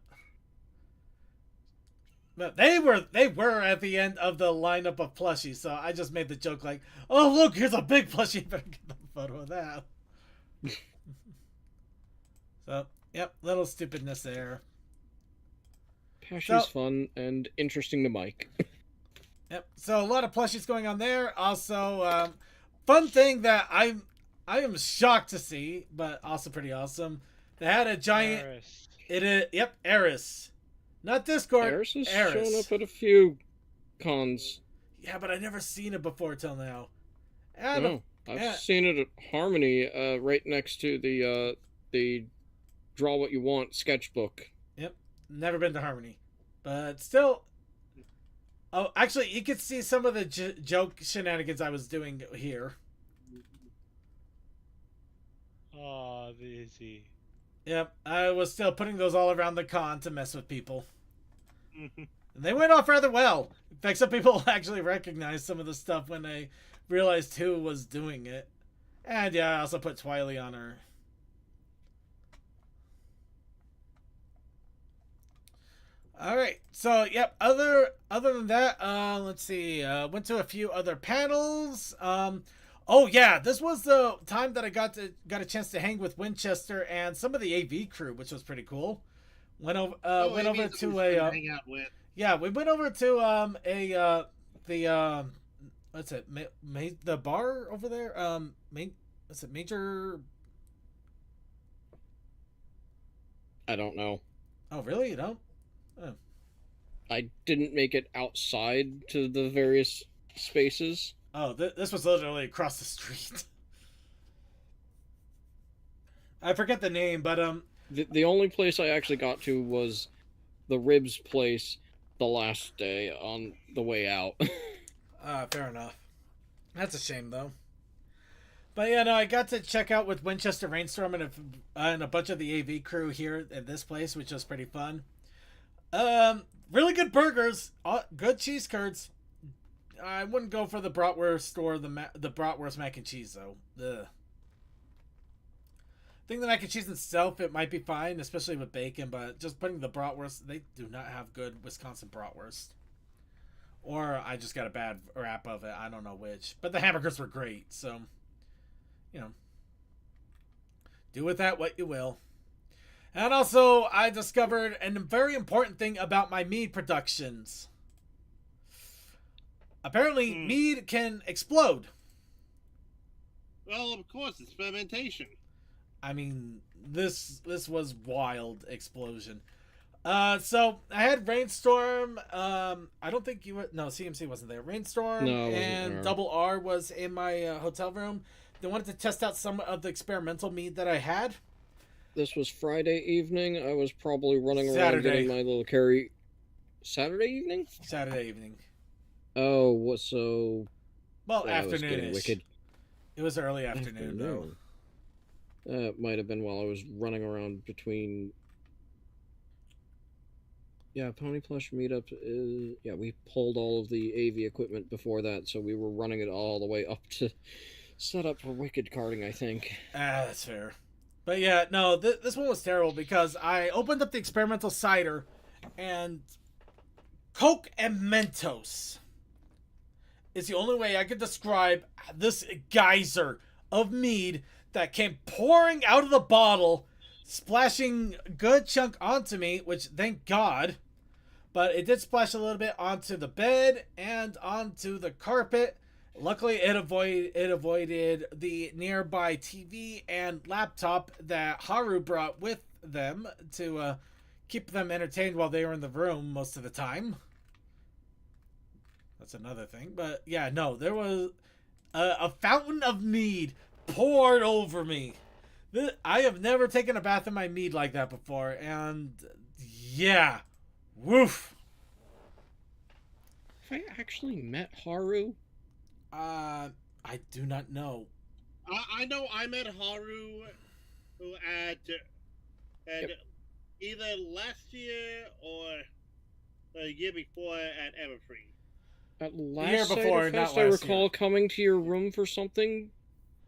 But they were at the end of the lineup of plushies, so I just made the joke like, oh look, here's a big plushie, better get the photo of that. So, yep, little stupidness there. Pesci's fun and interesting to Mike. Yep, so a lot of plushies going on there. Also, fun thing that I am shocked to see, but also pretty awesome. They had a giant. Eris. Yep, Eris. Not Discord. Eris has shown up at a few cons. Yeah, but I never seen it before till now. I've seen it at Harmony, right next to the Draw What You Want sketchbook. Yep, never been to Harmony, but still. Oh, actually, you could see some of the joke shenanigans I was doing here. Oh, Izzy. Yep, I was still putting those all around the con to mess with people. And they went off rather well. In fact, some people actually recognized some of the stuff when they realized who was doing it. And yeah, I also put Twiley on her. All right. So, yep. Other than that, let's see. Went to a few other panels. Oh yeah, this was the time that I got a chance to hang with Winchester and some of the AV crew, which was pretty cool. Went over to a hang out with. yeah, we went over to the what's it? The bar over there. What's it? Major. I don't know. Oh really? You don't? Oh. I didn't make it outside to the various spaces. Oh, this was literally across the street. I forget the name, but the only place I actually got to was the Ribs place the last day on the way out. Fair enough. That's a shame though. But yeah, no, I got to check out with Winchester Rainstorm and a bunch of the AV crew here at this place, which was pretty fun. Really good burgers, good cheese curds. I wouldn't go for the bratwurst or the bratwurst mac and cheese though. Ugh. I think the mac and cheese itself, it might be fine, especially with bacon, but just putting the bratwurst, they do not have good Wisconsin bratwurst. Or I just got a bad rap of it. I don't know which. But the hamburgers were great, so, you know, do with that what you will. And also, I discovered a very important thing about my mead productions. Apparently, mead can explode. Well, of course, it's fermentation. I mean, this was wild explosion. So I had Rainstorm. I don't think you were. No, CMC wasn't there. Rainstorm and Double R was in my hotel room. They wanted to test out some of the experimental mead that I had. This was Friday evening. I was probably running around getting my little carry. Saturday evening? Saturday evening. Oh, so... Well, afternoonish. It was early afternoon, though. It might have been while I was running around between... Yeah, Pony Plush meetup is... Yeah, we pulled all of the AV equipment before that, so we were running it all the way up to set up for Wicked Karting, I think. That's fair. But yeah, no, this one was terrible because I opened up the experimental cider and Coke and Mentos is the only way I could describe this geyser of mead that came pouring out of the bottle, splashing a good chunk onto me, which thank God. But it did splash a little bit onto the bed and onto the carpet. Luckily, it avoided the nearby TV and laptop that Haru brought with them to keep them entertained while they were in the room most of the time. That's another thing. But yeah, no, there was a fountain of mead poured over me. I have never taken a bath in my mead like that before, and yeah, woof. Have I actually met Haru? I do not know. I know I met Haru at either last year or the year before at Everfree. At last Ciderfest, I recall coming to your room for something,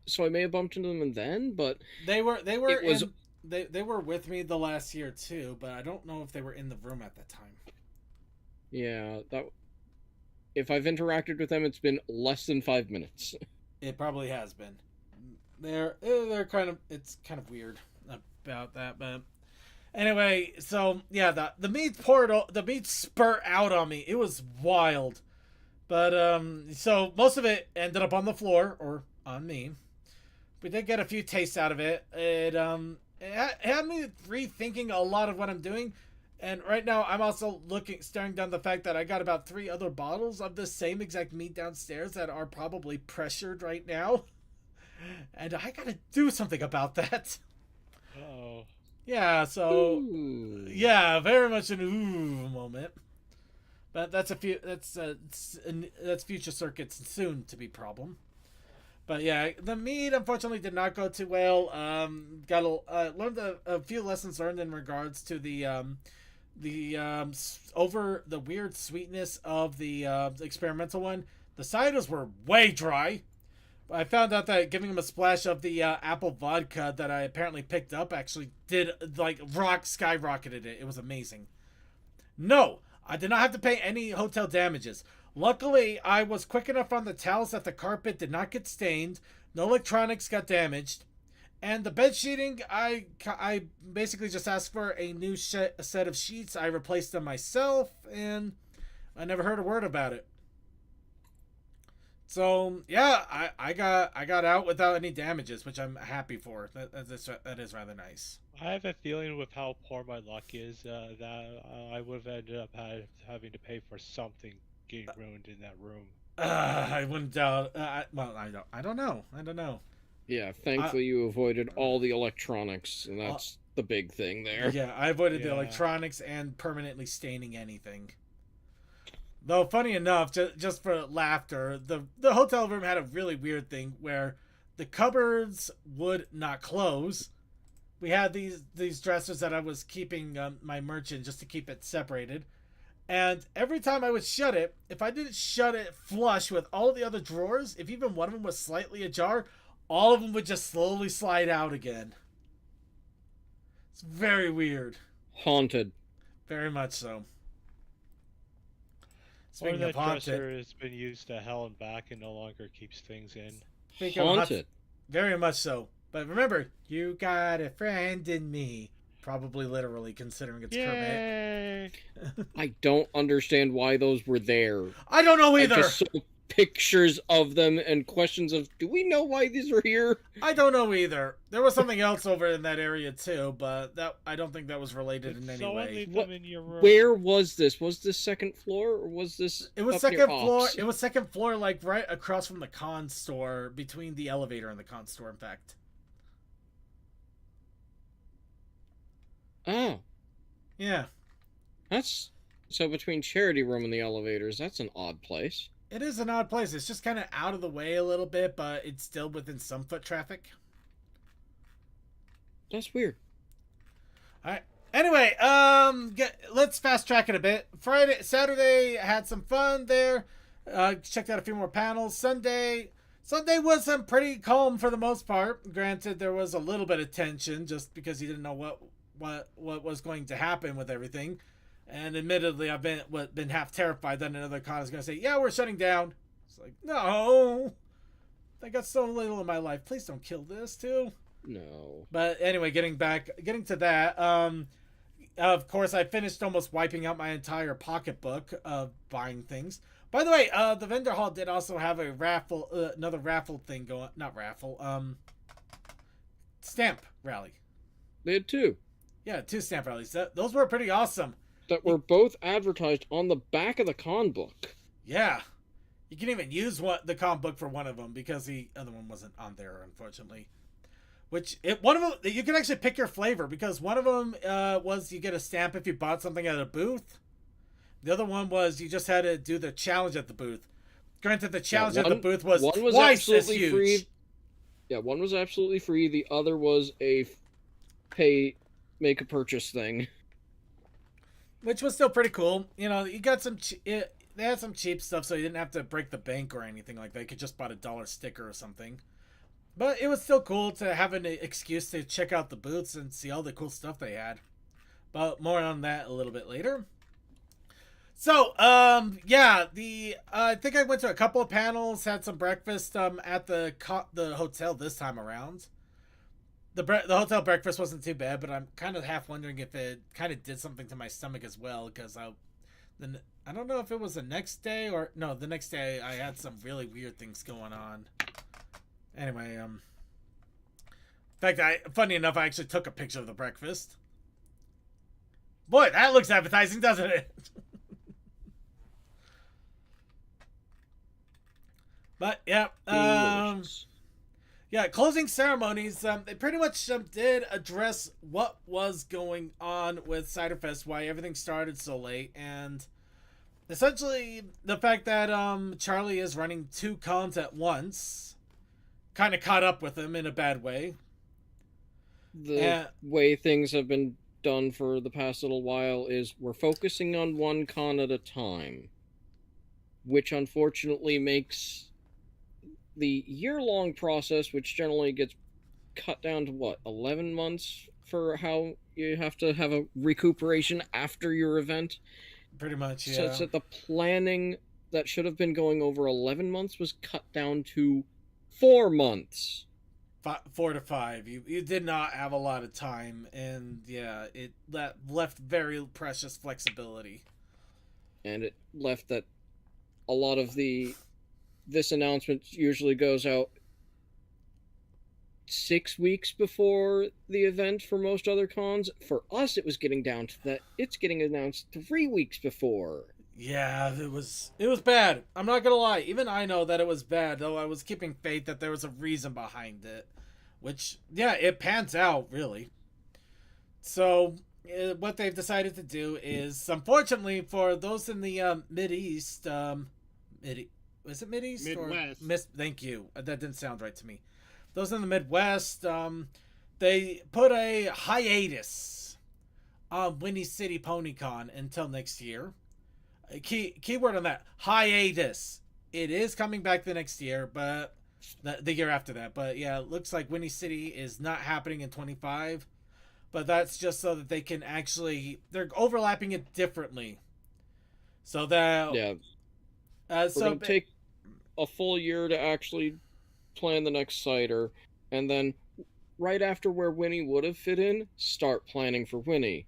so I may have bumped into them then, but they were with me the last year too, but I don't know if they were in the room at that time. Yeah, if I've interacted with them, it's been less than 5 minutes. It probably has been. They're it's kind of weird about that, but anyway, so yeah, the meat spurt out on me. It was wild. But so most of it ended up on the floor or on me. We did get a few tastes out of it. It had me rethinking a lot of what I'm doing. And right now I'm also staring down the fact that I got about 3 other bottles of the same exact meat downstairs that are probably pressured right now. And I gotta do something about that. Oh. Yeah, so yeah, very much an ooh moment. But that's future circuits soon to be problem. But yeah, the mead unfortunately did not go too well. Learned a few lessons learned in regards to the weird sweetness of the experimental one. The ciders were way dry. I found out that giving them a splash of the apple vodka that I apparently picked up actually did skyrocketed it. It was amazing. No, I did not have to pay any hotel damages. Luckily, I was quick enough on the towels that the carpet did not get stained, no electronics got damaged, and the bed sheeting, I basically just asked for a new set of sheets. I replaced them myself, and I never heard a word about it. So yeah, I got out without any damages, which I'm happy for. That is rather nice. I have a feeling with how poor my luck is that I would have ended up having to pay for something getting ruined in that room. I wouldn't doubt. Well, I don't know. Yeah, thankfully you avoided all the electronics, and that's the big thing there. Yeah, I avoided the electronics and permanently staining anything. Though, funny enough, just for laughter, the hotel room had a really weird thing where the cupboards would not close. We had these dressers that I was keeping my merch in just to keep it separated. And every time I would shut it, if I didn't shut it flush with all the other drawers, if even one of them was slightly ajar, all of them would just slowly slide out again. It's very weird. Haunted. Very much so. Or that dresser has been used to hell and back and no longer keeps things in. Haunted. Very much so. But remember, you got a friend in me. Probably literally, considering it's Kermit. I don't understand why those were there. I don't know either. I just saw pictures of them and questions of, do we know why these are here? I don't know either. There was something else over in that area too, but that I don't think that was related in any way. Where was this? Was this second floor or was this? It was second floor. It was second floor, like right across from the con store, between the elevator and the con store. In fact. Oh. Yeah. That's so between Charity Room and the elevators. That's an odd place. It is an odd place. It's just kind of out of the way a little bit, but it's still within some foot traffic. That's weird. All right. Anyway, let's fast track it a bit. Saturday, had some fun there. Checked out a few more panels. Sunday was pretty calm for the most part. Granted, there was a little bit of tension just because you didn't know what was going to happen with everything. And admittedly, I've been half terrified that another con is going to say, yeah, we're shutting down. It's like, no. I got so little in my life. Please don't kill this, too. No. But anyway, getting to that. Of course, I finished almost wiping out my entire pocketbook of buying things. By the way, the vendor hall did also have a raffle, another raffle thing going. Not raffle, stamp rally. They had two. Yeah, 2 stamp rallies. Those were pretty awesome. That were both advertised on the back of the con book. Yeah. You can even use the con book for one of them because the other one wasn't on there, unfortunately. One of them, you can actually pick your flavor because one of them was you get a stamp if you bought something at a booth. The other one was you just had to do the challenge at the booth. Granted, the challenge at the booth was twice as huge. Free. Yeah, one was absolutely free. The other was a make a purchase thing. Which was still pretty cool. You know, you got some... they had some cheap stuff, so you didn't have to break the bank or anything like that. You could just buy a $1 sticker or something. But it was still cool to have an excuse to check out the booths and see all the cool stuff they had. But more on that a little bit later. So, yeah, I think I went to a couple of panels, had some breakfast at the hotel this time around. The hotel breakfast wasn't too bad, but I'm kind of half wondering if it kind of did something to my stomach as well, because I don't know if it was the next day or... No, the next day I had some really weird things going on. Anyway, in fact, funny enough, I actually took a picture of the breakfast. Boy, that looks appetizing, doesn't it? But, yeah, yeah, closing ceremonies, they pretty much did address what was going on with Ciderfest, why everything started so late, and essentially the fact that Charlie is running 2 cons at once kind of caught up with him in a bad way. The way things have been done for the past little while is we're focusing on 1 con at a time, which unfortunately makes the year-long process, which generally gets cut down to, 11 months for how you have to have a recuperation after your event. Pretty much, yeah. So that the planning that should have been going over 11 months was cut down to 4 months. 4 to 5. You did not have a lot of time, and yeah, that left very precious flexibility. And it left that a lot of this announcement usually goes out 6 weeks before the event for most other cons. For us, it was getting down to that it's getting announced 3 weeks before. Yeah, it was bad. I'm not gonna lie. Even I know that it was bad, though I was keeping faith that there was a reason behind it. Which, yeah, it pans out, really. So, what they've decided to do is, unfortunately, for those in the Mid-East, was it Mid-East? Midwest. Thank you. That didn't sound right to me. Those in the Midwest, they put a hiatus on Winnie City PonyCon until next year. Keyword on that, hiatus. It is coming back the next year, but the year after that. But yeah, it looks like Winnie City is not happening in 25. But that's just so that they can actually, they're overlapping it differently. So that... Yeah. We're going to take a full year to actually plan the next Cider. And then, right after where Winnie would have fit in, start planning for Winnie.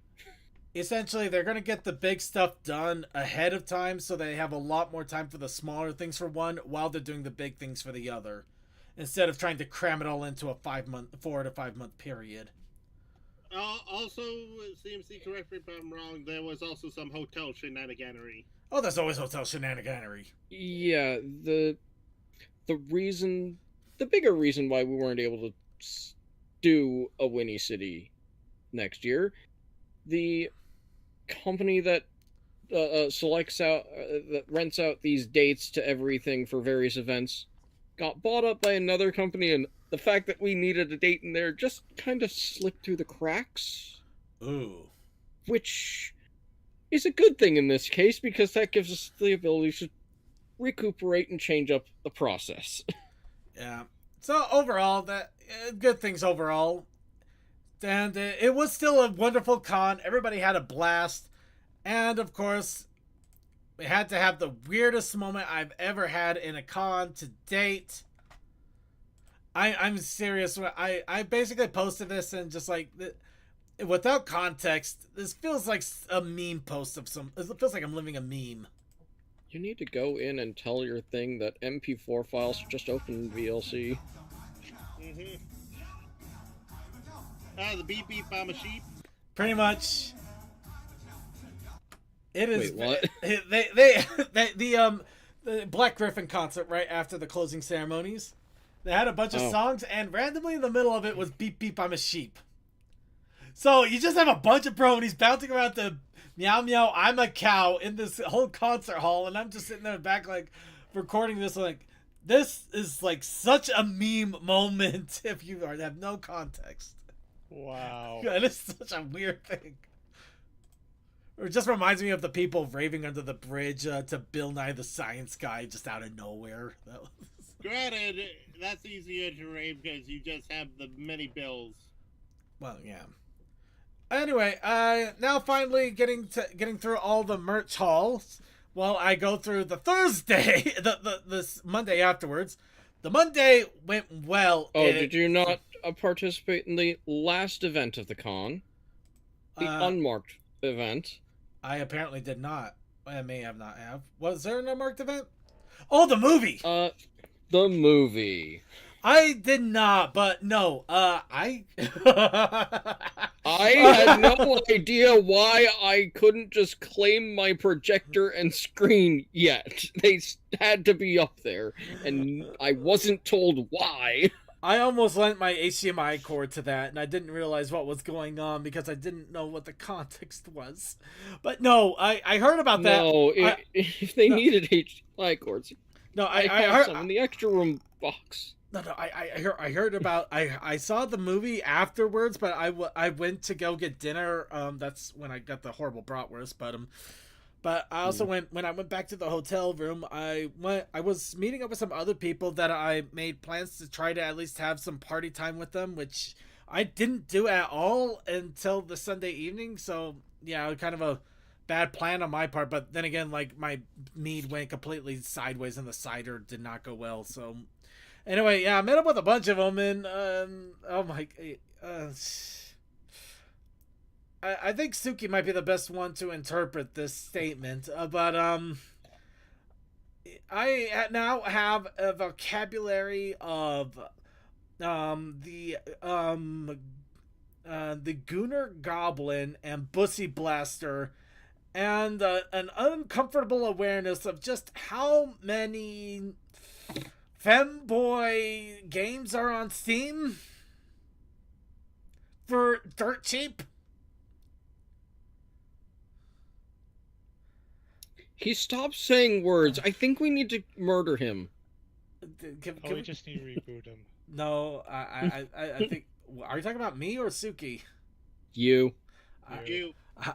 Essentially, they're going to get the big stuff done ahead of time so they have a lot more time for the smaller things for one while they're doing the big things for the other. Instead of trying to cram it all into a 4 to 5 month period. Also, CMC, correct me if I'm wrong, there was also some hotel shenaniganery. Oh, there's always hotel shenaniganery. Yeah, the bigger reason why we weren't able to do a Winnie City next year, the company that that rents out these dates to everything for various events got bought up by another company, and the fact that we needed a date in there just kind of slipped through the cracks. Ooh. Which is a good thing in this case, because that gives us the ability to recuperate and change up the process. Yeah. So overall, good things overall. And it was still a wonderful con. Everybody had a blast. And, of course, we had to have the weirdest moment I've ever had in a con to date. I'm serious. I basically posted this and just like, without context, this feels like a meme post of some... It feels like I'm living a meme. You need to go in and tell your thing that MP4 files just open VLC. Mm-hmm. The beep beep, I'm a sheep. Pretty much. It is. Wait, what? The Black Griffin concert right after the closing ceremonies. They had a bunch of songs, and randomly in the middle of it was beep beep, I'm a sheep. So you just have a bunch of bronies bouncing around the meow meow, I'm a cow in this whole concert hall, and I'm just sitting there back like recording this like. This is like such a meme moment if you have no context. Wow. It is such a weird thing. It just reminds me of the people raving under the bridge to Bill Nye the Science Guy just out of nowhere. Granted, that's easier to rave because you just have the many bills. Well, yeah. Anyway, now finally getting through all the merch hauls. Well, I go through the Thursday, this Monday afterwards. The Monday went well. Did you not participate in the last event of the con? The unmarked event. I apparently did not. I may have not have. Was there an unmarked event? Oh, the movie! The movie. I did not, but no, I had no idea why I couldn't just claim my projector and screen yet. They had to be up there, and I wasn't told why. I almost lent my HDMI cord to that, and I didn't realize what was going on because I didn't know what the context was. But no, I heard about that. No, if they needed HDMI cords, no, I have some in the extra room box. No, I heard about... I saw the movie afterwards, but I went to go get dinner. That's when I got the horrible bratwurst, but I also when I went back to the hotel room, I was meeting up with some other people that I made plans to try to at least have some party time with them, which I didn't do at all until the Sunday evening. So yeah, kind of a bad plan on my part. But then again, like my mead went completely sideways and the cider did not go well. So anyway, yeah, I met up with a bunch of them and oh my, I think Suki might be the best one to interpret this statement. But I now have a vocabulary of the Gooner Goblin and Bussy Blaster, and an uncomfortable awareness of just how many femboy games are on Steam for dirt cheap. He stopped saying words. I think we need to murder him. We just need to reboot him. No, I think. Are you talking about me or Suki? You. You.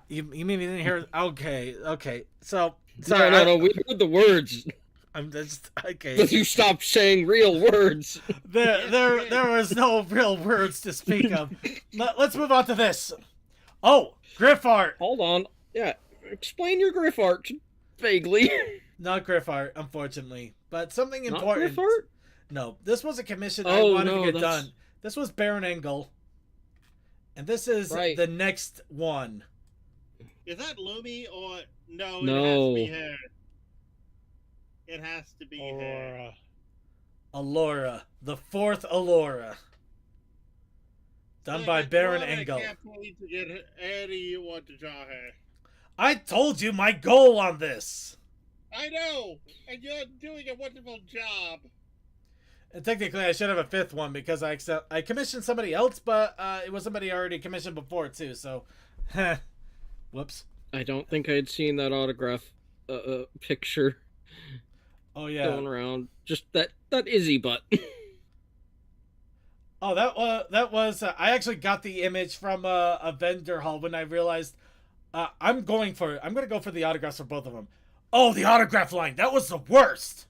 You mean you didn't hear? Okay. So sorry. No. We heard the words. I'm just okay. But you stopped saying real words. There was no real words to speak of. Let's move on to this. Oh, Griff art. Hold on. Yeah, explain your Griff art vaguely. Not Griff art, unfortunately, but something Not important. Griff art? No, this was a commission I wanted to get done. This was Baron Engel, and this is the next one. Is that Lumi or no? No. It has to be her. It has to be her. Alora, the fourth Alora, done by Baron Engel. I can't wait to get Eddie. You want to draw her? I told you my goal on this. I know, and you're doing a wonderful job. And technically, I should have a fifth one because I commissioned somebody else, but it was somebody I already commissioned before too. So, whoops. I don't think I had seen that autograph picture. Oh yeah, going around. Just that Izzy butt. Oh, that was. I actually got the image from a vendor hall when I realized I'm going to go for the autographs for both of them. Oh, the autograph line. That was the worst.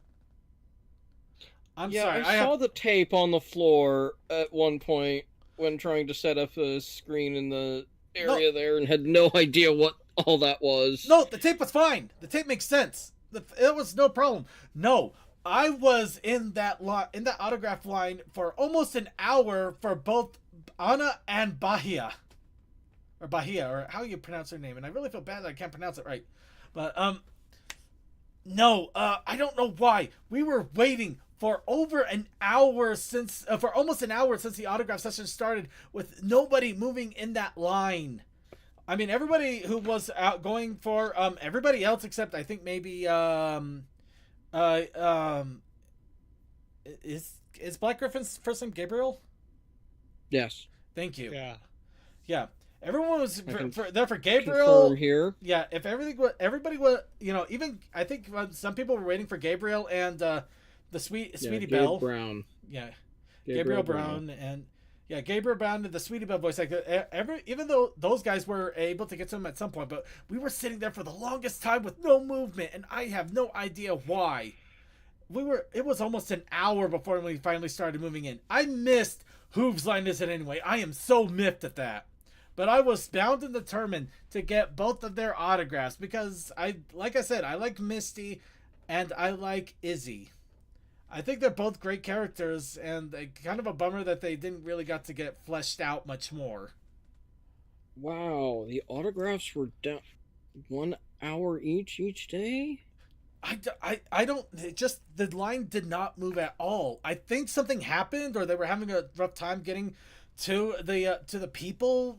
I'm sorry. I saw the tape on the floor at one point when trying to set up a screen in the area there and had no idea what all that was. No, the tape was fine. The tape makes sense. It was no problem. No, I was in that autograph line for almost an hour for both Anna and Bahia. Or Bahia, or how you pronounce her name. And I really feel bad that I can't pronounce it right. But, no, I don't know why. We were waiting for over an hour for almost an hour since the autograph session started with nobody moving in that line. I mean, everybody who was out going for, everybody else except I think maybe, is Black Griffin's first name Gabriel? Yes. Thank you. Yeah. Everyone was there for Gabriel. Confirm here. Yeah, if everybody was, even I think some people were waiting for Gabriel and the Sweetie Belle. Brown. Yeah, Gabriel Brown and Gabriel Brown and the Sweetie Belle voice actor. Even though those guys were able to get to him at some point, but we were sitting there for the longest time with no movement, and I have no idea why. It was almost an hour before we finally started moving in. I missed whose line is it anyway. I am so miffed at that. But I was bound and determined to get both of their autographs because like I said, I like Misty and I like Izzy. I think they're both great characters and kind of a bummer that they didn't really get to get fleshed out much more. Wow, the autographs were down 1 hour each day? I don't, the line did not move at all. I think something happened or they were having a rough time getting to the people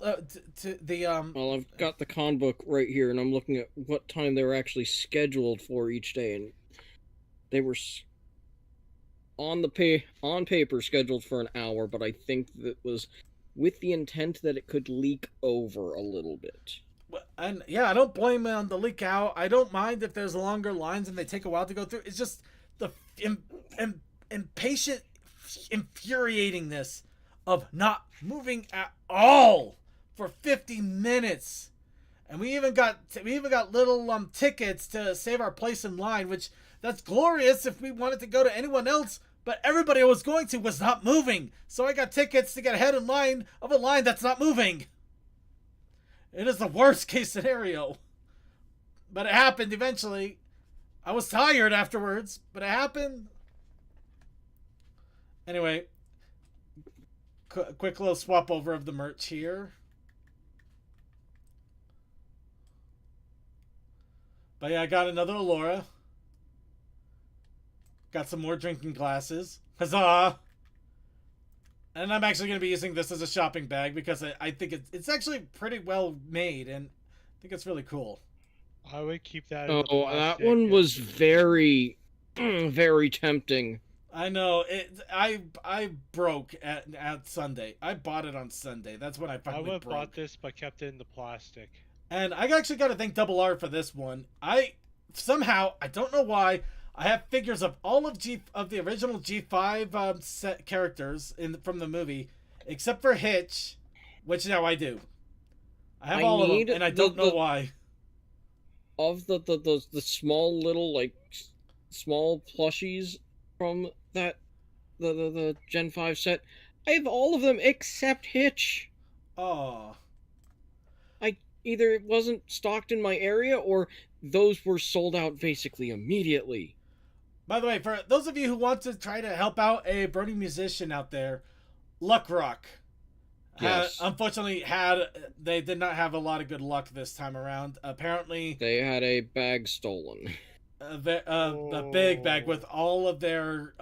to the Well, I've got the con book right here and I'm looking at what time they were actually scheduled for each day, and they were on paper scheduled for an hour, but I think that was with the intent that it could leak over a little bit. And yeah, I don't blame it on the leak out. I don't mind if there's longer lines and they take a while to go through. It's just the impatient infuriatingness of not moving at all for 50 minutes. And we even got little tickets to save our place in line, which that's glorious if we wanted to go to anyone else, but everybody I was going to was not moving. So I got tickets to get ahead in line of a line that's not moving. It is the worst case scenario. But it happened eventually. I was tired afterwards, but it happened. Anyway, quick little swap over of the merch here. But yeah, I got another Allura. Got some more drinking glasses. Huzzah! And I'm actually going to be using this as a shopping bag because I think it's actually pretty well made, and I think it's really cool. I would keep that. Oh, that one was very, very tempting. I know. I broke at Sunday. I bought it on Sunday. That's when I finally broke. I would have bought this, but kept it in the plastic. And I actually got to thank Double R for this one. I don't know why, I have figures of all of the original G5 set characters from the movie, except for Hitch, which now I do. I have all of them, and I don't know why. Of the small little, like, small plushies from that the Gen 5 set, I have all of them except Hitch. Oh. Either it wasn't stocked in my area, or those were sold out basically immediately. By the way, for those of you who want to try to help out a Brony musician out there, Luck Rock. Yes. Unfortunately, they did not have a lot of good luck this time around. Apparently, they had a bag stolen. A big bag with all of their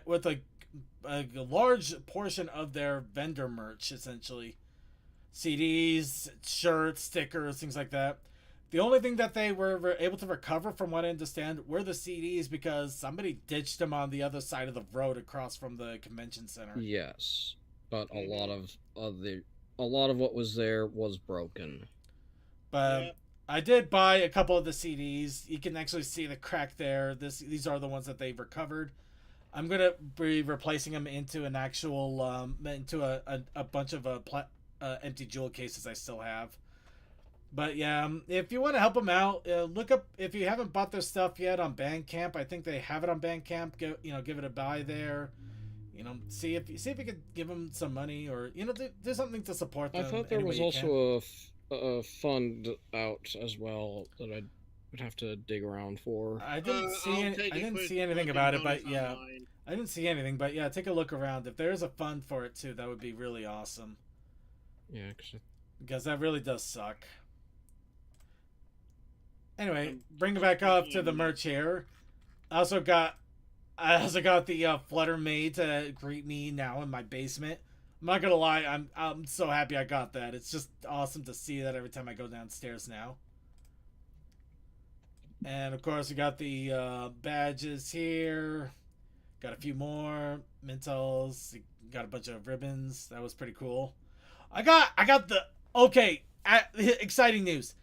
with a large portion of their vendor merch, essentially. CDs, shirts, stickers, things like that. The only thing that they were able to recover, from what I understand, were the CDs because somebody ditched them on the other side of the road across from the convention center. Yes, but a lot of what was there was broken. But I did buy a couple of the CDs. You can actually see the crack there. These are the ones that they've recovered. I'm gonna be replacing them into an actual into a bunch of empty jewel cases I still have. But yeah, if you want to help them out, look up, if you haven't bought their stuff yet on Bandcamp. I think they have it on Bandcamp. Give it a buy there. See if you could give them some money, or do something to support them. I thought there was also a fund out as well that I would have to dig around for. I didn't see anything about it, but yeah, online. I didn't see anything, but yeah, take a look around. If there's a fund for it too, that would be really awesome. Yeah, because that really does suck. Anyway, bring it back up to the merch here. I also got the Flutter Maid to greet me now in my basement. I'm not gonna lie, I'm so happy I got that. It's just awesome to see that every time I go downstairs now. And of course, we got the badges here. Got a few more Mentals. Got a bunch of ribbons. That was pretty cool. I got the exciting news.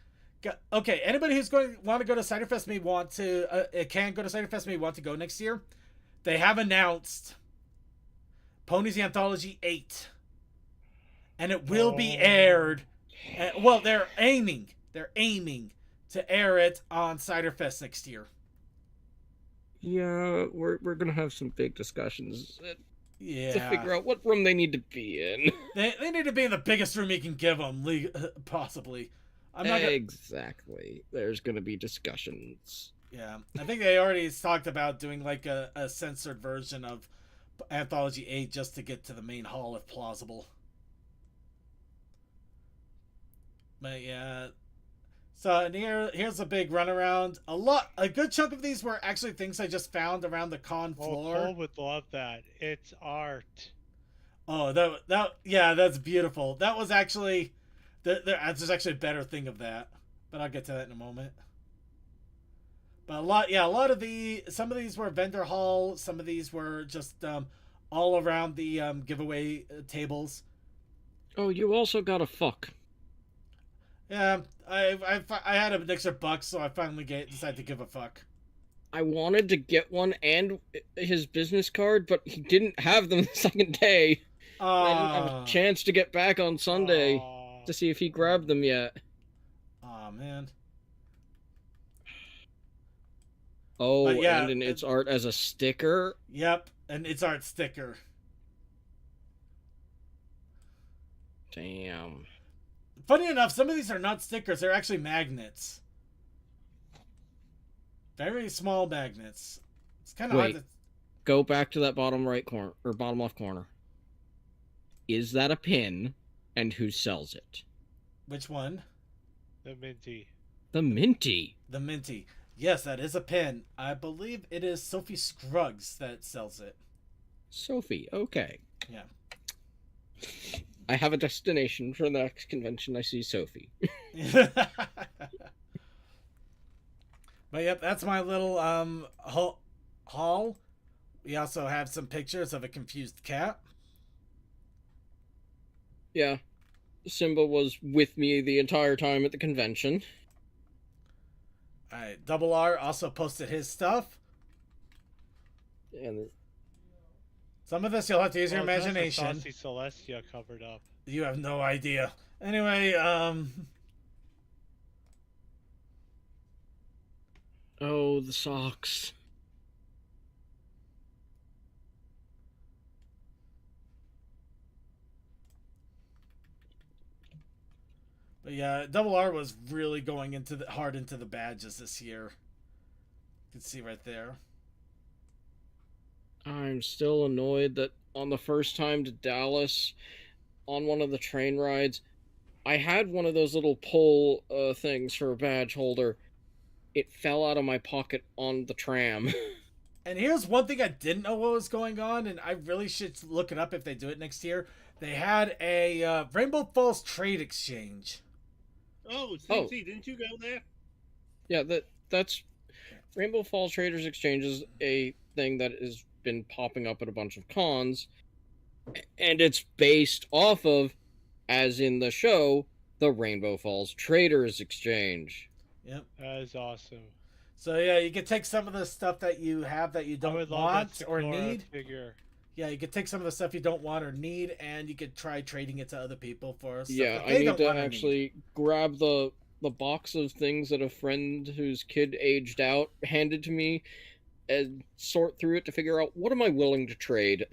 Okay, anybody who's want to go to Ciderfest may want to can go to Ciderfest may want to go next year. They have announced Pony's Anthology 8, and it will be aired. Well, they're aiming to air it on Ciderfest next year. Yeah, we're gonna have some big discussions. Yeah. To figure out what room they need to be in. They need to be in the biggest room you can give them, possibly. I'm not exactly. There's going to be discussions. Yeah. I think they already talked about doing like a censored version of Anthology 8 just to get to the main hall if plausible. But yeah. So and here's a big runaround. A good chunk of these were actually things I just found around the con floor. Paul would love that. It's art. Oh, that's beautiful. That was actually there's actually a better thing of that, but I'll get to that in a moment. But some of these were vendor hall. Some of these were just all around the giveaway tables. Oh, you also got a fuck. Yeah, I had an extra buck, so I finally decided to give a fuck. I wanted to get one and his business card, but he didn't have them the second day. I didn't have a chance to get back on Sunday to see if he grabbed them yet. Aw, man. Oh, yeah, and in its art as a sticker? Yep. An It's Art sticker. Damn. Funny enough, some of these are not stickers. They're actually magnets. Very small magnets. It's kind of hard to... Go back to that bottom right corner, or bottom left corner. Is that a pin, and who sells it? Which one? The Minty. The Minty. The Minty. Yes, that is a pin. I believe it is Sophie Scruggs that sells it. Sophie, okay. Yeah. I have a destination for the next convention. I see Sophie. But yep, that's my little haul. We also have some pictures of a confused cat. Yeah. Simba was with me the entire time at the convention. Alright, Double R also posted his stuff. And some of this you'll have to use your that's imagination. the Saucy Celestia covered up. You have no idea. Anyway, oh, the socks. But yeah, Double R was really going hard into the badges this year. You can see right there. I'm still annoyed that on the first time to Dallas, on one of the train rides, I had one of those little pull things for a badge holder. It fell out of my pocket on the tram. And here's one thing I didn't know what was going on, and I really should look it up if they do it next year. They had a Rainbow Falls trade exchange. Oh, CC, didn't you go there? Yeah, that's Rainbow Falls Traders Exchange is a thing that has been popping up at a bunch of cons, and it's based off of, as in the show, the Rainbow Falls Traders Exchange. Yep. That is awesome. So yeah, you can take some of the stuff that you have that you don't want or need. Figure. Yeah, you could take some of the stuff you don't want or need, and you could try trading it to other people for stuff Yeah, that I they need don't to want actually grab the box of things that a friend whose kid aged out handed to me and sort through it to figure out what am I willing to trade.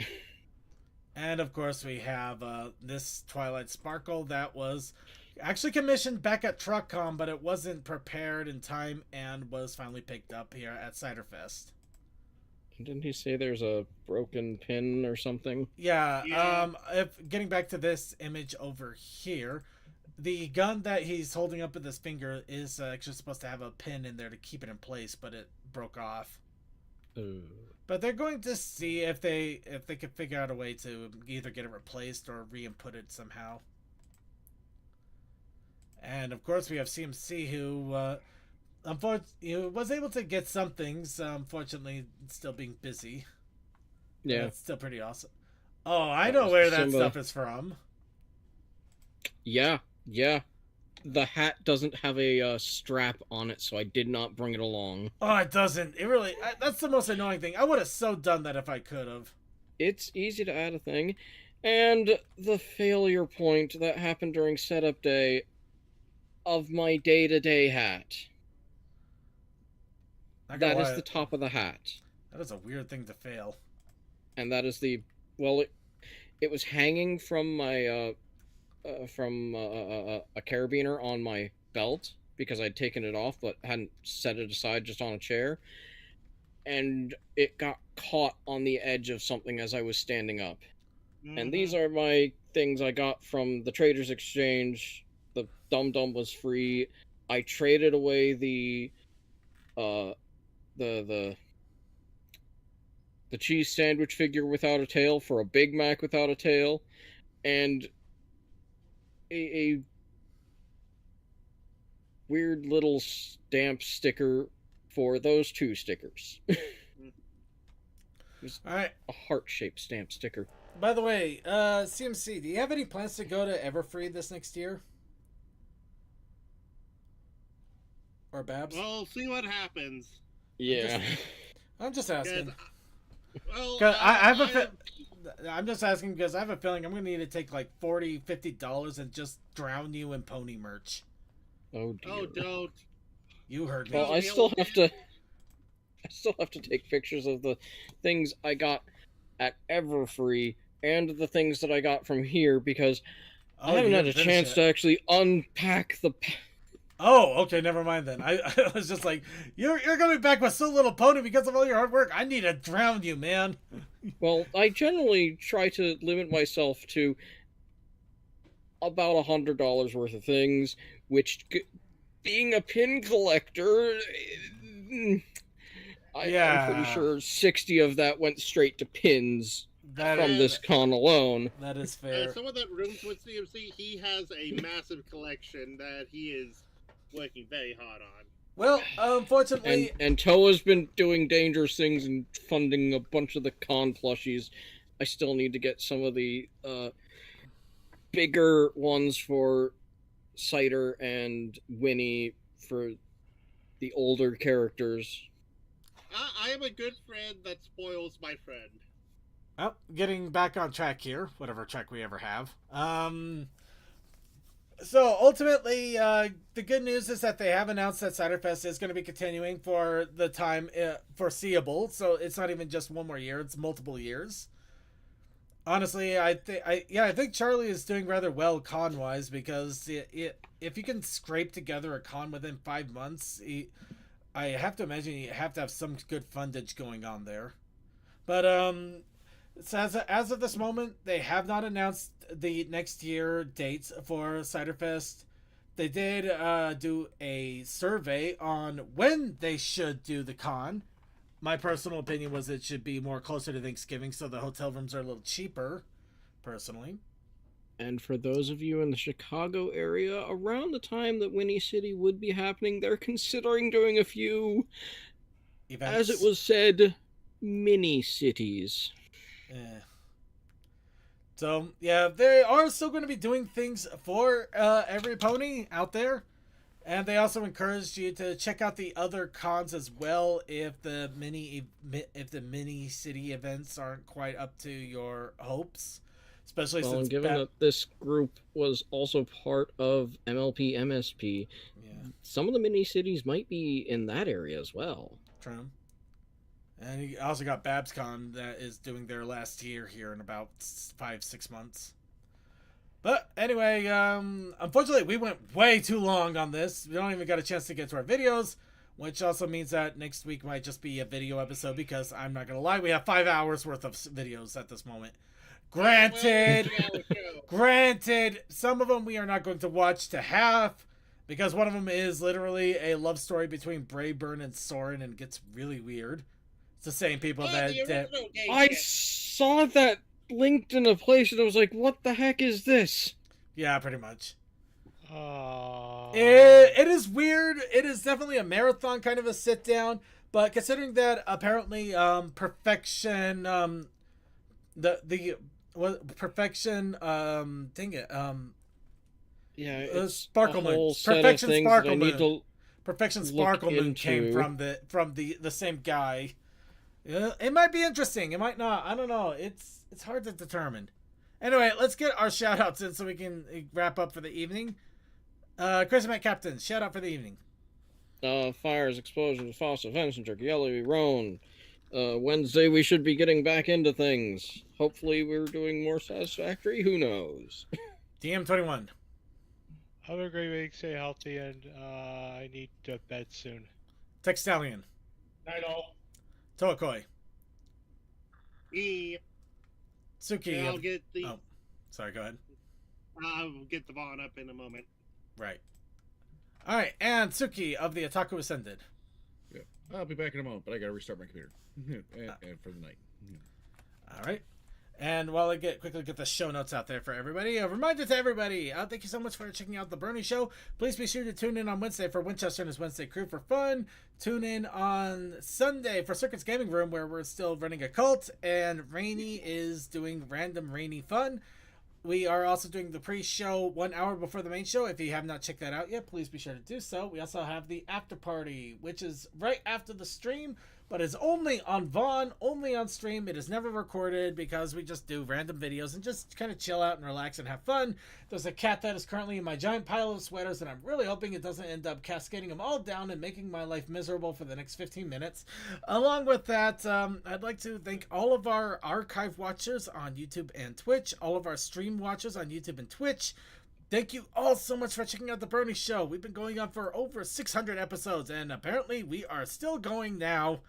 And of course we have this Twilight Sparkle that was actually commissioned back at TruckCon, but it wasn't prepared in time and was finally picked up here at Ciderfest. Didn't he say there's a broken pin or something? Yeah. If getting back to this image over here, the gun that he's holding up with his finger is actually supposed to have a pin in there to keep it in place, but it broke off. But they're going to see if they can figure out a way to either get it replaced or re-input it somehow. And of course we have CMC who unfortunately was able to get some things, unfortunately still being busy. Yeah. It's still pretty awesome. Oh, I know where that stuff is from. Yeah. The hat doesn't have a strap on it, so I did not bring it along. Oh, it doesn't. It really... that's the most annoying thing. I would have so done that if I could have. It's easy to add a thing. And the failure point that happened during setup day of my day-to-day hat. That is the top of the hat. That is a weird thing to fail. And that is the... Well, it was hanging from my... from a carabiner on my belt because I'd taken it off but hadn't set it aside just on a chair, and it got caught on the edge of something as I was standing up. And these are my things I got from the Traders Exchange. The Dum Dum was free. I traded away the cheese sandwich figure without a tail for a Big Mac without a tail, and a weird little stamp sticker for those two stickers. It was Alright. a heart-shaped stamp sticker. By the way, CMC, do you have any plans to go to Everfree this next year? Or Babs? We'll see what happens. Yeah. I'm just asking. Well, I'm just asking because I have a feeling I'm going to need to take like $40, $50 and just drown you in pony merch. Oh dear. Oh, don't. You heard me. Well, I still have to take pictures of the things I got at Everfree and the things that I got from here, because Oh, I haven't you had a didn't finish chance it. to actually unpack the... Oh, okay, never mind then. I was just like, you're coming back with so little pony because of all your hard work. I need to drown you, man. Well, I generally try to limit myself to about $100 worth of things, which, being a pin collector, I'm pretty sure 60 of that went straight to pins from this con alone. That is fair. Someone that rooms with CMC, he has a massive collection that he is working very hard on. Well, unfortunately... And Toa's been doing dangerous things and funding a bunch of the con plushies. I still need to get some of the bigger ones for Cider and Winnie for the older characters. I am a good friend that spoils my friend. Well, getting back on track here, whatever track we ever have. So ultimately, the good news is that they have announced that Ciderfest is going to be continuing for the time foreseeable. So it's not even just one more year; it's multiple years. Honestly, I think Charlie is doing rather well con-wise, because if you can scrape together a con within 5 months, I have to imagine you have to have some good fundage going on there. But so as of this moment, they have not announced the next year dates for Ciderfest. They did do a survey on when they should do the con. My personal opinion was it should be more closer to Thanksgiving, so the hotel rooms are a little cheaper, personally. And for those of you in the Chicago area, around the time that Winnie City would be happening, they're considering doing a few, events, as it was said, mini cities. Yeah. So, yeah, they are still going to be doing things for every pony out there. And they also encouraged you to check out the other cons as well if the mini city events aren't quite up to your hopes. Especially since given that this group was also part of MLP MSP, some of the mini cities might be in that area as well. True. And you also got BabsCon that is doing their last year here in about 5-6 months. But anyway, unfortunately, we went way too long on this. We don't even got a chance to get to our videos, which also means that next week might just be a video episode, because I'm not going to lie, we have 5 hours worth of videos at this moment. Granted, some of them we are not going to watch to half, because one of them is literally a love story between Brayburn and Soren, and gets really weird. It's the same people that I saw that linked in a place and I was like, what the heck is this? Yeah, pretty much. It is weird. It is definitely a marathon kind of a sit down, but considering that apparently Perfection Perfection dang it Sparkle Moon. Perfection Sparkle Moon. Perfection Sparkle Moon came from the same guy. It might be interesting. It might not. I don't know. It's hard to determine. Anyway, let's get our shout-outs in so we can wrap up for the evening. Chris Matt Captain, shout-out for the evening. Fires, explosions, false events, and Turkey Yellow, Roan. Wednesday we should be getting back into things. Hopefully we're doing more satisfactory. Who knows? DM21. Have a great week. Stay healthy, and I need to bed soon. Textalion. Night all. Toakoi. Suki. I'll get the... Oh, sorry, go ahead. I'll get the Vaughn up in a moment. Right. Alright, and Suki of the Otaku Ascended. Yeah. I'll be back in a moment, but I gotta restart my computer. and for the night. Alright. And while I quickly get the show notes out there for everybody, a reminder to everybody, thank you so much for checking out the Brony Show. Please be sure to tune in on Wednesday for Winchester and his Wednesday Crew for fun. Tune in on Sunday for Circuit's Gaming Room, where we're still running a cult, and Rainy is doing random Rainy fun. We are also doing the pre-show 1 hour before the main show. If you have not checked that out yet, please be sure to do so. We also have the after party, which is right after the stream, but it's only on Vaughn, only on stream. It is never recorded because we just do random videos and just kind of chill out and relax and have fun. There's a cat that is currently in my giant pile of sweaters, and I'm really hoping it doesn't end up cascading them all down and making my life miserable for the next 15 minutes. Along with that, I'd like to thank all of our archive watchers on YouTube and Twitch, all of our stream watchers on YouTube and Twitch. Thank you all so much for checking out The Brony Show. We've been going on for over 600 episodes, and apparently we are still going now.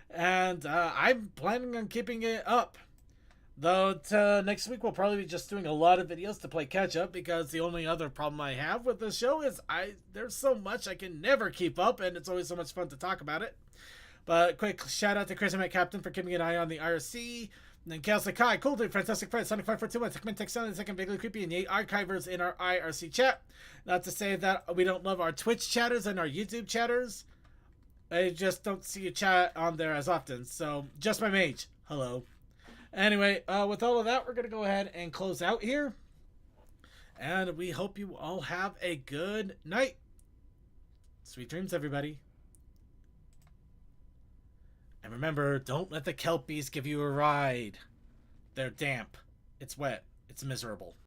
And I'm planning on keeping it up. Though next week we'll probably be just doing a lot of videos to play catch up, because the only other problem I have with this show is there's so much I can never keep up, and it's always so much fun to talk about it. But quick shout out to Chris and Matt Captain for keeping an eye on the IRC. And then Kale Sakai, Cool Dude, Fantastic Fred, Sonic5421, Techman Tech Sound, and Second Vaguely Creepy, and 8 archivers in our IRC chat. Not to say that we don't love our Twitch chatters and our YouTube chatters. I just don't see a chat on there as often. So, just my mage. Hello. Anyway, with all of that, we're going to go ahead and close out here. And we hope you all have a good night. Sweet dreams, everybody. And remember, don't let the Kelpies give you a ride. They're damp. It's wet. It's miserable.